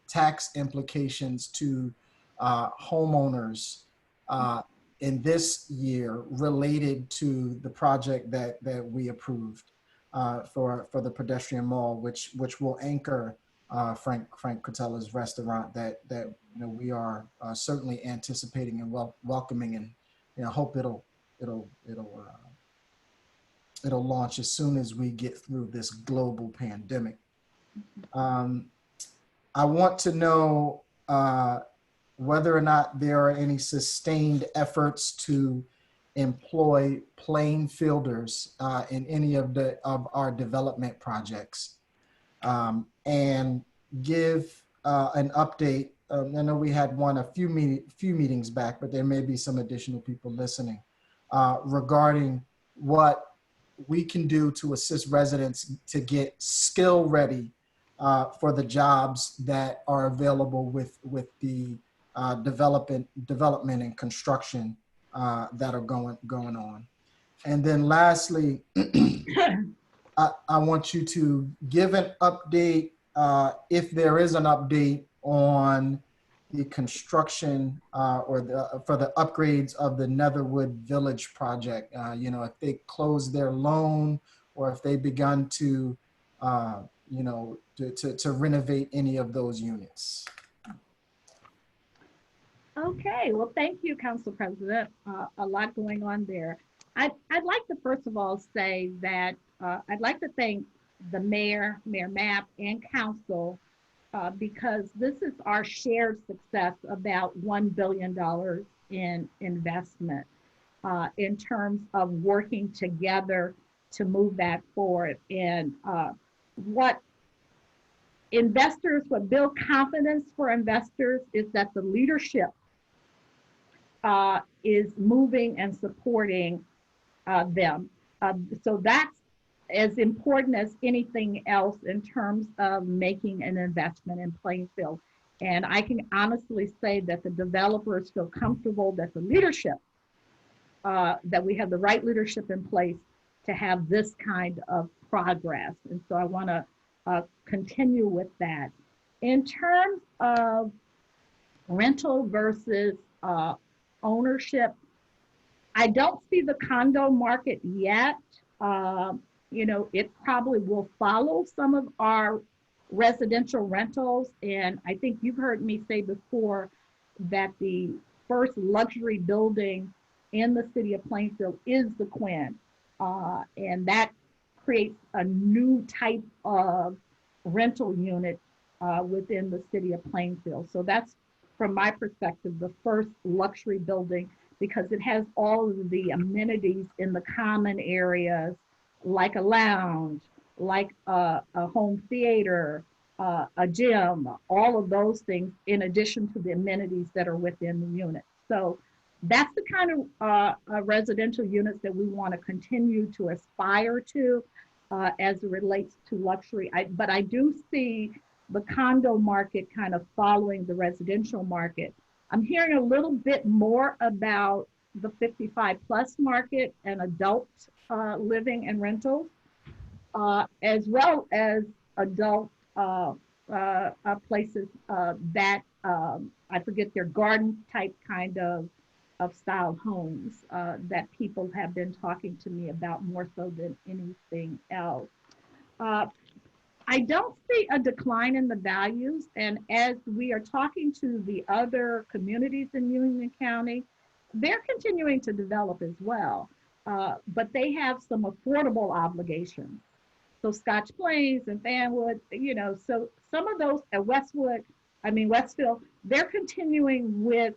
tax implications to homeowners in this year related to the project that we approved. For the pedestrian mall, which will anchor Frank Cotella's restaurant that we are certainly anticipating and welcoming, and hope it'll launch as soon as we get through this global pandemic. I want to know whether or not there are any sustained efforts to employ Plainfielders in any of our development projects, and give an update. I know we had one a few meetings back, but there may be some additional people listening regarding what we can do to assist residents to get skill ready for the jobs that are available with the development and construction that are going on. And then lastly, I want you to give an update, if there is an update, on the construction for the upgrades of the Netherwood Village project. If they closed their loan or if they begun to renovate any of those units. Okay, well, thank you, Council President. A lot going on there. I'd like to first of all say that I'd like to thank the Mayor Mapp, and Council because this is our shared success, about $1 billion in investment in terms of working together to move that forward. And what build confidence for investors is that the leadership is moving and supporting them. So that's as important as anything else in terms of making an investment in Plainfield. And I can honestly say that the developers feel comfortable that the leadership, that we have the right leadership in place to have this kind of progress. And so I want to continue with that. In terms of rental versus ownership, I don't see the condo market yet. It probably will follow some of our residential rentals. And I think you've heard me say before that the first luxury building in the city of Plainfield is the Quinn. And that creates a new type of rental unit within the city of Plainfield. So that's, from my perspective, the first luxury building, because it has all of the amenities in the common areas, like a lounge, like a home theater, a gym, all of those things, in addition to the amenities that are within the unit. So that's the kind of residential units that we want to continue to aspire to as it relates to luxury. But I do see the condo market kind of following the residential market. I'm hearing a little bit more about the 55 plus market and adult living and rentals, as well as adult places that I forget, their garden type kind of style homes that people have been talking to me about more so than anything else. I don't see a decline in the values, and as we are talking to the other communities in Union County, they're continuing to develop as well, but they have some affordable obligations. So Scotch Plains and Fanwood, you know, so some of those at Westfield, they're continuing with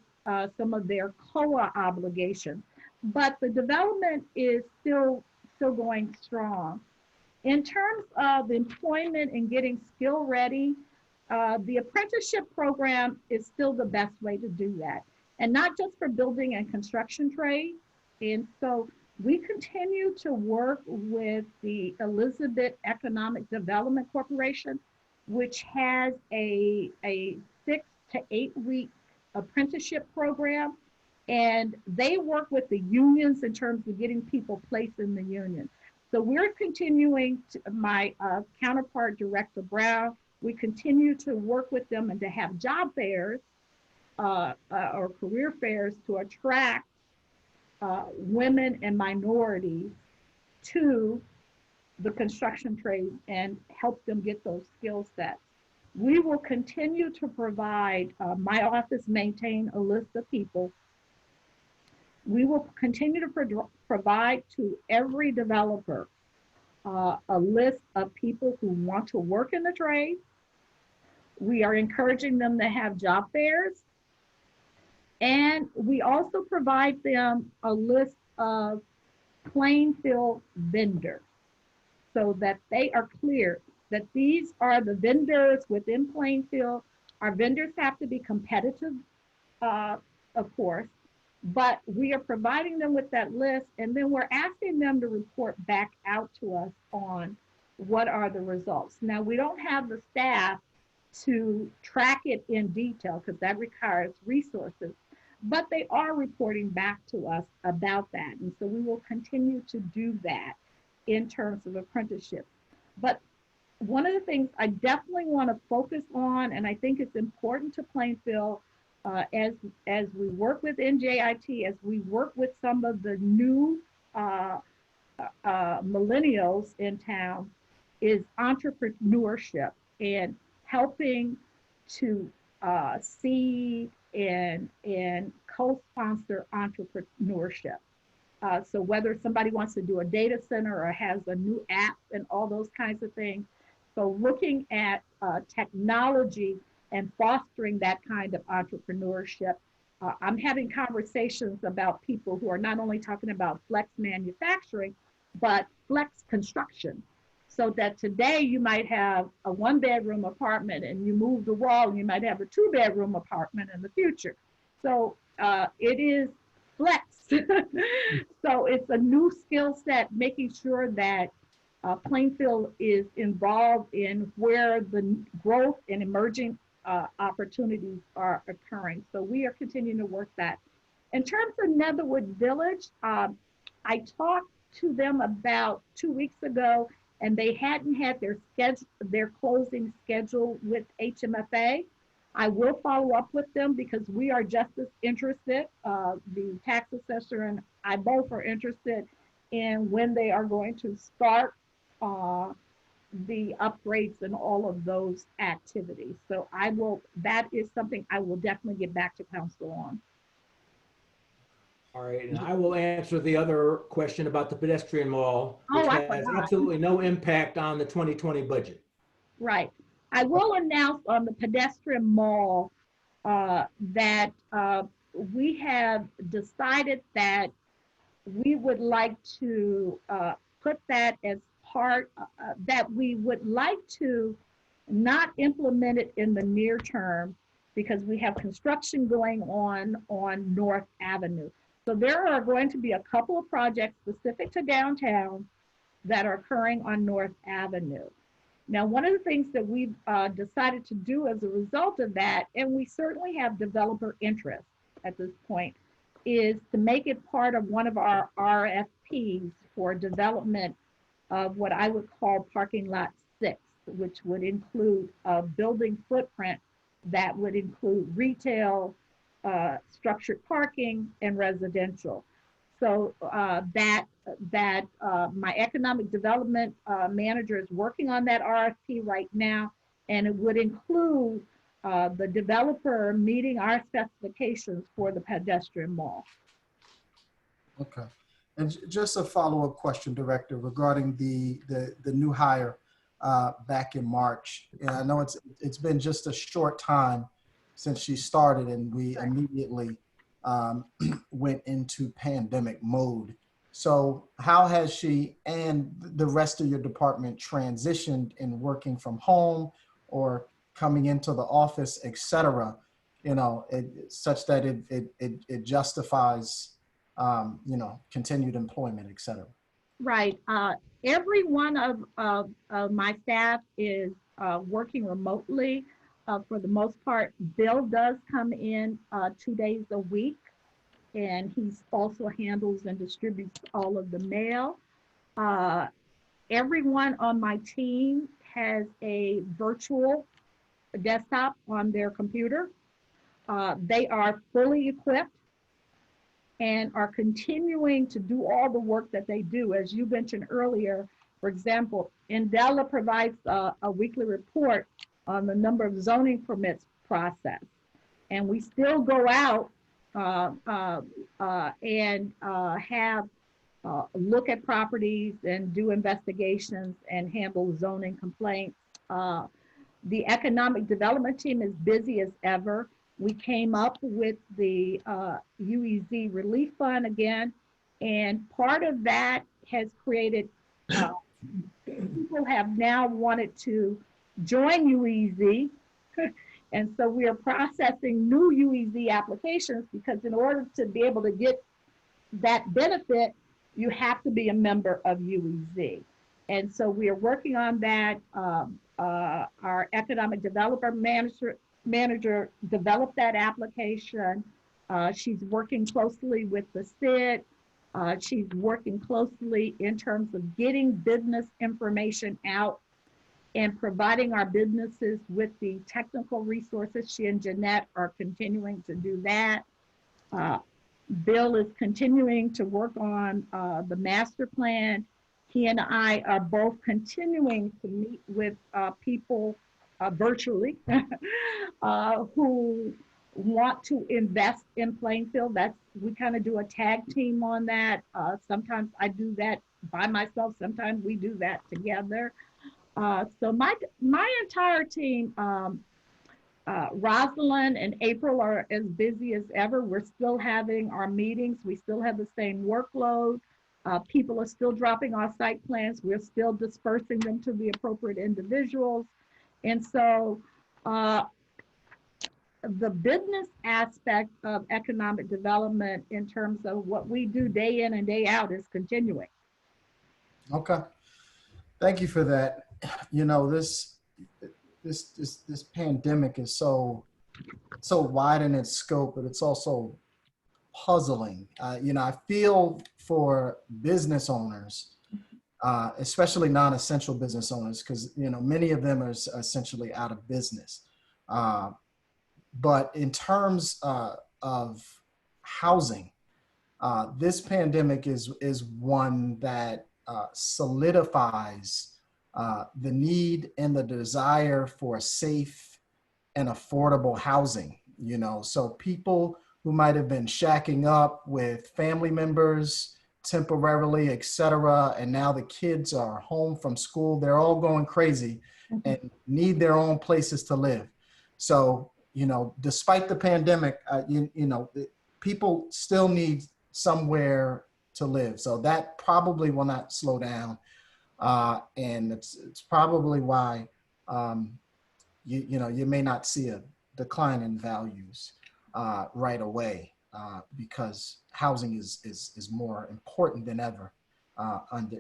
some of their COA obligations, but the development is still going strong. In terms of employment and getting skill ready, the apprenticeship program is still the best way to do that. And not just for building and construction trade. And so we continue to work with the Elizabeth Economic Development Corporation, which has a 6 to 8 week apprenticeship program. And they work with the unions in terms of getting people placed in the union. So we're continuing to, my counterpart, Director Brown, we continue to work with them and to have job fairs or career fairs to attract women and minorities to the construction trade and help them get those skill sets. We will continue to provide, my office maintain a list of people. We will continue to provide to every developer a list of people who want to work in the trade. We are encouraging them to have job fairs. And we also provide them a list of Plainfield vendors so that they are clear that these are the vendors within Plainfield. Our vendors have to be competitive, of course, but we are providing them with that list, and then we're asking them to report back out to us on what are the results. Now, we don't have the staff to track it in detail because that requires resources, but they are reporting back to us about that. And so we will continue to do that in terms of apprenticeship. But one of the things I definitely want to focus on, and I think it's important to Plainfield, as we work with NJIT, as we work with some of the new millennials in town, is entrepreneurship and helping to seed and co-sponsor entrepreneurship. So whether somebody wants to do a data center or has a new app and all those kinds of things. So looking at technology and fostering that kind of entrepreneurship. I'm having conversations about people who are not only talking about flex manufacturing, but flex construction. So that today you might have a 1-bedroom apartment and you move the wall and you might have a 2-bedroom apartment in the future. So it is flex. So it's a new skill set, making sure that Plainfield is involved in where the growth and emerging opportunities are occurring. So we are continuing to work that. In terms of Netherwood Village, I talked to them about 2 weeks ago, and they hadn't had their closing schedule with HMFA. I will follow up with them because we are just as interested. The tax assessor and I both are interested in when they are going to start the upgrades and all of those activities. So that is something I will definitely get back to council on. All right, and I will answer the other question about the pedestrian mall, which has absolutely no impact on the 2020 budget. Right. I will announce on the pedestrian mall that we have decided that we would like to put that as part, that we would like to not implemented in the near term because we have construction going on North Avenue. So there are going to be a couple of projects specific to downtown that are occurring on North Avenue. Now, one of the things that we've decided to do as a result of that, and we certainly have developer interest at this point, is to make it part of one of our RFPs for development of what I would call parking lot 6, which would include a building footprint that would include retail, structured parking, and residential. So my economic development manager is working on that RFP right now, and it would include the developer meeting our specifications for the pedestrian mall. Okay. And just a follow-up question, Director, regarding the new hire back in March. And I know it's been just a short time since she started, and we immediately went into pandemic mode. So how has she and the rest of your department transitioned in working from home or coming into the office, et cetera, you know, such that it justifies, you know, continued employment, et cetera? Right. Every one of my staff is working remotely. For the most part, Bill does come in 2 days a week, and he also handles and distributes all of the mail. Everyone on my team has a virtual desktop on their computer. They are fully equipped and are continuing to do all the work that they do. As you mentioned earlier, for example, Indela provides a weekly report on the number of zoning permits processed. And we still go out and have look at properties and do investigations and handle zoning complaints. The economic development team is busy as ever. We came up with the UEZ relief fund again, and part of that has created, people have now wanted to join UEZ. And so we are processing new UEZ applications, because in order to be able to get that benefit, you have to be a member of UEZ. And so we are working on that. Our economic developer manager developed that application. She's working closely with the SID. She's working closely in terms of getting business information out and providing our businesses with the technical resources. She and Jeanette are continuing to do that. Bill is continuing to work on the master plan. He and I are both continuing to meet with people virtually who want to invest in Plainfield. We kind of do a tag team on that. Sometimes I do that by myself. Sometimes we do that together. So my entire team, Rosalind and April, are as busy as ever. We're still having our meetings. We still have the same workload. People are still dropping our site plans. We're still dispersing them to the appropriate individuals. And so the business aspect of economic development in terms of what we do day in and day out is continuing. Okay. Thank you for that. You know, this pandemic is so wide in its scope, but it's also puzzling. You know, I feel for business owners, especially non-essential business owners, because, you know, many of them are essentially out of business. But in terms of housing, this pandemic is one that solidifies the need and the desire for safe and affordable housing. You know, so people who might have been shacking up with family members temporarily, et cetera, and now the kids are home from school, they're all going crazy and need their own places to live. So, you know, despite the pandemic, you know, people still need somewhere to live. So that probably will not slow down. And it's probably why you may not see a decline in values right away because housing is more important than ever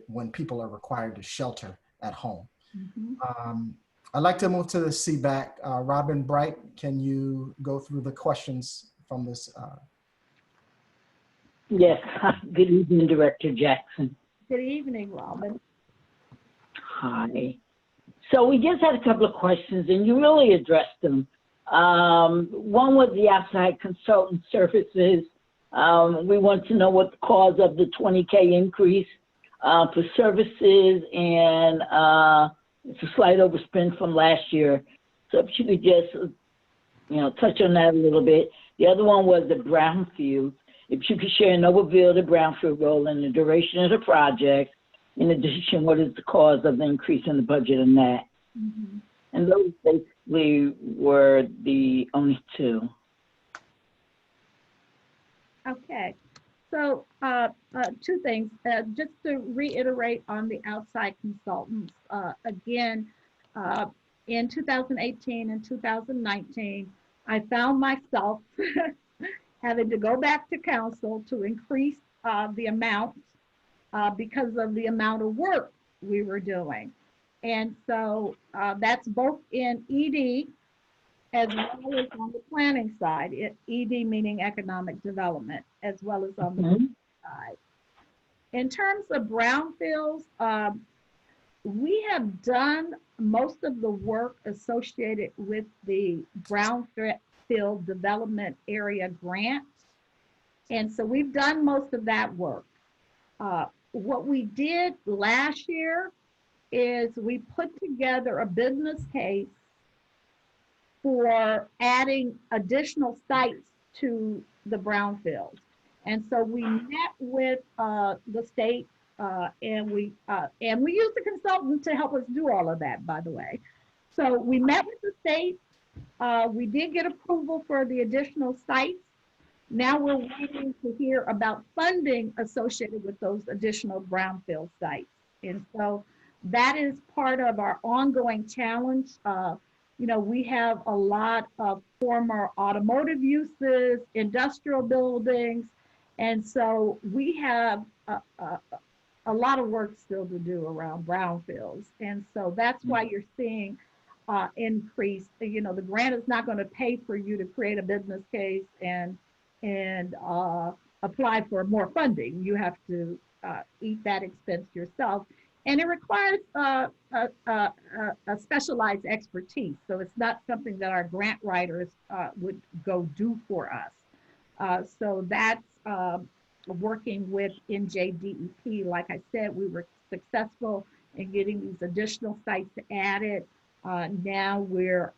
when people are required to shelter at home. I'd like to move to the CBAC. Robin Bright, can you go through the questions from this? Yes. Good evening, Director Jackson. Good evening, Robin. Hi. So we just had a couple of questions, and you really addressed them. One was the outside consultant services. We want to know what the cause of the $20K increase for services, and it's a slight overspend from last year. So if you could just, touch on that a little bit. The other one was the brownfield. If you could share an overview of the brownfield role and the duration of the project. In addition, what is the cause of the increase in the budget on that? And those basically were the only two. Okay, so two things. Just to reiterate on the outside consultants, again, in 2018 and 2019, I found myself having to go back to council to increase the amount because of the amount of work we were doing. And so that's both in ED as well as on the planning side, ED meaning economic development, as well as on the side. In terms of brownfields, we have done most of the work associated with the brownfield development area grant. And so we've done most of that work. What we did last year is we put together a business case for adding additional sites to the brownfield. And so we met with the state and we used a consultant to help us do all of that, by the way. So we met with the state. We did get approval for the additional sites. Now we're waiting to hear about funding associated with those additional brownfield sites. And so that is part of our ongoing challenge. We have a lot of former automotive uses, industrial buildings, and so we have a lot of work still to do around brownfields. And so that's why you're seeing increase. The grant is not going to pay for you to create a business case and apply for more funding. You have to eat that expense yourself. And it requires a specialized expertise. So it's not something that our grant writers would go do for us. So that's working with NJDEP. Like I said, we were successful in getting these additional sites added. Now we're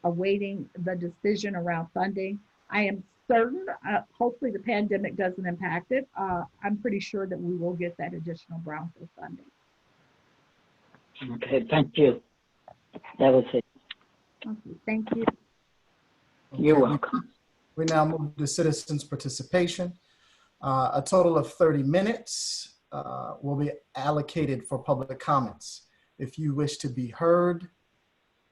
awaiting the decision around funding. I am certain, hopefully the pandemic doesn't impact it. I'm pretty sure that we will get that additional brownfield funding. Okay, thank you. That was it. Okay, thank you. You're welcome. We now move to citizens' participation. A total of 30 minutes will be allocated for public comments. If you wish to be heard,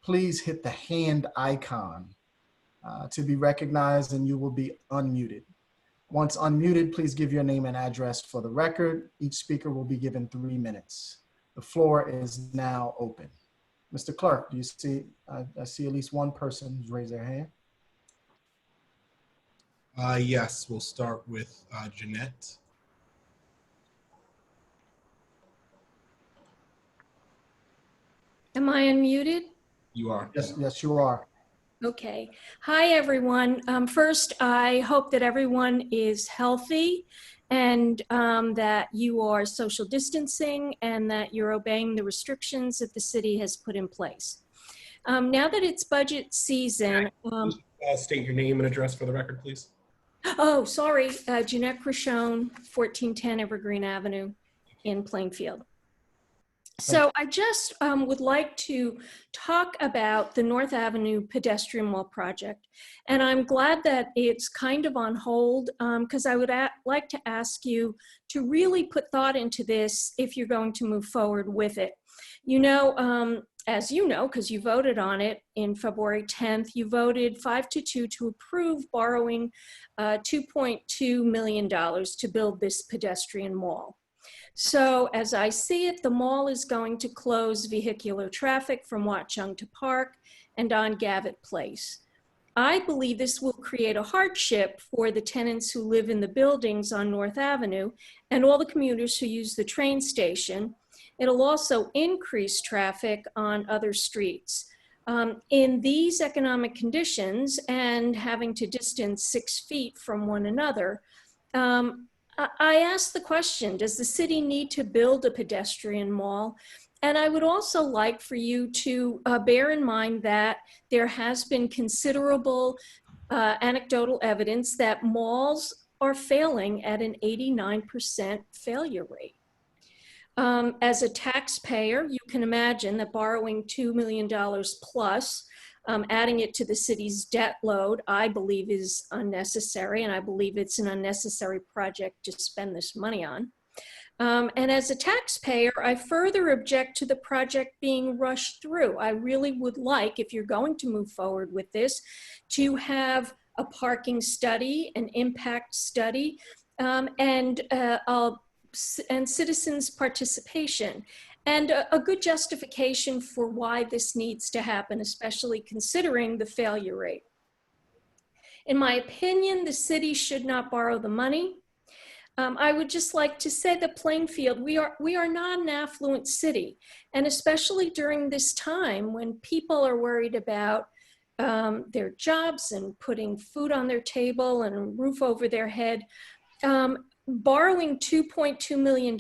please hit the hand icon to be recognized, and you will be unmuted. Once unmuted, please give your name and address for the record. Each speaker will be given 3 minutes. The floor is now open. Mr. Clerk, do you see, I see at least one person who's raised their hand. Yes, we'll start with Jeanette. Am I unmuted? You are. Yes, you are. Okay. Hi, everyone. First, I hope that everyone is healthy and that you are social distancing and that you're obeying the restrictions that the city has put in place. Now that it's budget season. State your name and address for the record, please. Oh, sorry. Jeanette Crishone, 1410 Evergreen Avenue in Plainfield. So I just would like to talk about the North Avenue pedestrian wall project. And I'm glad that it's kind of on hold because I would like to ask you to really put thought into this if you're going to move forward with it. You know, as you know, because you voted on it in February 10th, you voted 5-2 to approve borrowing $2.2 million to build this pedestrian mall. So as I see it, the mall is going to close vehicular traffic from Watchung to Park and on Gavitt Place. I believe this will create a hardship for the tenants who live in the buildings on North Avenue and all the commuters who use the train station. It'll also increase traffic on other streets. In these economic conditions and having to distance 6 feet from one another, I asked the question, does the city need to build a pedestrian mall? And I would also like for you to bear in mind that there has been considerable anecdotal evidence that malls are failing at an 89% failure rate. As a taxpayer, you can imagine that borrowing $2 million plus, adding it to the city's debt load, I believe is unnecessary, and I believe it's an unnecessary project to spend this money on. And as a taxpayer, I further object to the project being rushed through. I really would like, if you're going to move forward with this, to have a parking study, an impact study, and citizens' participation. And a good justification for why this needs to happen, especially considering the failure rate. In my opinion, the city should not borrow the money. I would just like to say that Plainfield, we are not an affluent city. And especially during this time when people are worried about their jobs and putting food on their table and a roof over their head, borrowing $2.2 million,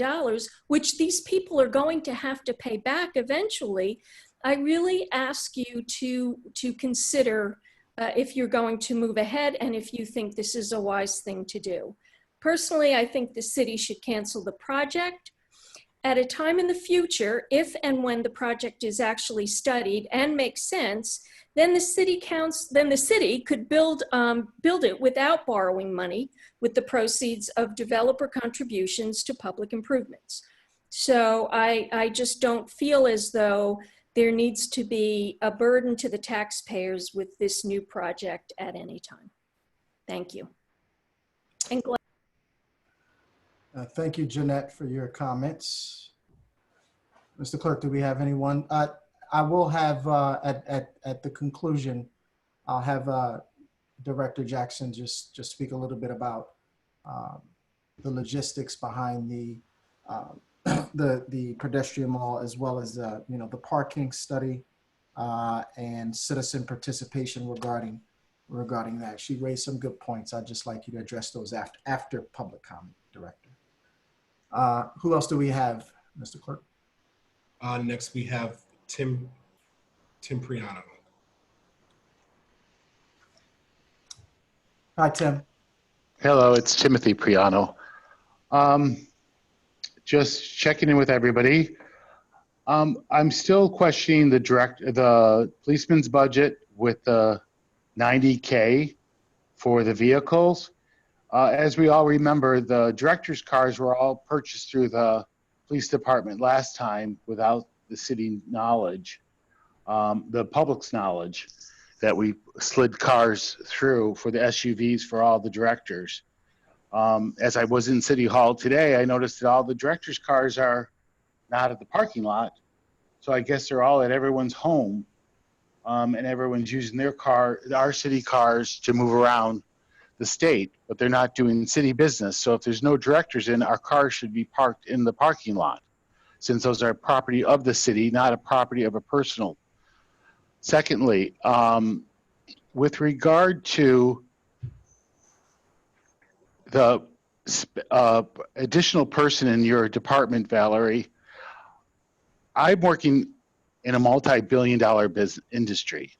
which these people are going to have to pay back eventually, I really ask you to consider if you're going to move ahead and if you think this is a wise thing to do. Personally, I think the city should cancel the project. At a time in the future, if and when the project is actually studied and makes sense, then the city could build it without borrowing money with the proceeds of developer contributions to public improvements. So I just don't feel as though there needs to be a burden to the taxpayers with this new project at any time. Thank you. And thank you, Jeanette, for your comments. Mr. Clerk, do we have anyone? I will have, at the conclusion, I'll have Director Jackson just speak a little bit about the logistics behind the pedestrian mall, as well as the parking study and citizen participation regarding that. She raised some good points. I'd just like you to address those after public comment, Director. Who else do we have, Mr. Clerk? Next, we have Tim Priano. Hi, Tim. Hello, it's Timothy Priano. Just checking in with everybody. I'm still questioning the policeman's budget with the $90K for the vehicles. As we all remember, the director's cars were all purchased through the police department last time without the city knowledge, the public's knowledge, that we slid cars through for the SUVs for all the directors. As I was in City Hall today, I noticed that all the directors' cars are not at the parking lot. So I guess they're all at everyone's home, and everyone's using our city cars to move around the state, but they're not doing city business. So if there's no directors in, our cars should be parked in the parking lot, since those are property of the city, not a property of a personal. Secondly, with regard to the additional person in your department, Valerie, I'm working in a multi-billion-dollar business industry.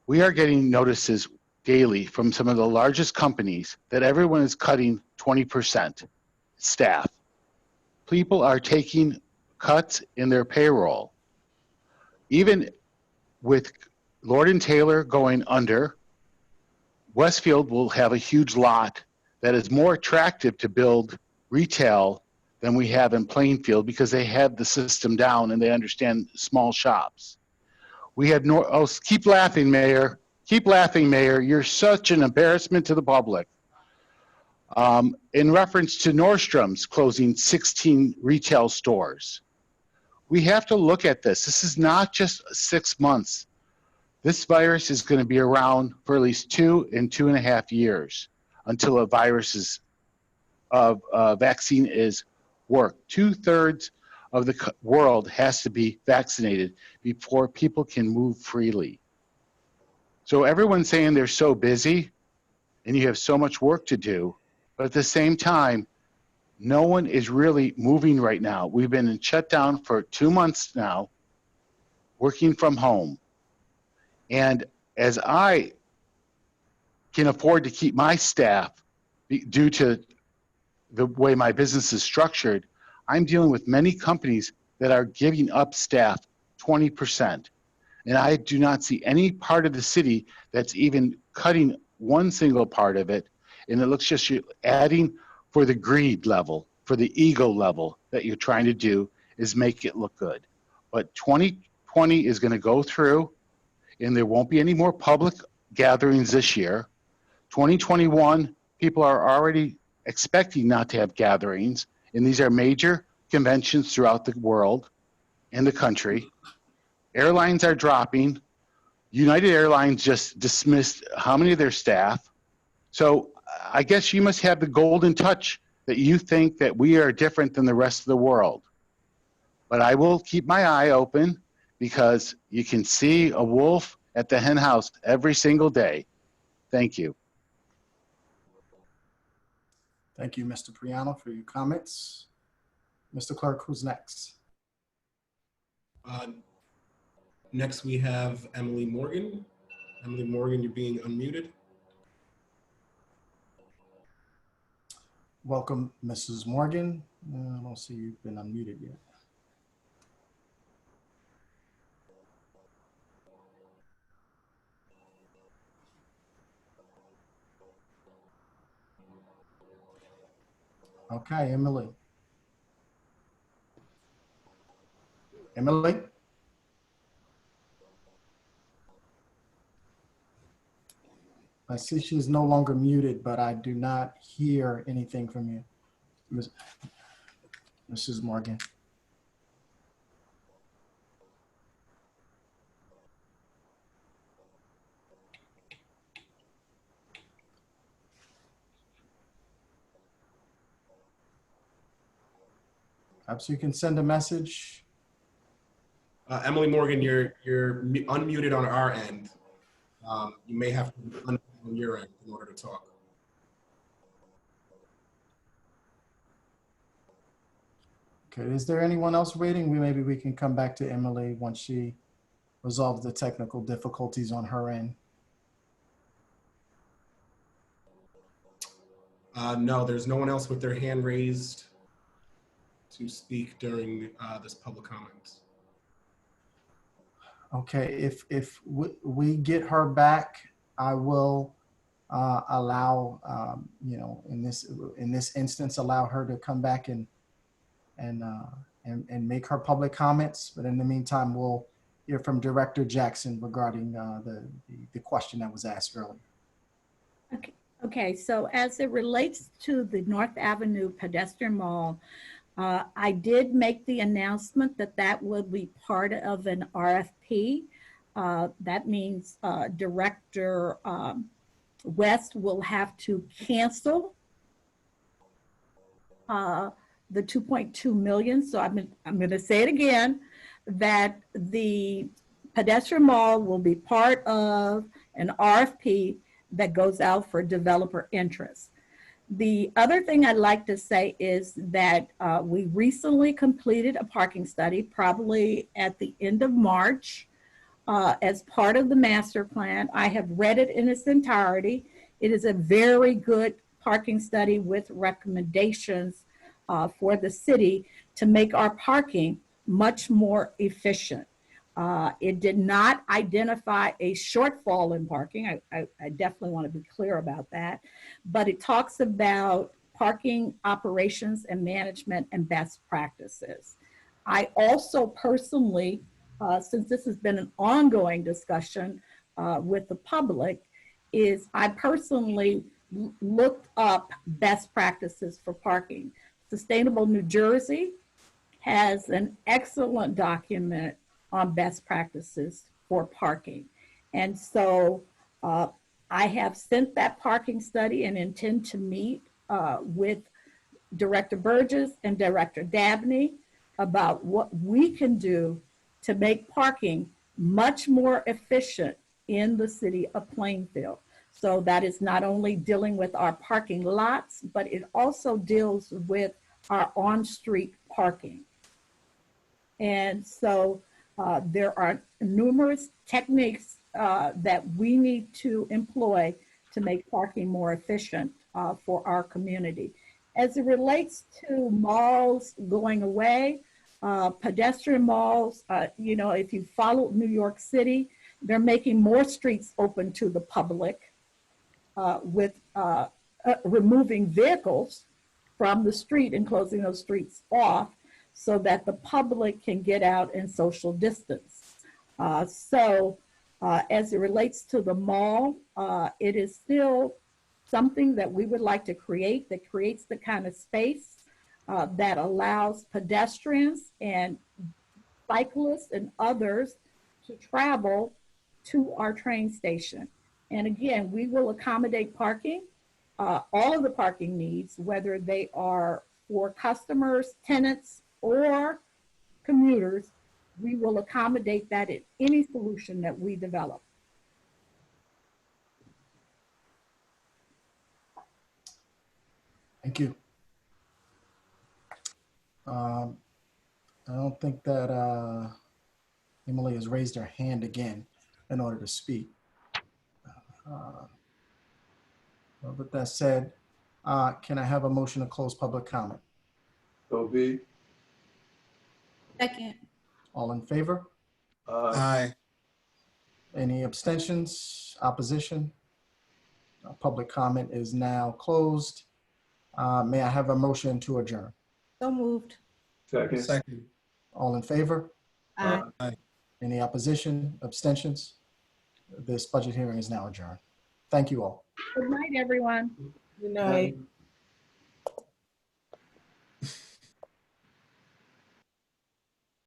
We are getting notices daily from some of the largest companies that everyone is cutting 20% staff. People are taking cuts in their payroll. Even with Lord and Taylor going under, Westfield will have a huge lot that is more attractive to build retail than we have in Plainfield because they have the system down and they understand small shops. We have keep laughing, Mayor. Keep laughing, Mayor. You're such an embarrassment to the public. In reference to Nordstrom's closing 16 retail stores, we have to look at this. This is not just 6 months. This virus is going to be around for at least 2 and 2.5 years until a vaccine is worked. 2/3 of the world has to be vaccinated before people can move freely. So everyone's saying they're so busy and you have so much work to do, but at the same time, no one is really moving right now. We've been in shutdown for 2 months now, working from home. And as I can afford to keep my staff due to the way my business is structured, I'm dealing with many companies that are giving up staff 20%. And I do not see any part of the city that's even cutting one single part of it. And it looks just you're adding for the greed level, for the ego level that you're trying to do is make it look good. But 2020 is going to go through and there won't be any more public gatherings this year. 2021, people are already expecting not to have gatherings. And these are major conventions throughout the world and the country. Airlines are dropping. United Airlines just dismissed how many of their staff? So I guess you must have the golden touch that you think that we are different than the rest of the world. But I will keep my eye open because you can see a wolf at the hen house every single day. Thank you. Thank you, Mr. Priano, for your comments. Mr. Clerk, who's next? Next, we have Emily Morgan. Emily Morgan, you're being unmuted. Welcome, Mrs. Morgan. I don't see you've been unmuted yet. Okay, Emily. Emily? I see she's no longer muted, but I do not hear anything from you, Mrs. Morgan. Perhaps you can send a message. Emily Morgan, you're unmuted on our end. You may have to unmute on your end in order to talk. Okay, is there anyone else waiting? Maybe we can come back to Emily once she resolves the technical difficulties on her end. No, there's no one else with their hand raised to speak during this public comment. Okay, if we get her back, I will allow, you know, in this instance, allow her to come back and make her public comments. But in the meantime, we'll hear from Director Jackson regarding the question that was asked earlier. Okay, so as it relates to the North Avenue pedestrian mall, I did make the announcement that that would be part of an RFP. That means Director West will have to cancel the 2.2 million. So I'm going to say it again, that the pedestrian mall will be part of an RFP that goes out for developer interest. The other thing I'd like to say is that we recently completed a parking study, probably at the end of March, as part of the master plan. I have read it in its entirety. It is a very good parking study with recommendations for the city to make our parking much more efficient. It did not identify a shortfall in parking. I definitely want to be clear about that. But it talks about parking operations and management and best practices. I also personally, since this has been an ongoing discussion with the public, is I personally looked up best practices for parking. Sustainable New Jersey has an excellent document on best practices for parking. And so I have sent that parking study and intend to meet with Director Burgess and Director Dabney about what we can do to make parking much more efficient in the city of Plainfield. So that is not only dealing with our parking lots, but it also deals with our on-street parking. And so there are numerous techniques that we need to employ to make parking more efficient for our community. As it relates to malls going away, pedestrian malls, you know, if you follow New York City, they're making more streets open to the public with removing vehicles from the street and closing those streets off so that the public can get out and social distance. As it relates to the mall, it is still something that we would like to create that creates the kind of space that allows pedestrians and cyclists and others to travel to our train station. And again, we will accommodate parking, all of the parking needs, whether they are for customers, tenants, or commuters. We will accommodate that in any solution that we develop. Thank you. I don't think that Emily has raised her hand again in order to speak. Well, with that said, can I have a motion to close public comment? So be. Second. All in favor? Aye. Any abstentions, opposition? Public comment is now closed. May I have a motion to adjourn? So moved. Second. Second. All in favor? Aye. Any opposition, abstentions? This budget hearing is now adjourned. Thank you all. Good night, everyone. Good night.